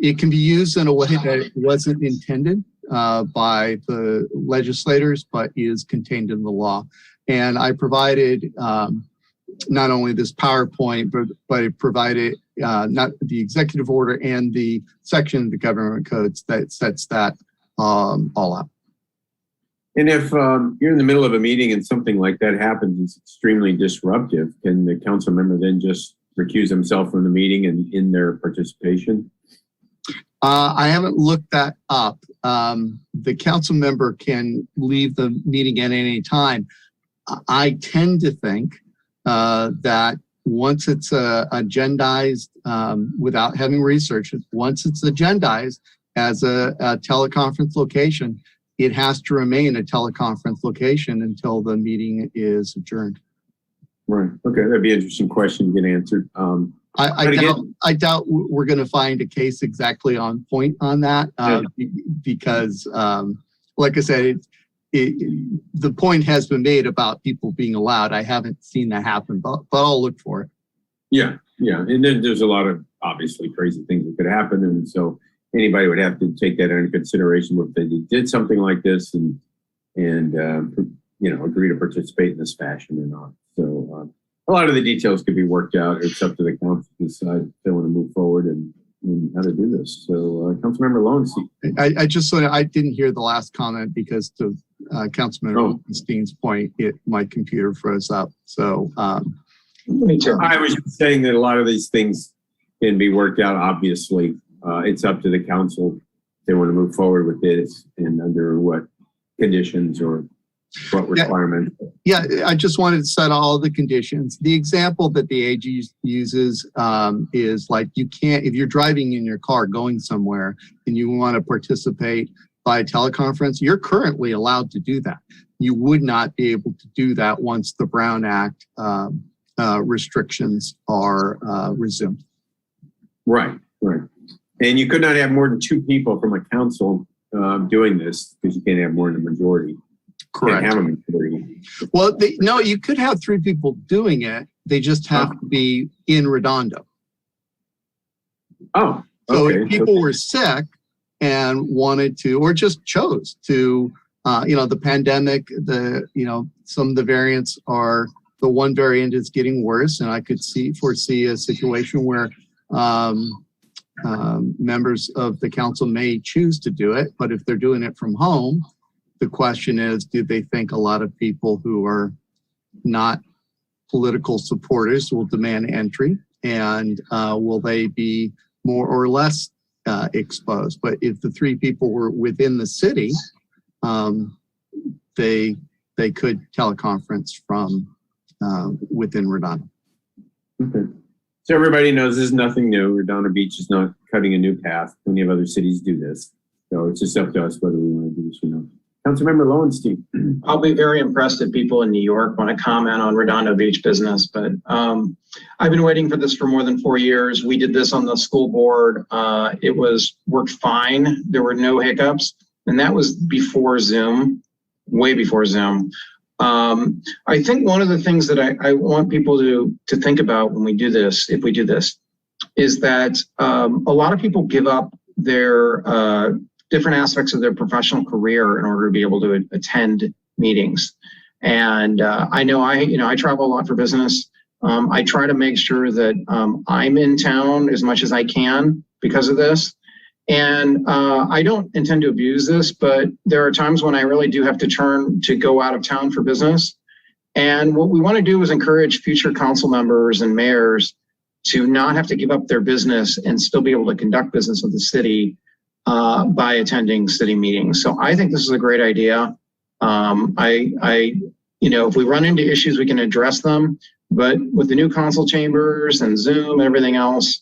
used in a way that wasn't intended by the legislators, but is contained in the law. And I provided not only this PowerPoint, but it provided not the executive order and the section of the government codes that sets that all out. And if you're in the middle of a meeting and something like that happens, it's extremely disruptive. Can the council member then just recuse himself from the meeting and in their participation? I haven't looked that up. The council member can leave the meeting at any time. I tend to think that once it's agendized, without having researched it, once it's agendized as a teleconference location, it has to remain a teleconference location until the meeting is adjourned. Right. Okay. That'd be an interesting question to get answered. I doubt we're going to find a case exactly on point on that because, like I said, the point has been made about people being allowed. I haven't seen that happen, but I'll look for it. Yeah. Yeah. And then there's a lot of obviously crazy things that could happen. And so anybody would have to take that into consideration if they did something like this and agree to participate in this fashion or not. So a lot of the details could be worked out. It's up to the council to decide if they want to move forward and how to do this. So Councilmember Lowenstein. I didn't hear the last comment because to Councilmember Lowenstein's point, my computer froze up. So me too. I was just saying that a lot of these things can be worked out. Obviously, it's up to the council if they want to move forward with this and under what conditions or what requirements. Yeah, I just wanted to set all the conditions. The example that the AG uses is like you can't, if you're driving in your car going somewhere and you want to participate by teleconference, you're currently allowed to do that. You would not be able to do that once the Brown Act restrictions are resumed. Right, right. And you could not have more than 2 people from a council doing this because you can't have more than a majority. Correct. Can't have a majority. Well, no, you could have 3 people doing it. They just have to be in Redondo. Oh, so okay. if people were sick and wanted to, or just chose to, the pandemic, some of the variants are, the one variant is getting worse, and I could foresee a situation where members of the council may choose to do it, but if they're doing it from home, the question is, do they think a lot of people who are not political supporters will demand entry, and will they be more or less exposed? But if the 3 people were within the city, they could teleconference from within Redondo. Okay. So everybody knows this is nothing new. Redondo Beach is not cutting a new path. Plenty of other cities do this. So it's just up to us whether we want to do this or not. Councilmember Lowenstein. I'll be very impressed if people in New York want to comment on Redondo Beach business, but I've been waiting for this for more than 4 years. We did this on the school board. It worked fine. There were no hiccups, and that was before Zoom, way before Zoom. I think one of the things that I want people to think about when we do this, if we do this, is that a lot of people give up their different aspects of their professional career in order to be able to attend meetings. And I know I travel a lot for business. I try to make sure that I'm in town as much as I can because of this. And I don't intend to abuse this, but there are times when I really do have to go out of town for business. And what we want to do is encourage future council members and mayors to not have to give up their business and still be able to conduct business with the city by attending city meetings. So I think this is a great idea. If we run into issues, we can address them. But with the new council chambers and Zoom and everything else,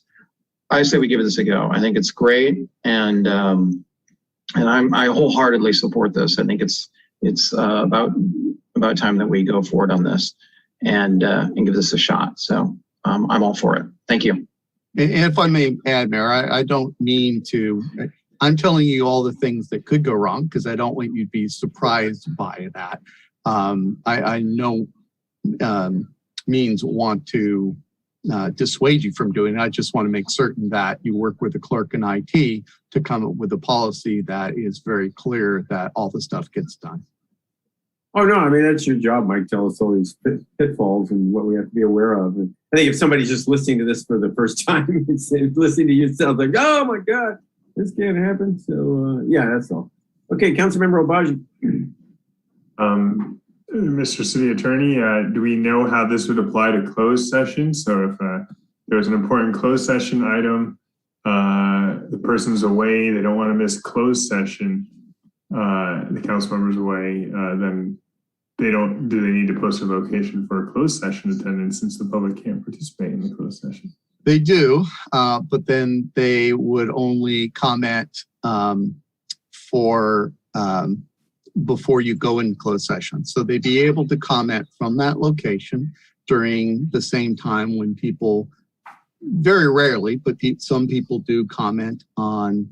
I say we give this a go. I think it's great, and I wholeheartedly support this. I think it's about time that we go forward on this and give this a shot. So I'm all for it. Thank you. And if I may add, Mayor, I don't mean to, I'm telling you all the things that could go wrong because I don't want you to be surprised by that. I know means want to dissuade you from doing it. I just want to make certain that you work with the clerk in IT to come up with a policy that is very clear that all the stuff gets done. Oh, no, I mean, that's your job, Mike. Tell us all these pitfalls and what we have to be aware of. And I think if somebody's just listening to this for the first time, listening to you, it sounds like, oh my God, this can't happen. So, yeah, that's all. Okay, Councilmember Obaji. Mr. City Attorney, do we know how this would apply to closed session? So if there was an important closed session item, the person's away, they don't want to miss closed session, the council member's away, then do they need to post a location for a closed session attendance since the public can't participate in the closed session? They do, but then they would only comment before you go in closed session. So they'd be able to comment from that location during the same time when people, very rarely, but some people do comment on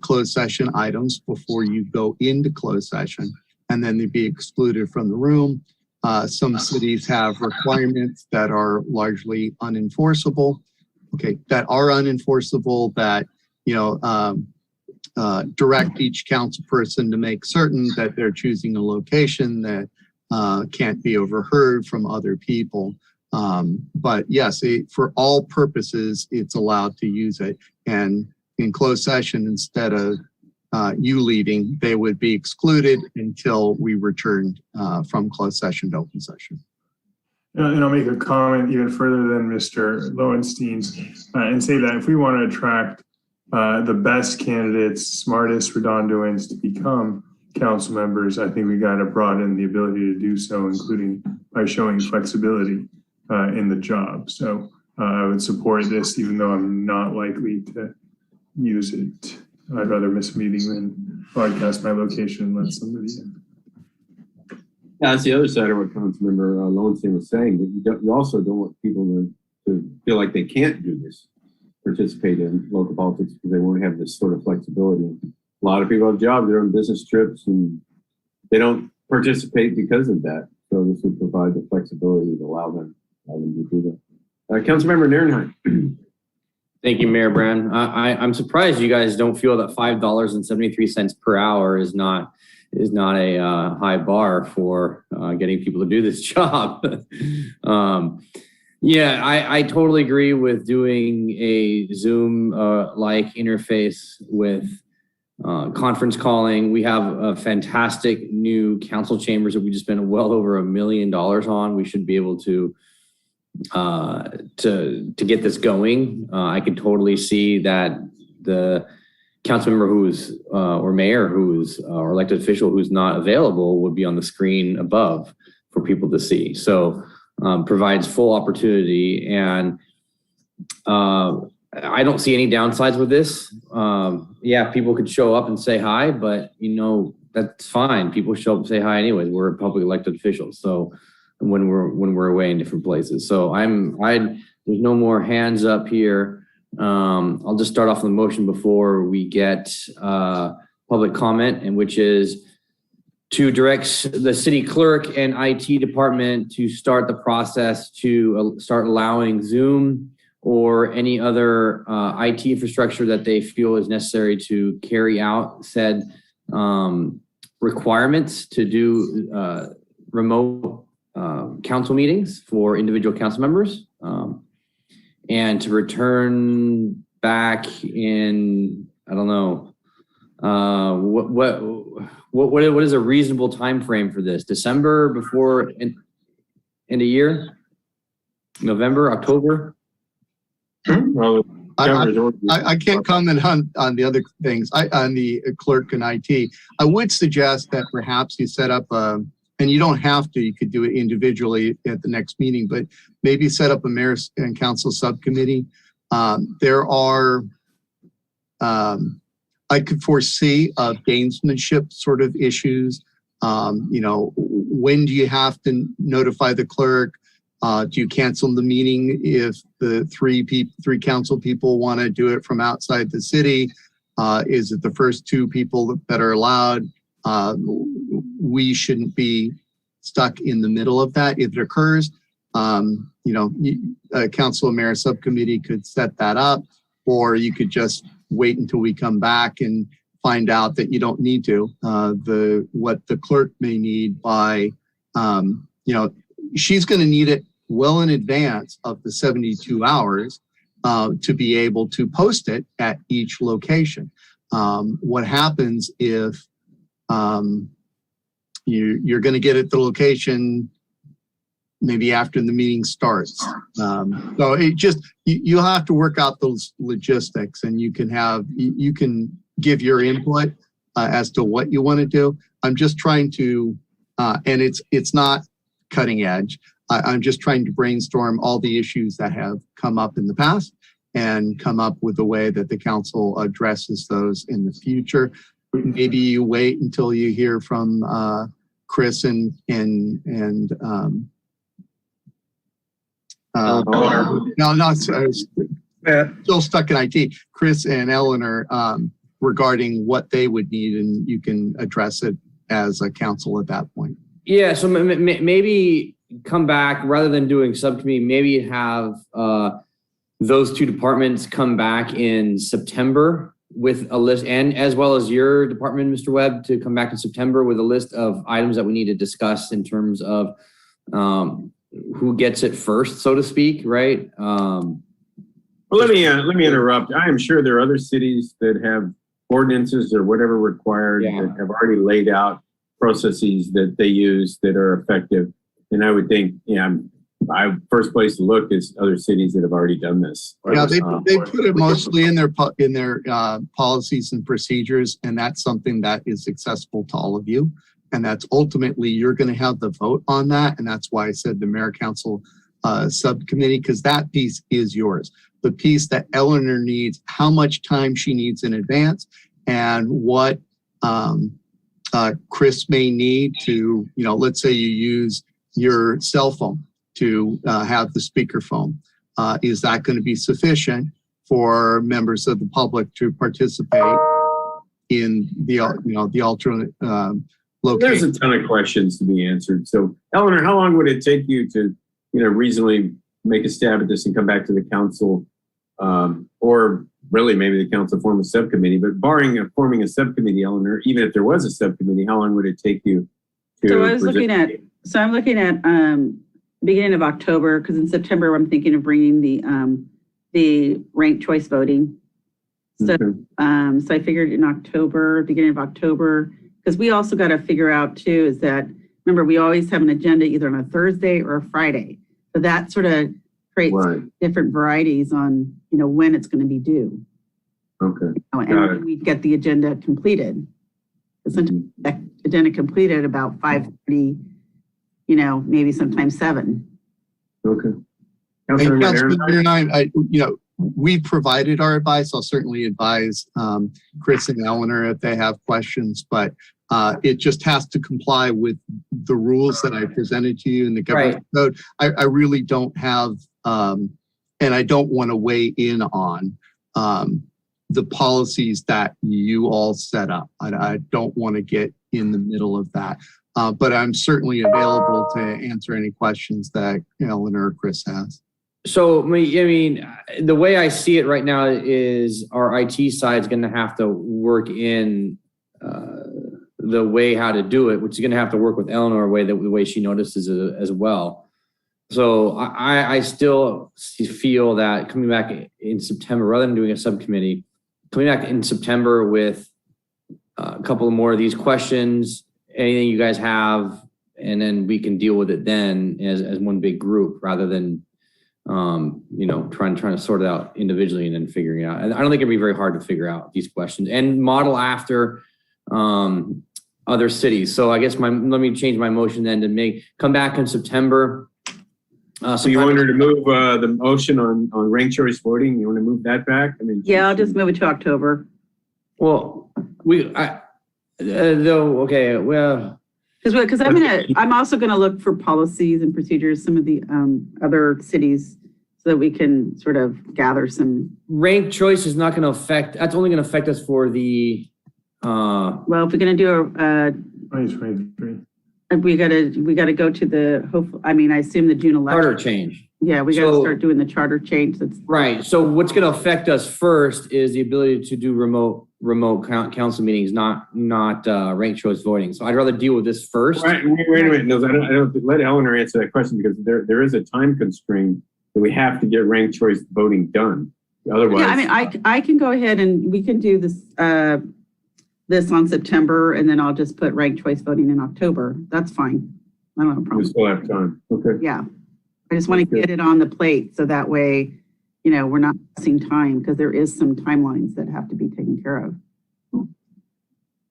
closed session items before you go into closed session, and then they'd be excluded from the room. Some cities have requirements that are largely unenforceable. Okay, that are unenforceable, that, you know, direct each council person to make certain that they're choosing a location that can't be overheard from other people. But yes, for all purposes, it's allowed to use it. And in closed session, instead of you leaving, they would be excluded until we returned from closed session to open session. And I'll make a comment even further than Mr. Lowenstein's and say that if we want to attract the best candidates, smartest Redondoans to become council members, I think we got to broaden the ability to do so, including by showing flexibility in the job. So I would support this, even though I'm not likely to use it. I'd rather miss a meeting than broadcast my location and let somebody in. Yeah, that's the other side of what Councilmember Lowenstein was saying, that you also don't want people to feel like they can't do this, participate in local politics, because they won't have this sort of flexibility. A lot of people have jobs, they're on business trips, and they don't participate because of that. So this would provide the flexibility to allow them to do that. Councilmember Nierenheim. Thank you, Mayor Brand. I'm surprised you guys don't feel that $5.73 per hour is not a high bar for getting people to do this job. Yeah, I totally agree with doing a Zoom like interface with conference calling. We have a fantastic new council chambers that we just spent well over $1 million on. We should be able to get this going. I could totally see that the council member who's or mayor who's or elected official who's not available would be on the screen above for people to see. So provides full opportunity, and I don't see any downsides with this. Yeah, people could show up and say hi, but you know, that's fine. People show up and say hi anyways. We're public elected officials. So when we're away in different places. So there's no more hands up here. I'll just start off the motion before we get public comment, and which is to direct the city clerk and IT department to start the process to start allowing Zoom or any other IT infrastructure that they feel is necessary to carry out said requirements to do remote council meetings for individual council members, and to return back in, I don't know, what is a reasonable time frame for this? December before end of year? November, October? I can't comment on the other things, on the clerk and IT. I would suggest that perhaps you set up and you don't have to, you could do it individually at the next meeting, but maybe set up a mayor and council subcommittee. There are, I could foresee gamesmanship sort of issues. You know, when do you have to notify the clerk? Do you cancel the meeting if the three council people want to do it from outside the city? Is it the first two people that are allowed? We shouldn't be stuck in the middle of that. If it occurs, a council and mayor subcommittee could set that up, or you could just wait until we come back and find out that you don't need to. What the clerk may need by, she's going to need it well in advance of the 72 hours to be able to post it at each location. What happens if you're going to get at the location maybe after the meeting starts? So it just, you'll have to work out those logistics, and you can give your input as to what you want to do. I'm just trying to, and it's not cutting edge. I'm just trying to brainstorm all the issues that have come up in the past and come up with a way that the council addresses those in the future. Maybe you wait until you hear from Chris and still stuck in IT, Chris and Eleanor, regarding what they would need, and you can address it as a council at that point. Yeah, so maybe come back rather than doing subcommittee, maybe have those two departments come back in September with a list, and as well as your department, Mr. Webb, to come back in September with a list of items that we need to discuss in terms of who gets it first, so to speak, right? Well, let me interrupt. I am sure there are other cities that have ordinances or whatever required that have already laid out processes that they use that are effective. And I would think, first place to look is other cities that have already done this. Yeah, they put it mostly in their policies and procedures, and that's something that is accessible to all of you. And that's ultimately, you're going to have the vote on that. And that's why I said the mayor council subcommittee, because that piece is yours. The piece that Eleanor needs, how much time she needs in advance, and what Chris may need to, let's say you use your cell phone to have the speakerphone. Is that going to be sufficient for members of the public to participate in the alternate location? There's a ton of questions to be answered. So, Eleanor, how long would it take you to, reasonably make a stab at this and come back to the council, or really maybe the council form a subcommittee? But barring forming a subcommittee, Eleanor, even if there was a subcommittee, how long would it take you to? So I'm looking at beginning of October, because in September I'm thinking of bringing the ranked choice voting. So so I figured in October, beginning of October, because we also got to figure out too is that, remember, we always have an agenda either on a Thursday or a Friday. So that sort of creates different varieties on, when it's going to be due. Okay. And we get the agenda completed. Sometimes that agenda completed about 5:30, maybe sometimes 7. Okay. Councilman, we provided our advice. I'll certainly advise Chris and Eleanor if they have questions, but it just has to comply with the rules that I presented to you in the government code. I really don't have, and I don't want to weigh in on the policies that you all set up. I don't want to get in the middle of that. But I'm certainly available to answer any questions that Eleanor or Chris has. So, the way I see it right now is our IT side is going to have to work in the way how to do it, which is going to have to work with Eleanor the way she notices it as well. So I still feel that coming back in September, rather than doing a subcommittee, coming back in September with a couple more of these questions, anything you guys have, and then we can deal with it then as one big group rather than trying to sort it out individually and then figuring it out. And I don't think it'd be very hard to figure out these questions and model after other cities. So I guess let me change my motion then to come back in September. So you want her to move the motion on ranked choice voting? You want to move that back? Yeah, I'll just move it to October. Well, Because I'm also gonna look for policies and procedures, some of the other cities, so that we can sort of gather some. Ranked choice is not going to affect, that's only going to affect us for the, Well, if we're gonna do a, 2023. we gotta go to the, I assume the June 11th. charter change. Yeah, we gotta So- start doing the charter change. That's Right. So what's going to affect us first is the ability to do remote council meetings, not ranked choice voting. So I'd rather deal with this first. Wait a minute, no, I don't let Eleanor answer that question because there is a time constraint that we have to get ranked choice voting done. Otherwise. Yeah, I can go ahead and we can do this, this on September, and then I'll just put ranked choice voting in October. That's fine. I don't have a We problem. still have time. Okay. Yeah. I just want to get it on the plate so that way, we're not missing time because there is some timelines that have to be taken care of.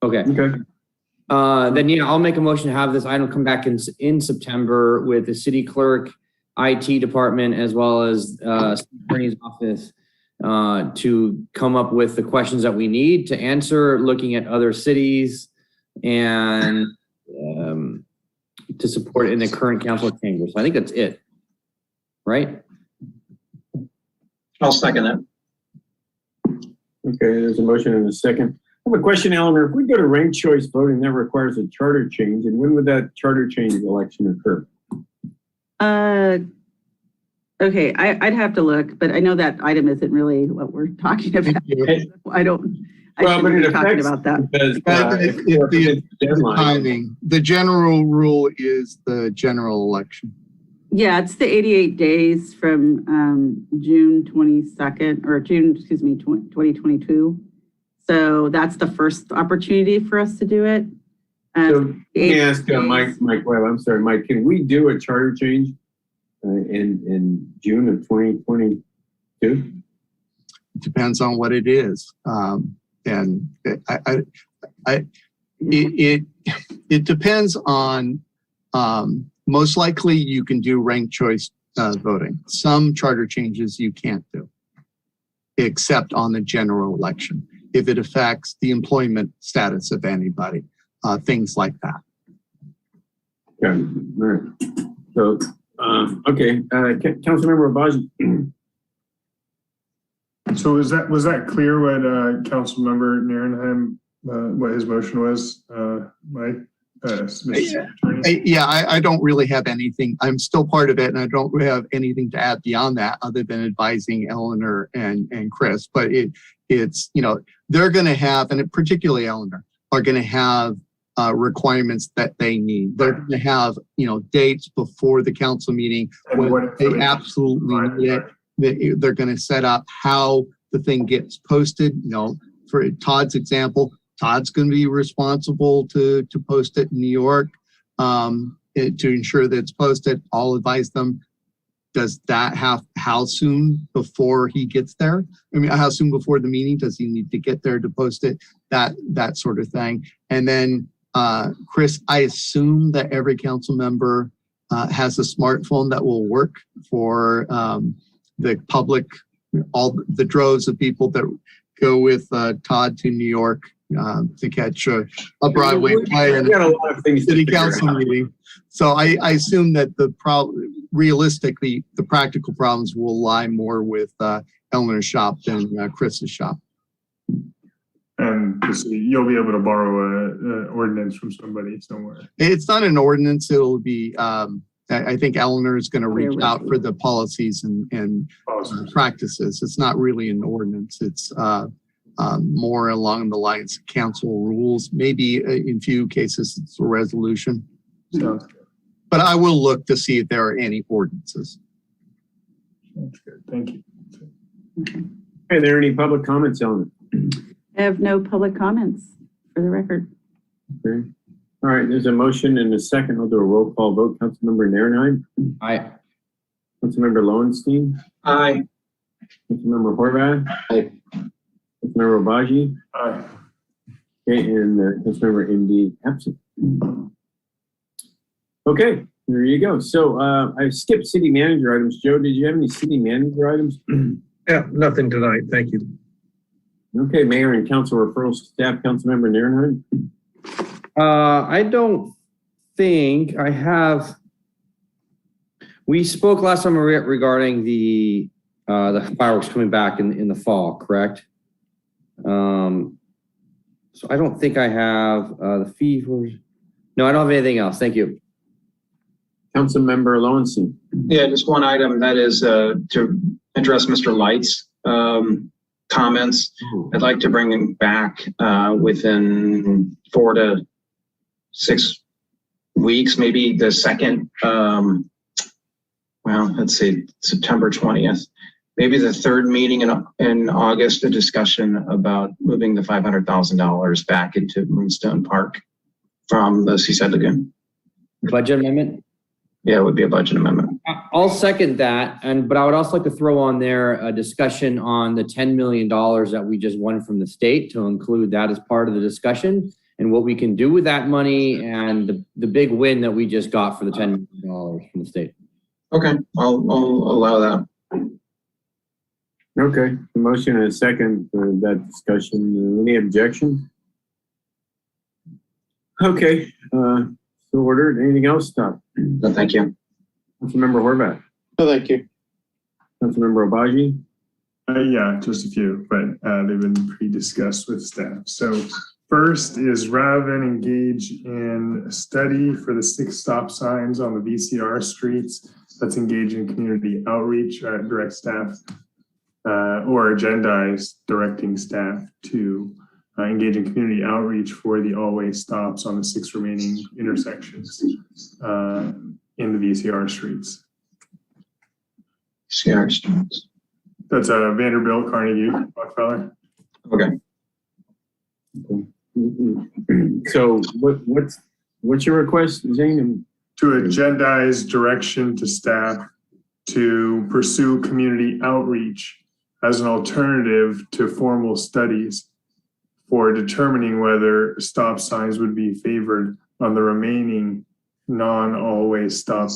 Okay. Okay. Then, yeah, I'll make a motion to have this item come back in September with the city clerk, IT department, as well as attorney's office to come up with the questions that we need to answer, looking at other cities and to support in the current council chamber. So I think that's it, right? I'll second that. Okay, there's a motion and a second. I have a question, Eleanor. If we go to ranked choice voting, that requires a charter change. And when would that charter change election occur? Okay, I'd have to look, but I know that item isn't really what we're talking about. I shouldn't be talking about that. Because, The timing, the general rule is the general election. Yeah, it's the 88 days from June 22nd, or June, 2022. So that's the first opportunity for us to do it. So let me ask Mike, well, I'm sorry, Mike, can we do a charter change in June of 2022? Depends on what it is. And it depends on, most likely you can do ranked choice voting. Some charter changes you can't do, except on the general election, if it affects the employment status of anybody, things like that. Okay, all right. So, okay, Councilmember Abaji. So was that clear what Councilmember Nierenheim, what his motion was, Mike? Yeah, I don't really have anything. I'm still part of it, and I don't have anything to add beyond that other than advising Eleanor and Chris. But it's they're going to have, and particularly Eleanor, are going to have requirements that they need. They're going to have dates before the council meeting when they absolutely need it. They're going to set up how the thing gets posted. For Todd's example, Todd's going to be responsible to post it in New York to ensure that it's posted. I'll advise them. Does that have, how soon before he gets there? I mean, how soon before the meeting does he need to get there to post it? That sort of thing. And then Chris, I assume that every council member has a smartphone that will work for the public, all the droves of people that go with Todd to New York to catch a Broadway play and a city council meeting. So I assume that realistically, the practical problems will lie more with Eleanor's shop than Chris's shop. And you'll be able to borrow an ordinance from somebody somewhere. It's not an ordinance. It'll be, I think Eleanor is going to reach out for the policies and practices. It's not really an ordinance. It's more along the lines of council rules. Maybe in few cases it's a resolution. Sounds good. But I will look to see if there are any ordinances. Sounds good. Thank you. Are there any public comments on it? I have no public comments for the record. Okay. All right, there's a motion and a second. I'll do a roll call vote. Councilmember Nierenheim? Aye. Councilmember Lowenstein? Aye. Councilmember Horvath? Aye. Councilmember Abaji? Aye. Okay, and Councilmember Indy absent. Okay, there you go. So I skipped city manager items. Joe, did you have any city manager items? Yeah, nothing tonight. Thank you. Okay, mayor and council referrals to staff. Councilmember Nierenheim? I don't think I have. We spoke last time regarding the fireworks coming back in the fall, correct? So I don't think I have the fee for. No, I don't have anything else. Thank you. Councilmember Lowenstein. Yeah, just one item that is to address Mr. Light's comments. I'd like to bring him back within 4 to 6 weeks, maybe the second, well, let's see, September 20th, maybe the third meeting in August, a discussion about moving the $500,000 back into Moonstone Park from the Seaside Lagoon. Budget amendment? Yeah, it would be a budget amendment. I'll second that, but I would also like to throw on there a discussion on the $10 million that we just won from the state, to include that as part of the discussion and what we can do with that money, and the big win that we just got for the $10 million from the state. Okay, I'll allow that. Okay, the motion and a second for that discussion. Any objection? Okay, so ordered. Anything else, Tom? No, thank you. Councilmember Horvath. No, thank you. Councilmember Obaji. Yeah, just a few, but they've been pre-discussed with staff. So first is rather than engage in a study for the 6 stop signs on the VCR streets, let's engage in community outreach, direct staff, or agendize directing staff to engage in community outreach for the always stops on the 6 remaining intersections in the VCR streets. VCR streets. That's Vanderbilt, Carnegie, Rockefeller. Okay. So what's your request, Zane? To agendize direction to staff to pursue community outreach as an alternative to formal studies for determining whether stop signs would be favored on the remaining non-always stop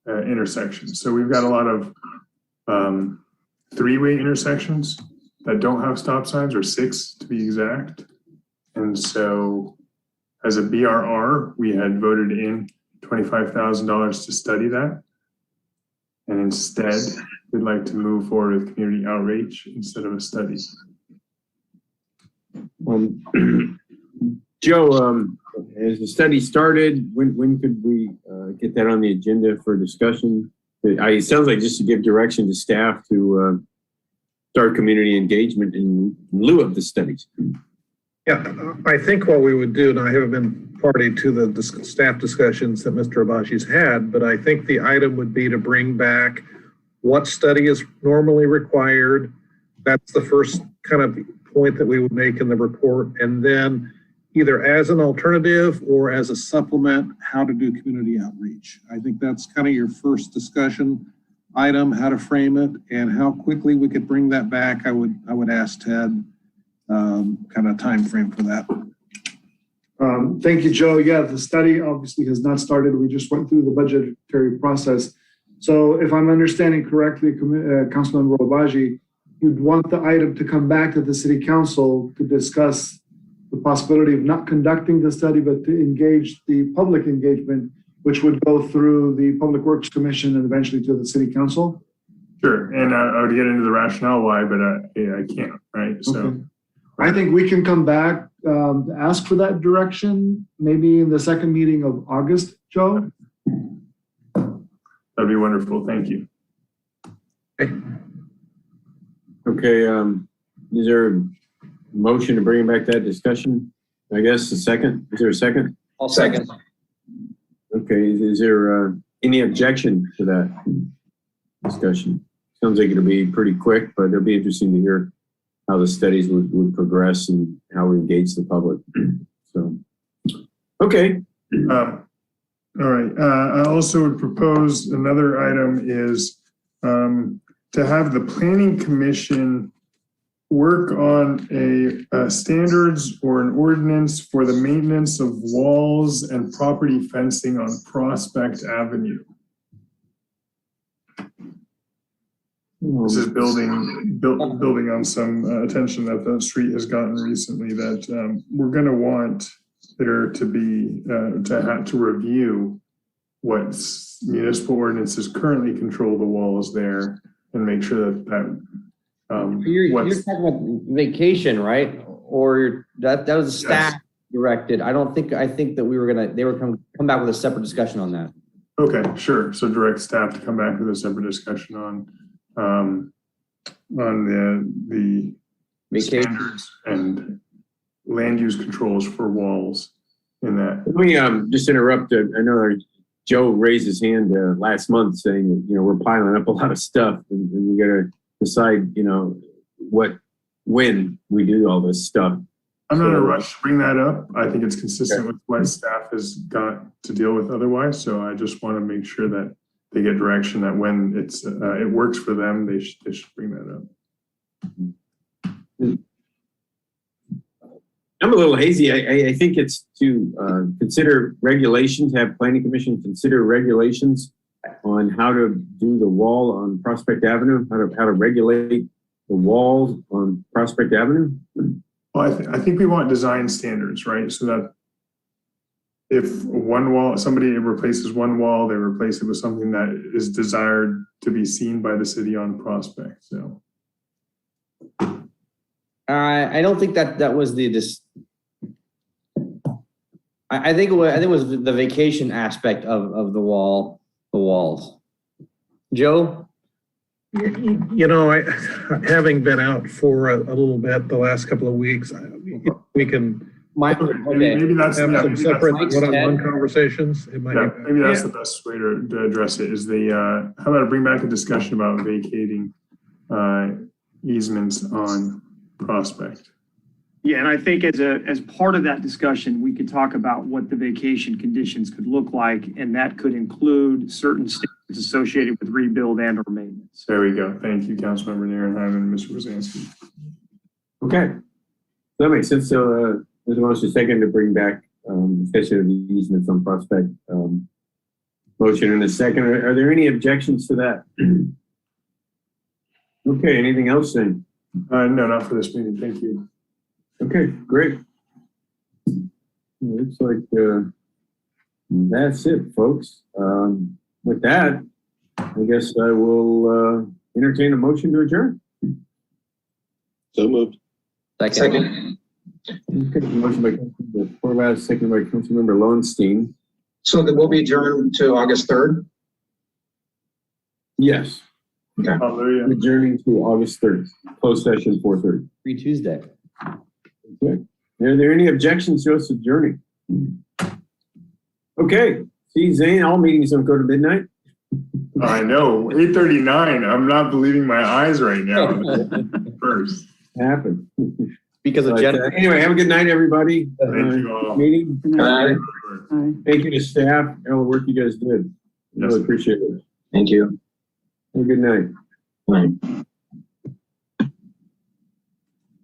intersections. So we've got a lot of 3-way intersections that don't have stop signs, or 6 to be exact. And so as a BRR, we had voted in $25,000 to study that. And instead, we'd like to move forward with community outreach instead of a study. Joe, has the study started? When could we get that on the agenda for discussion? It sounds like just to give direction to staff to start community engagement in lieu of the studies. Yeah, I think what we would do, and I haven't been party to the staff discussions that Mr. Abaji's had, but I think the item would be to bring back what study is normally required. That's the first kind of point that we would make in the report. And then either as an alternative or as a supplement, how to do community outreach. I think that's kind of your first discussion item, how to frame it and how quickly we could bring that back. I would ask Ted kind of time frame for that. Thank you, Joe. Yeah, the study obviously has not started. We just went through the budgetary process. So if I'm understanding correctly, Councilman Abaji, you'd want the item to come back to the City Council to discuss the possibility of not conducting the study, but to engage the public engagement, which would go through the Public Works Commission and eventually to the City Council? Sure, and I would get into the rationale why, but I can't, right? So. Okay. I think we can come back, ask for that direction, maybe in the second meeting of August, Joe? That'd be wonderful. Thank you. Okay, is there a motion to bring back that discussion? I guess a second. Is there a second? I'll second. Okay, is there any objection to that discussion? Sounds like it'll be pretty quick, but it'll be interesting to hear how the studies would progress and how we engage the public. So, okay. All right. I also would propose another item is to have the Planning Commission work on a standards or an ordinance for the maintenance of walls and property fencing on Prospect Avenue. This is building on some attention that the street has gotten recently, that we're going to want there to be, to review what municipal ordinances currently control the walls there and make sure that You're talking about vacation, right? Or that was staff directed. I think that they were come back with a separate discussion on that. Okay, sure. So direct staff to come back with a separate discussion on the vacation standards and land use controls for walls in that. Let me just interrupt. I know Joe raised his hand last month saying that, we're piling up a lot of stuff and we got to decide, when we do all this stuff. I'm not in a rush to bring that up. I think it's consistent with what staff has got to deal with otherwise. So I just want to make sure that they get direction that when it works for them, they should bring that up. I'm a little hazy. I think it's to consider regulations, have planning commission consider regulations on how to do the wall on Prospect Avenue, how to regulate the walls on Prospect Avenue. Well, I think we want design standards, right? So that if somebody replaces one wall, they replace it with something that is desired to be seen by the city on Prospect. So I don't think that was I think it was the vacation aspect of the walls. Joe? Having been out for a little bit the last couple of weeks, we can maybe that's have some separate one-on-one conversations. Maybe that's the best way to address it. Is how about I bring back a discussion about vacating easements on Prospect. Yeah, and I think as part of that discussion, we could talk about what the vacation conditions could look like, and that could include certain standards associated with rebuild and or maintenance. There we go. Thank you, Councilmember Nierenheim and Mr. Rosansky. Okay, that makes sense. So there's a motion second to bring back discussion of the easements on Prospect. Motion in a second. Are there any objections to that? Okay, anything else then? No, not for this meeting. Thank you. Okay, great. Looks like that's it, folks. With that, I guess I will entertain a motion to adjourn. So moved. Second. Okay, motion by Councilmember Horvath, second by Councilmember Lowenstein. So that will be adjourned to August 3rd? Yes. Okay. Adjourning to August 3rd. Closed session 4:30. Free Tuesday. Okay. Are there any objections to us adjourning? Okay. See, Zane, all meetings don't go to midnight. I know. 8:39. I'm not believing my eyes right now. First. Happened. Because of Jennifer. Anyway, have a good night, everybody. Thank you all. Meeting. Bye. Thank you to staff and all the work you guys did. Yes. Really appreciate it. Thank you. Have a good night. Bye.